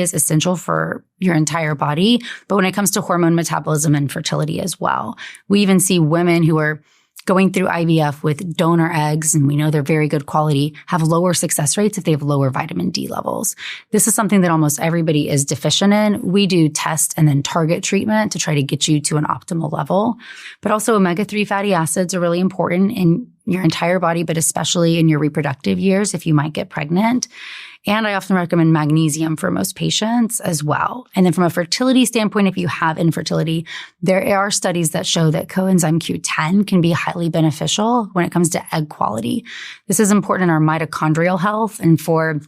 is essential for your entire body, but when it comes to hormone metabolism and fertility as well, we even see women who are going through IVF with donor eggs, and we know they're very good quality, have lower success rates if they have lower vitamin D levels. This is something that almost everybody is deficient in. We do test and then target treatment to try to get you to an optimal level. But also omega-3 fatty acids are really important in your entire body, but especially in your reproductive years if you might get pregnant. And I often recommend magnesium for most patients as well. And then from a fertility standpoint, if you have infertility, there are studies that show that coenzyme Q10 can be highly beneficial when it comes to egg quality. This is important in our mitochondrial health. And for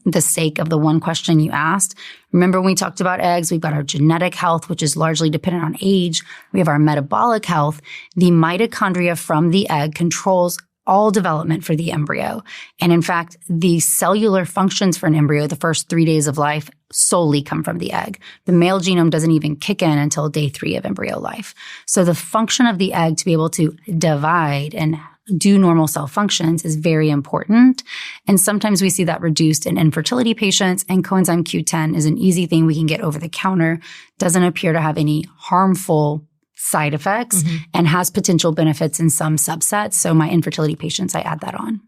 the sake of the one question you asked, remember when we talked about eggs, we've got our genetic health, which is largely dependent on age. We have our metabolic health. The mitochondria from the egg controls all development for the embryo. And in fact, the cellular functions for an embryo, the first 3 days of life, solely come from the egg. The male genome doesn't even kick in until day 3 of embryo life. So the function of the egg to be able to divide and do normal cell functions is very important. And sometimes we see that reduced in infertility patients, and coenzyme Q10 is an easy thing we can get over the counter, doesn't appear to have any harmful side effects, and has potential benefits in some subsets. So my infertility patients, I add that on.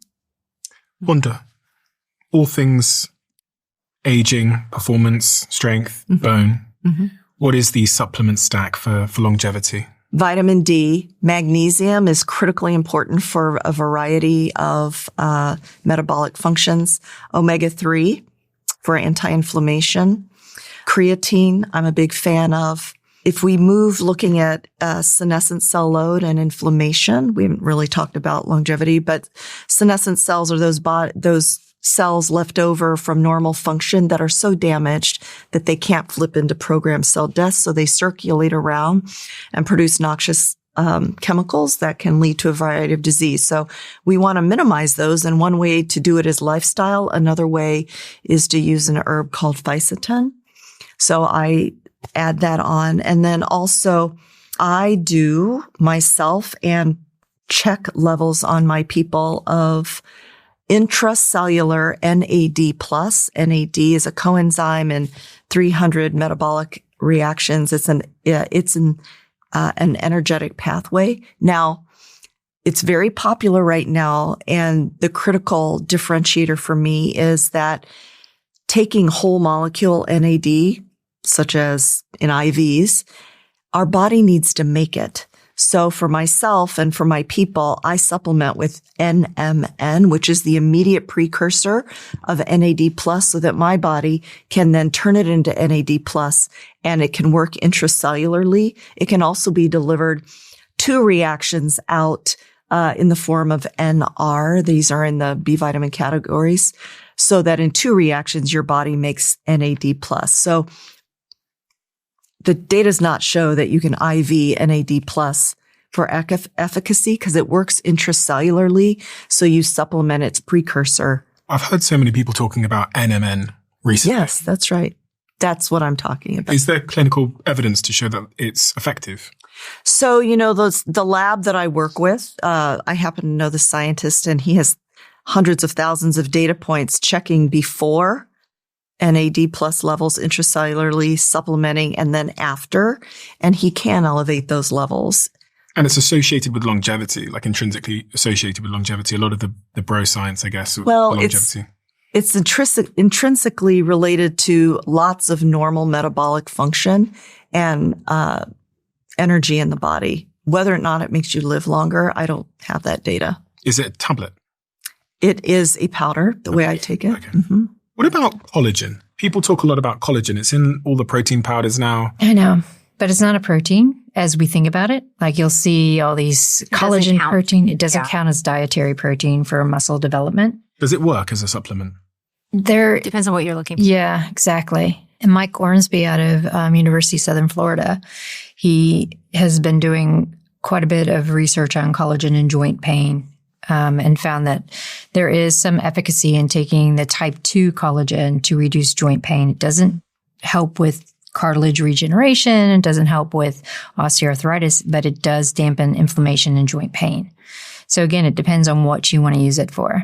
Vonda, all things aging, performance, strength, bone. What is the supplement stack for longevity? Vitamin D, magnesium is critically important for a variety of metabolic functions. Omega-3 for anti-inflammation. Creatine, I'm a big fan of. If we move looking at senescent cell load and inflammation, we haven't really talked about longevity, but senescent cells are those cells left over from normal function that are so damaged that they can't flip into programmed cell death. So they circulate around and produce noxious chemicals that can lead to a variety of disease. So we want to minimize those. And one way to do it is lifestyle. Another way is to use an herb called fisetin. So I add that on. And then also I do myself and check levels on my people of intracellular NAD+. NAD is a coenzyme in 300 metabolic reactions. It's an energetic pathway. Now, it's very popular right now. And the critical differentiator for me is that taking whole molecule NAD, such as in IVs, our body needs to make it. So for myself and for my people, I supplement with NMN, which is the immediate precursor of NAD+, so that my body can then turn it into NAD+, and it can work intracellularly. It can also be delivered 2 reactions out in the form of NR. These are in the B vitamin categories, so that in 2 reactions, your body makes NAD+. So the data does not show that you can IV NAD+ for efficacy because it works intracellularly. So you supplement its precursor. I've heard so many people talking about NMN recently. Yes, that's right. That's what I'm talking about. Is there clinical evidence to show that it's effective? So, the lab that I work with, I happen to know the scientist, and he has hundreds of thousands of data points checking before NAD+ levels intracellularly, supplementing, and then after, and he can elevate those levels. And it's associated with longevity, like intrinsically associated with longevity. A lot of the bro science, I guess, longevity. It's intrinsically related to lots of normal metabolic function and energy in the body. Whether or not it makes you live longer, I don't have that data. Is it a tablet? It is a powder, the way I take it. Okay. Mm-hmm. What about collagen? People talk a lot about collagen. It's in all the protein powders now. I know, but it's not a protein as we think about it. Like you'll see all these collagen protein. It doesn't count as dietary protein for muscle development. Does it work as a supplement? Depends on what you're looking for. Yeah, exactly. And Mike Ormsby out of University of Southern Florida, he has been doing quite a bit of research on collagen and joint pain. And found that there is some efficacy in taking the type 2 collagen to reduce joint pain. It doesn't help with cartilage regeneration. It doesn't help with osteoarthritis, but it does dampen inflammation and joint pain. So again, it depends on what you want to use it for.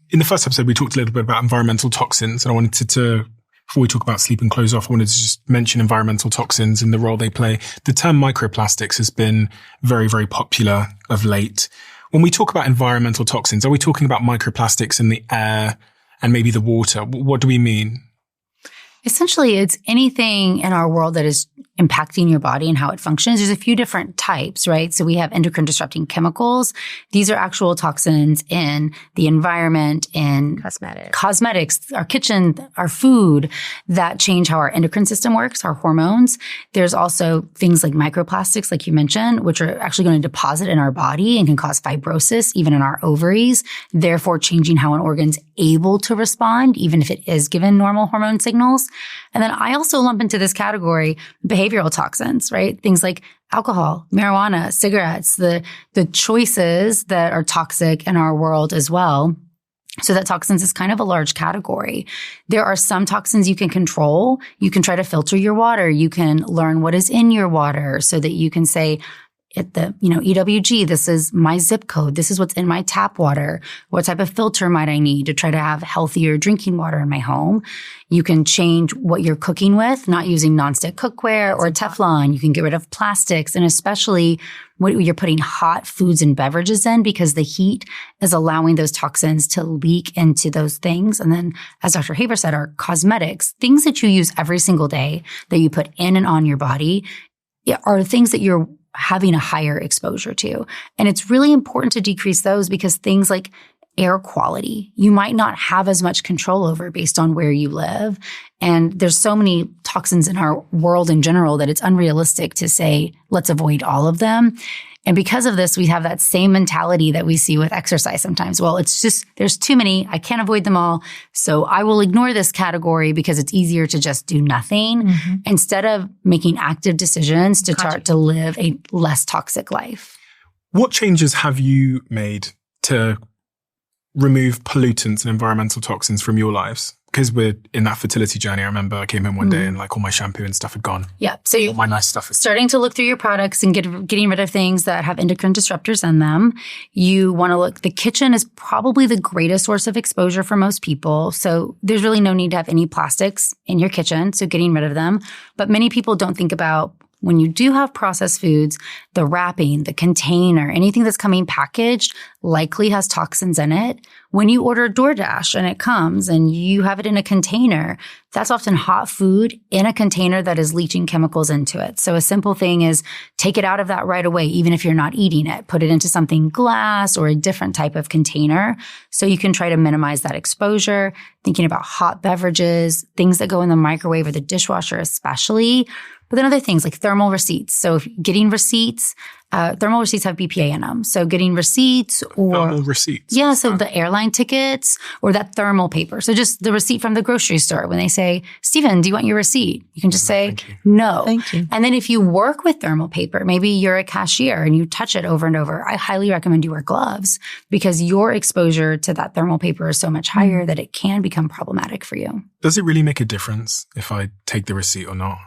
In the first episode, we talked a little bit about environmental toxins. And I wanted to, before we talk about sleep and close off, I wanted to just mention environmental toxins and the role they play. The term microplastics has been very, very popular of late. When we talk about environmental toxins, are we talking about microplastics in the air and maybe the water? What do we mean? Essentially, it's anything in our world that is impacting your body and how it functions. There's a few different types, right? So we have endocrine disrupting chemicals. These are actual toxins in the environment, in cosmetics, our kitchen, our food that change how our endocrine system works, our hormones. There's also things like microplastics, like you mentioned, which are actually going to deposit in our body and can cause fibrosis, even in our ovaries, therefore changing how an organ's able to respond, even if it is given normal hormone signals. And then I also lump into this category behavioral toxins, right? Things like alcohol, marijuana, cigarettes, the choices that are toxic in our world as well. So that toxins is kind of a large category. There are some toxins you can control. You can try to filter your water. You can learn what is in your water so that you can say, at the, EWG, this is my zip code. This is what's in my tap water. What type of filter might I need to try to have healthier drinking water in my home? You can change what you're cooking with, not using nonstick cookware or Teflon. You can get rid of plastics, and especially when you're putting hot foods and beverages in, because the heat is allowing those toxins to leak into those things. And then, as Dr. Haber said, our cosmetics, things that you use every single day that you put in and on your body, are things that you're having a higher exposure to. And it's really important to decrease those, because things like air quality, you might not have as much control over based on where you live. And there's so many toxins in our world in general that it's unrealistic to say, let's avoid all of them. And because of this, we have that same mentality that we see with exercise sometimes. Well, it's just, there's too many. I can't avoid them all. So I will ignore this category because it's easier to just do nothing instead of making active decisions to start to live a less toxic life. What changes have you made to remove pollutants and environmental toxins from your lives? Because we're in that fertility journey. I remember I came in one day and like all my shampoo and stuff had gone. Yeah. So all my nice stuff. Starting to look through your products and getting rid of things that have endocrine disruptors in them. You want to look, the kitchen is probably the greatest source of exposure for most people. So there's really no need to have any plastics in your kitchen. So getting rid of them. But many people don't think about, when you do have processed foods, the wrapping, the container, anything that's coming packaged likely has toxins in it. When you order DoorDash and it comes and you have it in a container, that's often hot food in a container that is leaching chemicals into it. So a simple thing is take it out of that right away, even if you're not eating it. Put it into something glass or a different type of container so you can try to minimize that exposure. Thinking about hot beverages, things that go in the microwave or the dishwasher especially. But then other things like thermal receipts. So if getting receipts, thermal receipts have BPA in them. So getting receipts or— Thermal receipts? Yeah, so the airline tickets or that thermal paper. So just the receipt from the grocery store. When they say, Stephen, do you want your receipt? You can just say, no. Thank you. And then if you work with thermal paper, maybe you're a cashier and you touch it over and over, I highly recommend you wear gloves because your exposure to that thermal paper is so much higher that it can become problematic for you. Does it really make a difference if I take the receipt or not?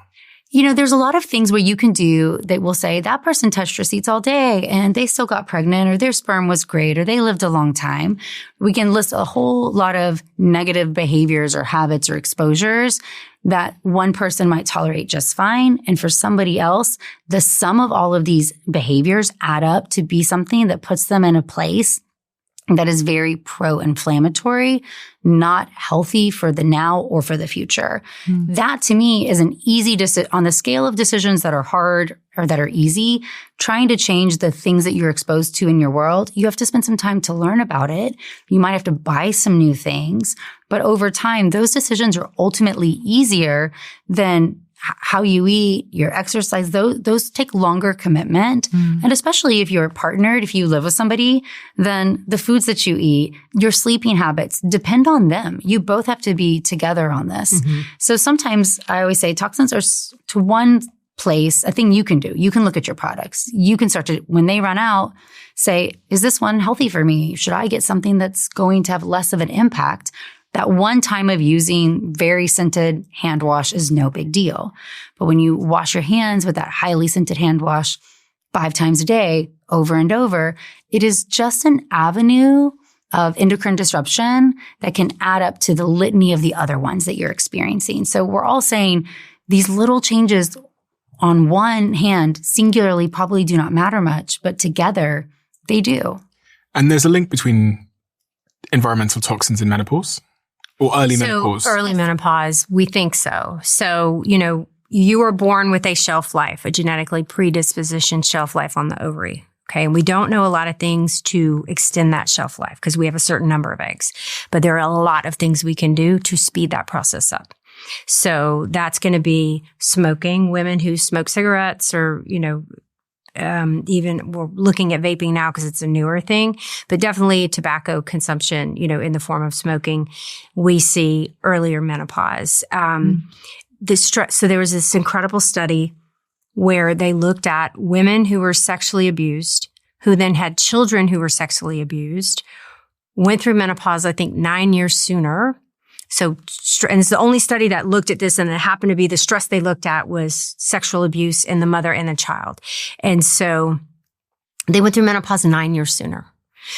There's a lot of things where you can do that will say that person touched receipts all day and they still got pregnant, or their sperm was great, or they lived a long time. We can list a whole lot of negative behaviors or habits or exposures that one person might tolerate just fine. And for somebody else, the sum of all of these behaviors add up to be something that puts them in a place that is very pro-inflammatory, not healthy for the now or for the future. That to me is an easy on the scale of decisions that are hard or that are easy. Trying to change the things that you're exposed to in your world, you have to spend some time to learn about it. You might have to buy some new things, but over time, those decisions are ultimately easier than how you eat, your exercise. Those take longer commitment. And especially if you're partnered, if you live with somebody, then the foods that you eat, your sleeping habits depend on them. You both have to be together on this. So sometimes I always say toxins are to one place, a thing you can do. You can look at your products. You can start to, when they run out, say, is this one healthy for me? Should I get something that's going to have less of an impact? That one time of using very scented hand wash is no big deal. But when you wash your hands with that highly scented hand wash 5 times a day, over and over, it is just an avenue of endocrine disruption that can add up to the litany of the other ones that you're experiencing. So we're all saying these little changes on one hand singularly probably do not matter much, but together they do. And there's a link between environmental toxins in menopause? Or early menopause? Early menopause, we think so. So, you are born with a shelf life, a genetically predispositioned shelf life on the ovary. Okay. And we don't know a lot of things to extend that shelf life because we have a certain number of eggs. But there are a lot of things we can do to speed that process up. So that's going to be smoking, women who smoke cigarettes or, even we're looking at vaping now because it's a newer thing, but definitely tobacco consumption, in the form of smoking, we see earlier menopause. So there was this incredible study where they looked at women who were sexually abused, who then had children who were sexually abused, went through menopause, I think 9 years sooner. So, and it's the only study that looked at this, and it happened to be the stress they looked at was sexual abuse in the mother and the child. And so they went through menopause 9 years sooner.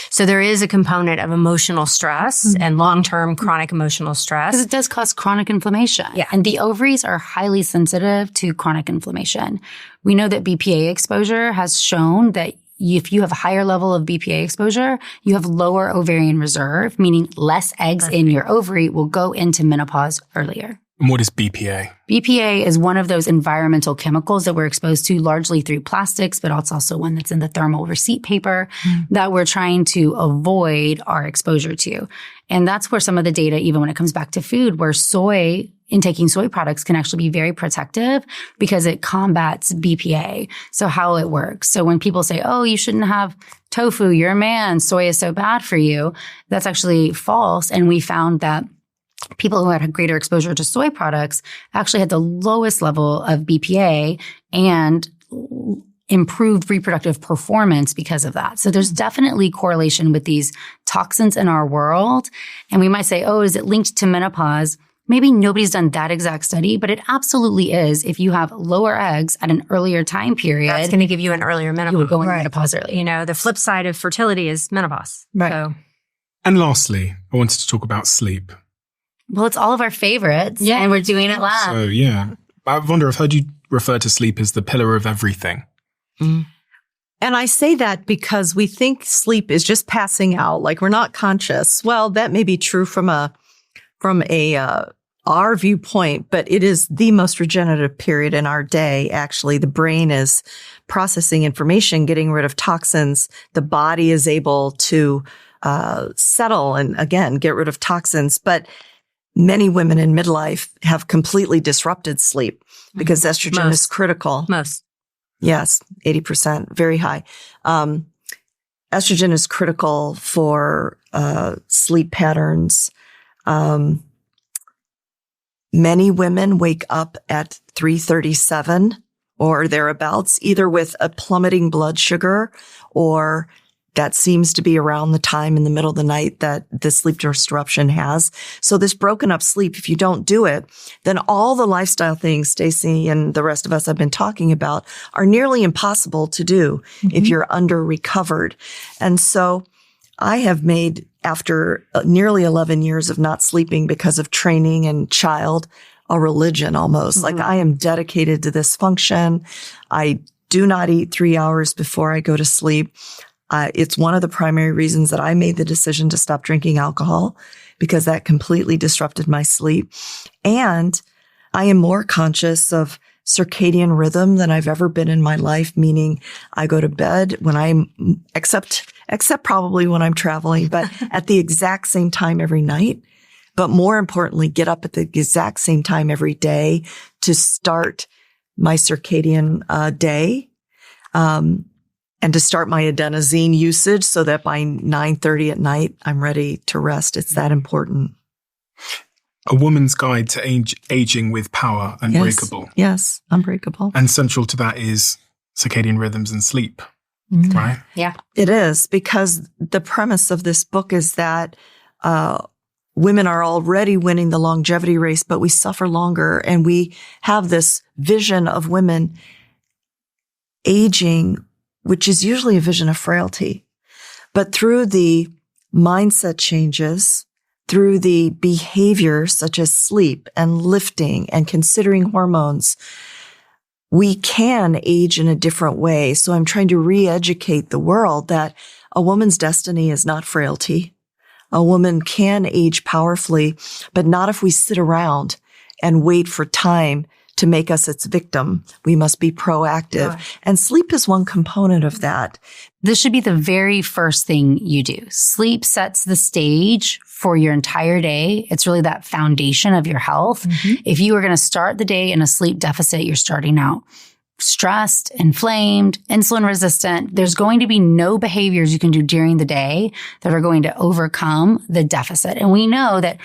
So there is a component of emotional stress and long-term chronic emotional stress. Because it does cause chronic inflammation. Yeah. And the ovaries are highly sensitive to chronic inflammation. We know that BPA exposure has shown that if you have a higher level of BPA exposure, you have lower ovarian reserve, meaning less eggs in your ovary will go into menopause earlier. And what is BPA? BPA is one of those environmental chemicals that we're exposed to largely through plastics, but it's also one that's in the thermal receipt paper that we're trying to avoid our exposure to. And that's where some of the data, even when it comes back to food, where intaking soy products can actually be very protective because it combats BPA. So how it works. So when people say, oh, you shouldn't have tofu, you're a man, soy is so bad for you, that's actually false. And we found that people who had greater exposure to soy products actually had the lowest level of BPA and improved reproductive performance because of that. So there's definitely correlation with these toxins in our world. And we might say, oh, is it linked to menopause? Maybe nobody's done that exact study, but it absolutely is. If you have lower eggs at an earlier time period, that's going to give you an earlier menopause. You will go into menopause early. You know, the flip side of fertility is menopause. Right. So. And lastly, I wanted to talk about sleep. Well, it's all of our favorites, and we're doing it last. So, yeah. Vonda, I've heard you refer to sleep as the pillar of everything. And I say that because we think sleep is just passing out, like we're not conscious. Well, that may be true from our viewpoint, but it is the most regenerative period in our day. Actually, the brain is processing information, getting rid of toxins. The body is able to settle and, again, get rid of toxins. But many women in midlife have completely disrupted sleep because estrogen is critical. Most. Yes, 80%, very high. Estrogen is critical for sleep patterns. Many women wake up at 3:37 or thereabouts, either with a plummeting blood sugar, or that seems to be around the time in the middle of the night that the sleep disruption has. So this broken up sleep, if you don't do it, then all the lifestyle things Stacy and the rest of us have been talking about are nearly impossible to do if you're under recovered. And so I have made, after nearly 11 years of not sleeping because of training and child, a religion almost. Like I am dedicated to this function. I do not eat 3 hours before I go to sleep. It's one of the primary reasons that I made the decision to stop drinking alcohol, because that completely disrupted my sleep. And I am more conscious of circadian rhythm than I've ever been in my life, meaning I go to bed when except probably when I'm traveling, but at the exact same time every night. But more importantly, get up at the exact same time every day to start my circadian day. And to start my adenosine usage so that by 9:30 at night, I'm ready to rest. It's that important. A Woman's Guide to Aging with Power, Unbreakable. Yes, Unbreakable. And central to that is circadian rhythms and sleep, right? Yeah. It is, because the premise of this book is that women are already winning the longevity race, but we suffer longer. And we have this vision of women aging, which is usually a vision of frailty. But through the mindset changes, through the behaviors such as sleep and lifting and considering hormones, we can age in a different way. So I'm trying to re-educate the world that a woman's destiny is not frailty. A woman can age powerfully, but not if we sit around and wait for time to make us its victim. We must be proactive. Yeah. And sleep is one component of that. This should be the very first thing you do. Sleep sets the stage for your entire day. It's really that foundation of your health. If you are going to start the day in a sleep deficit, you're starting out stressed, inflamed, insulin resistant. There's going to be no behaviors you can do during the day that are going to overcome the deficit. And we know that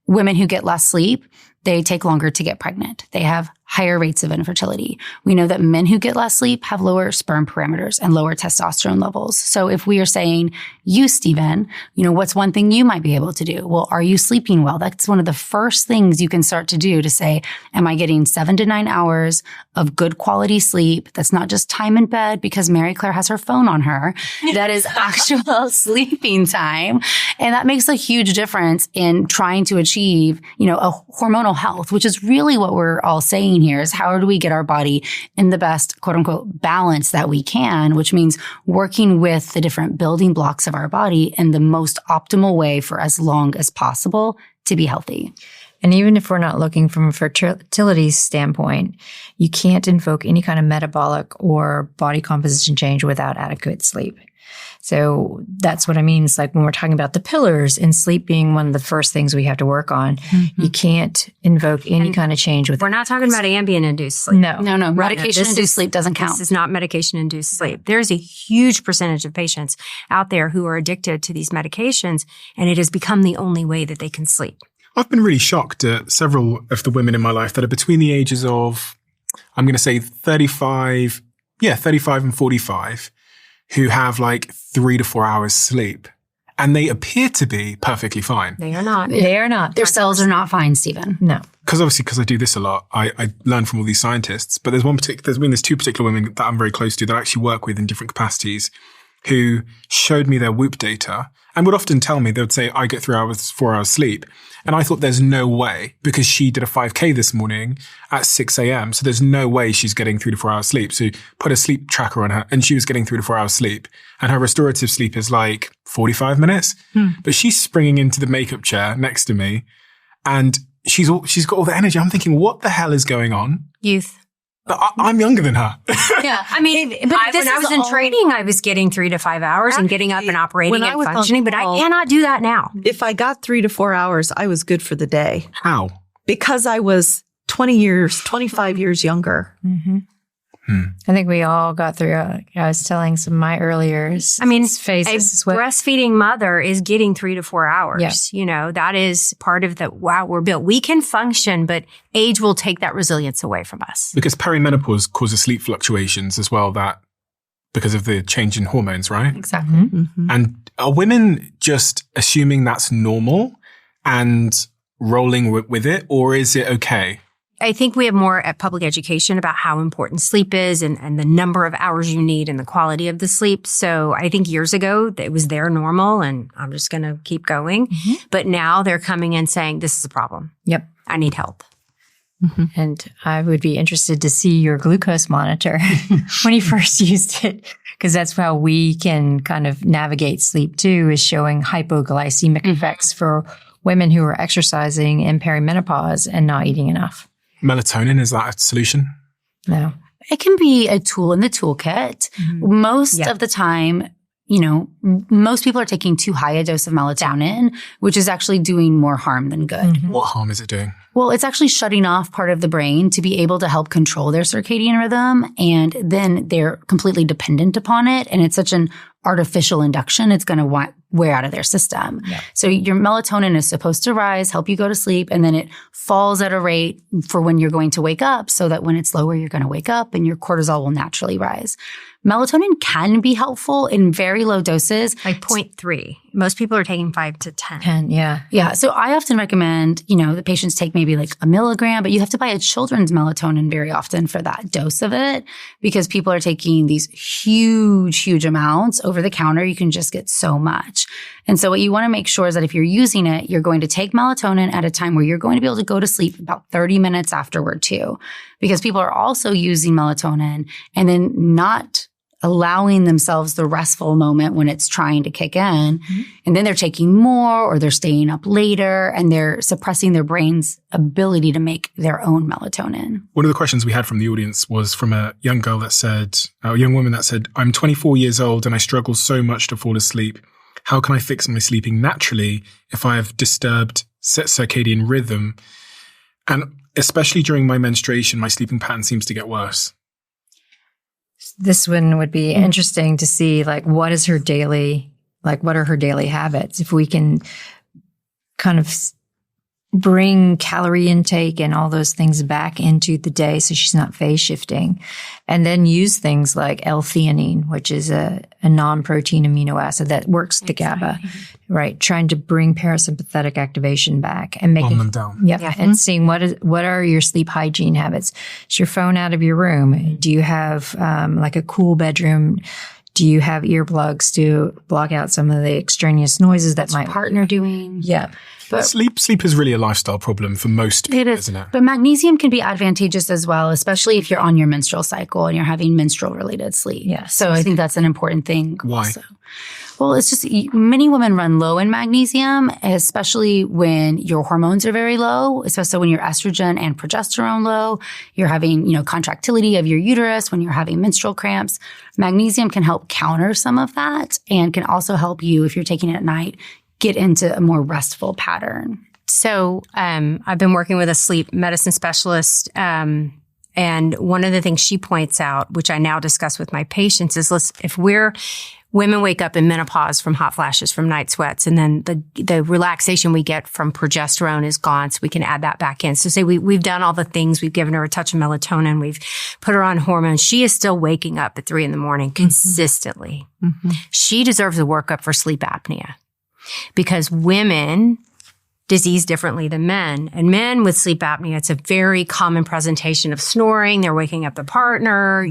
women who get less sleep, they take longer to get pregnant. They have higher rates of infertility. We know that men who get less sleep have lower sperm parameters and lower testosterone levels. So if we are saying, you, Stephen, what's one thing you might be able to do? Well, are you sleeping well? That's one of the first things you can start to do to say, am I getting 7 to 9 hours of good quality sleep? That's not just time in bed because Mary Claire has her phone on her. That is actual sleeping time. And that makes a huge difference in trying to achieve, a hormonal health, which is really what we're all saying here is how do we get our body in the best, quote unquote, balance that we can, which means working with the different building blocks of our body in the most optimal way for as long as possible to be healthy. And even if we're not looking from a fertility standpoint, you can't invoke any kind of metabolic or body composition change without adequate sleep. So that's what I mean. It's like when we're talking about the pillars and sleep being one of the first things we have to work on, you can't invoke any kind of change with. We're not talking about ambient-induced sleep. No. Medication-induced sleep doesn't count. This is not medication-induced sleep. There's a huge percentage of patients out there who are addicted to these medications, and it has become the only way that they can sleep. I've been really shocked at several of the women in my life that are between the ages of, I'm going to say 35 and 45, who have like 3 to 4 hours sleep. And they appear to be perfectly fine. They are not. They are not. Their cells are not fine, Stephen. No. Because I do this a lot, I learn from all these scientists. But there's two particular women that I'm very close to that I actually work with in different capacities who showed me their Whoop data and would often tell me, they would say, I get 4 hours sleep. And I thought there's no way, because she did a 5K this morning at 6 a.m. So there's no way she's getting 3 to 4 hours sleep. So put a sleep tracker on her and she was getting 3 to 4 hours sleep. And her restorative sleep is like 45 minutes. But she's springing into the makeup chair next to me and she's got all the energy. I'm thinking, what the hell is going on? Youth. But I'm younger than her. Yeah. I mean, when I was in training, I was getting 3 to 5 hours and getting up and operating and functioning, but I cannot do that now. If I got 3 to 4 hours, I was good for the day. How? Because I was 25 years younger. I think we all got through, I was telling some of my earlier phases. A breastfeeding mother is getting 3 to 4 hours. Yeah. That is part of we're built. We can function, but age will take that resilience away from us. Because perimenopause causes sleep fluctuations as well, because of the change in hormones, right? Exactly. And are women just assuming that's normal and rolling with it, or is it okay? I think we have more public education about how important sleep is and the number of hours you need and the quality of the sleep. So I think years ago it was their normal and I'm just going to keep going. But now they're coming in saying, this is a problem. Yep. I need help. And I would be interested to see your glucose monitor when you first used it, because that's how we can kind of navigate sleep too, is showing hypoglycemic effects for women who are exercising in perimenopause and not eating enough. Melatonin, is that a solution? No. It can be a tool in the toolkit. Most of the time, most people are taking too high a dose of melatonin, which is actually doing more harm than good. What harm is it doing? Well, it's actually shutting off part of the brain to be able to help control their circadian rhythm. And then they're completely dependent upon it. And it's such an artificial induction, it's going to wear out of their system. Yeah. So your melatonin is supposed to rise, help you go to sleep, and then it falls at a rate for when you're going to wake up so that when it's lower, you're going to wake up and your cortisol will naturally rise. Melatonin can be helpful in very low doses. Like 0.3. Most people are taking 5 to 10. 10, yeah. Yeah. So I often recommend, the patients take maybe like a milligram, but you have to buy a children's melatonin very often for that dose of it because people are taking these huge amounts over the counter. You can just get so much. And so what you want to make sure is that if you're using it, you're going to take melatonin at a time where you're going to be able to go to sleep about 30 minutes afterward too, because people are also using melatonin and then not allowing themselves the restful moment when it's trying to kick in. And then they're taking more or they're staying up later and they're suppressing their brain's ability to make their own melatonin. One of the questions we had from the audience was from a young woman that said, I'm 24 years old and I struggle so much to fall asleep. How can I fix my sleeping naturally if I have disturbed circadian rhythm? And especially during my menstruation, my sleeping pattern seems to get worse. This one would be interesting to see, what are her daily habits? If we can kind of bring calorie intake and all those things back into the day so she's not phase shifting. And then use things like L-theanine, which is a non-protein amino acid that works the GABA, right? Trying to bring parasympathetic activation back and make them down. Yep. Yeah. And seeing what are your sleep hygiene habits? Is your phone out of your room? Do you have like a cool bedroom? Do you have earplugs to block out some of the extraneous noises that might partner doing? Yeah. But sleep is really a lifestyle problem for most people, isn't it? But magnesium can be advantageous as well, especially if you're on your menstrual cycle and you're having menstrual related sleep. Yeah. So I think that's an important thing. Why? Also. Well, it's just many women run low in magnesium, especially when your hormones are very low, especially when your estrogen and progesterone low. You're having, contractility of your uterus when you're having menstrual cramps. Magnesium can help counter some of that and can also help you, if you're taking it at night, get into a more restful pattern. So I've been working with a sleep medicine specialist, and one of the things she points out, which I now discuss with my patients, is if women wake up in menopause from hot flashes, from night sweats, and then the relaxation we get from progesterone is gone, so we can add that back in. So say we've done all the things, we've given her a touch of melatonin, we've put her on hormones. She is still waking up at 3 a.m. consistently. Mm-hmm. She deserves a workup for sleep apnea. Because women disease differently than men. And men with sleep apnea, it's a very common presentation of snoring. They're waking up the partner,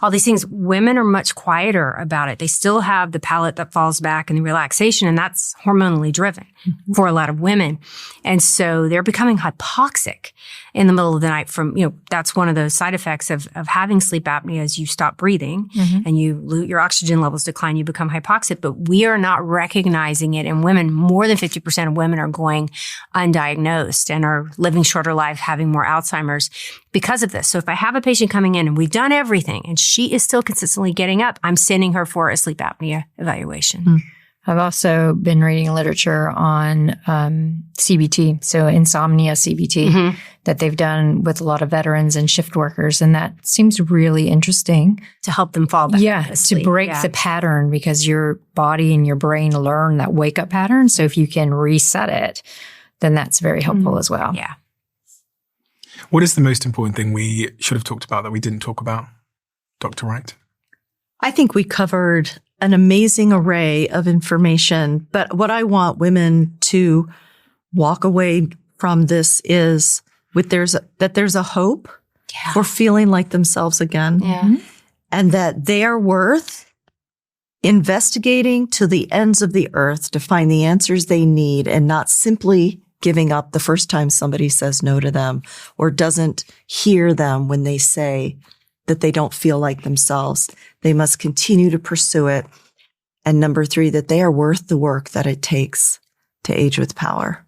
all these things. Women are much quieter about it. They still have the palate that falls back and the relaxation, and that's hormonally driven for a lot of women. And so they're becoming hypoxic in the middle of the night from, that's one of those side effects of having sleep apnea is you stop breathing and your oxygen levels decline, you become hypoxic, but we are not recognizing it in women. More than 50% of women are going undiagnosed and are living shorter life, having more Alzheimer's because of this. So if I have a patient coming in and we've done everything and she is still consistently getting up, I'm sending her for a sleep apnea evaluation. I've also been reading literature on CBT, so insomnia CBT, that they've done with a lot of veterans and shift workers. And that seems really interesting. To help them fall back to break the pattern, because your body and your brain learn that wake-up pattern. So if you can reset it, then that's very helpful as well. Yeah. What is the most important thing we should have talked about that we didn't talk about, Dr. Wright? I think we covered an amazing array of information, but what I want women to walk away from this is that there's a hope for feeling like themselves again, and that they are worth investigating to the ends of the earth to find the answers they need, and not simply giving up the first time somebody says no to them or doesn't hear them when they say that they don't feel like themselves. They must continue to pursue it. And number 3, that they are worth the work that it takes to age with power.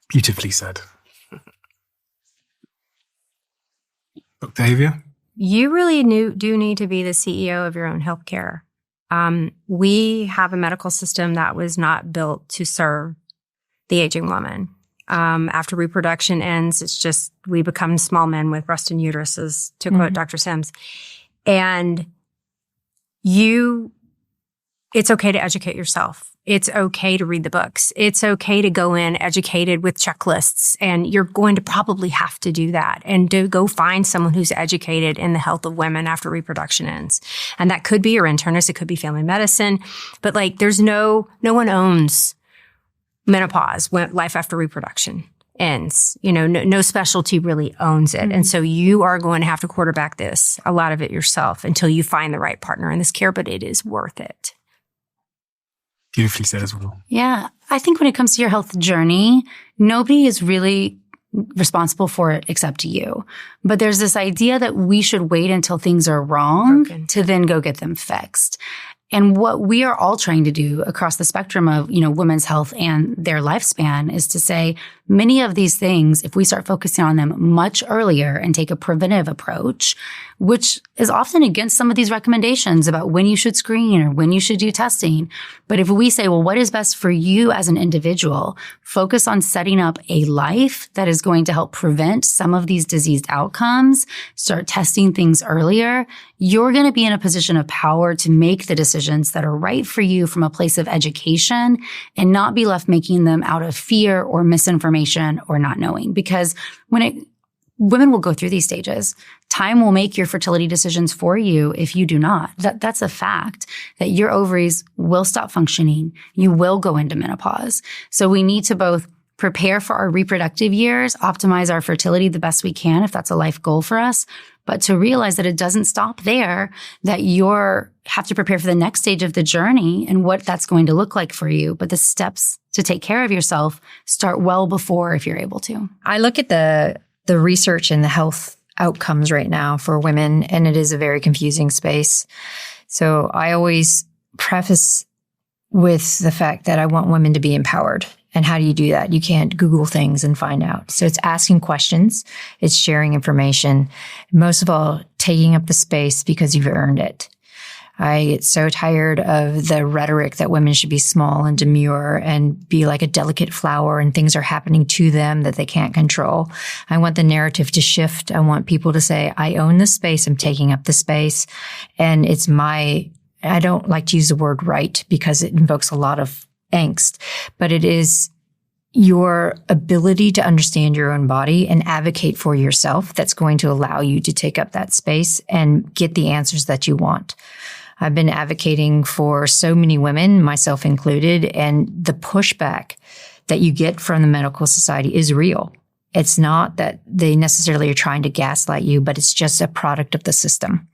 Beautifully said. Octavia? You really do need to be the CEO of your own healthcare. We have a medical system that was not built to serve the aging woman. After reproduction ends, it's just we become small men with breast and uteruses, to quote Dr. Sims. And it's okay to educate yourself. It's okay to read the books. It's okay to go in educated with checklists, and you're going to probably have to do that and to go find someone who's educated in the health of women after reproduction ends. And that could be your internist. It could be family medicine, but there's no one owns menopause when life after reproduction ends. No specialty really owns it. And so you are going to have to quarterback a lot of it yourself until you find the right partner in this care, but it is worth it. Beautifully said as well. Yeah. I think when it comes to your health journey, nobody is really responsible for it except you. But there's this idea that we should wait until things are wrong to then go get them fixed. And what we are all trying to do across the spectrum of, women's health and their lifespan is to say, many of these things, if we start focusing on them much earlier and take a preventive approach, which is often against some of these recommendations about when you should screen or when you should do testing. But if we say, well, what is best for you as an individual, focus on setting up a life that is going to help prevent some of these diseased outcomes, start testing things earlier, you're going to be in a position of power to make the decisions that are right for you from a place of education and not be left making them out of fear or misinformation or not knowing. Because women will go through these stages. Time will make your fertility decisions for you if you do not. That's a fact, that your ovaries will stop functioning. You will go into menopause. So we need to both prepare for our reproductive years, optimize our fertility the best we can if that's a life goal for us, but to realize that it doesn't stop there, that have to prepare for the next stage of the journey and what that's going to look like for you. But the steps to take care of yourself start well before if you're able to. I look at the research and the health outcomes right now for women, and it is a very confusing space. So I always preface with the fact that I want women to be empowered. And how do you do that? You can't Google things and find out. So it's asking questions. It's sharing information. Most of all, taking up the space because you've earned it. I get so tired of the rhetoric that women should be small and demure and be like a delicate flower and things are happening to them that they can't control. I want the narrative to shift. I want people to say, I own the space. I'm taking up the space. And I don't like to use the word right because it invokes a lot of angst, but it is your ability to understand your own body and advocate for yourself that's going to allow you to take up that space and get the answers that you want. I've been advocating for so many women, myself included, and the pushback that you get from the medical society is real. It's not that they necessarily are trying to gaslight you, but it's just a product of the system.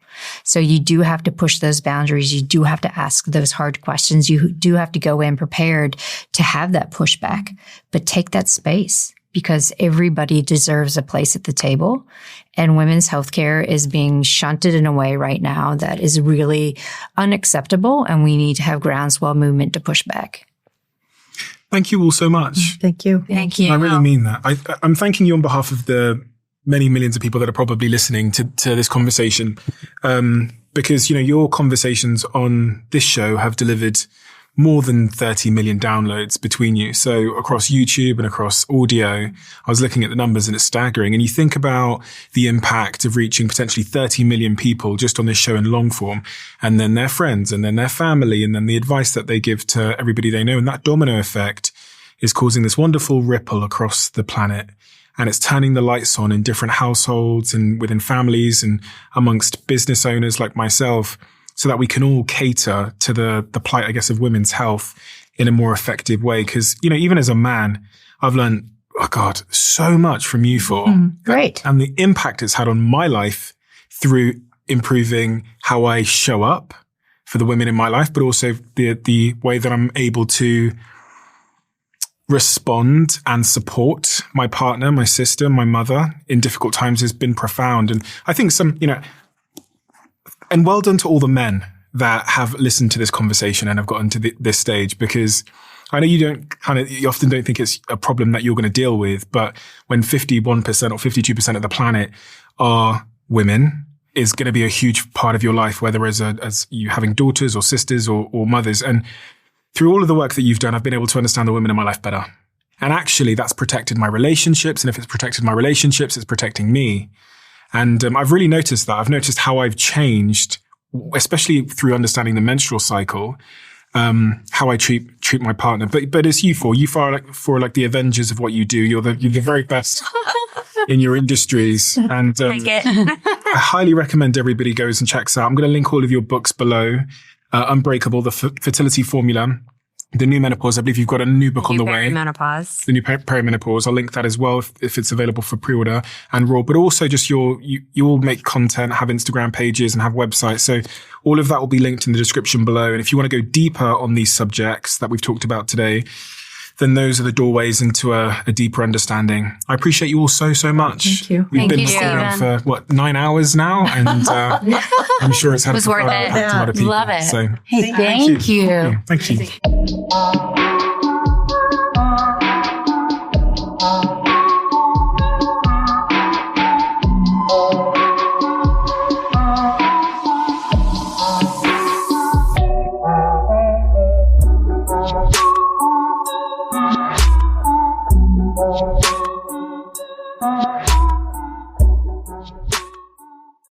So you do have to push those boundaries. You do have to ask those hard questions. You do have to go in prepared to have that pushback, but take that space because everybody deserves a place at the table. And women's healthcare is being shunted in a way right now that is really unacceptable. And we need to have groundswell movement to push back. Thank you all so much. Thank you. Thank you. I really mean that. I'm thanking you on behalf of the many millions of people that are probably listening to this conversation. Because, your conversations on this show have delivered more than 30 million downloads between you. So across YouTube and across audio, I was looking at the numbers and it's staggering. And you think about the impact of reaching potentially 30 million people just on this show in long form, and then their friends and then their family, and then the advice that they give to everybody they know. And that domino effect is causing this wonderful ripple across the planet. And it's turning the lights on in different households and within families and amongst business owners like myself, so that we can all cater to the plight, I guess, of women's health in a more effective way. Because, even as a man, I've learned, so much from you four. Great. And the impact it's had on my life through improving how I show up for the women in my life, but also the way that I'm able to respond and support my partner, my sister, my mother in difficult times has been profound. And I think and well done to all the men that have listened to this conversation and have gotten to this stage, because I know you often don't think it's a problem that you're going to deal with, but when 51% or 52% of the planet are women, is going to be a huge part of your life, whether as you having daughters or sisters or mothers. And through all of the work that you've done, I've been able to understand the women in my life better. And actually that's protected my relationships. And if it's protected my relationships, it's protecting me. And I've really noticed that. I've noticed how I've changed, especially through understanding the menstrual cycle, how I treat my partner. But it's you four are like the Avengers of what you do. You're the very best in your industries. And I highly recommend everybody goes and checks out. I'm going to link all of your books below. Unbreakable, the fertility formula, the new menopause. I believe you've got a new book on the way. Perimenopause. The new perimenopause. I'll link that as well if it's available for pre-order and raw. But also just you all make content, have Instagram pages and have websites. So all of that will be linked in the description below. And if you want to go deeper on these subjects that we've talked about today, then those are the doorways into a deeper understanding. I appreciate you all so much. Thank you. We've been recording for 9 hours now, and I'm sure it's had a profound impact on a lot of people. Love it. So hey, thank you. Thank you.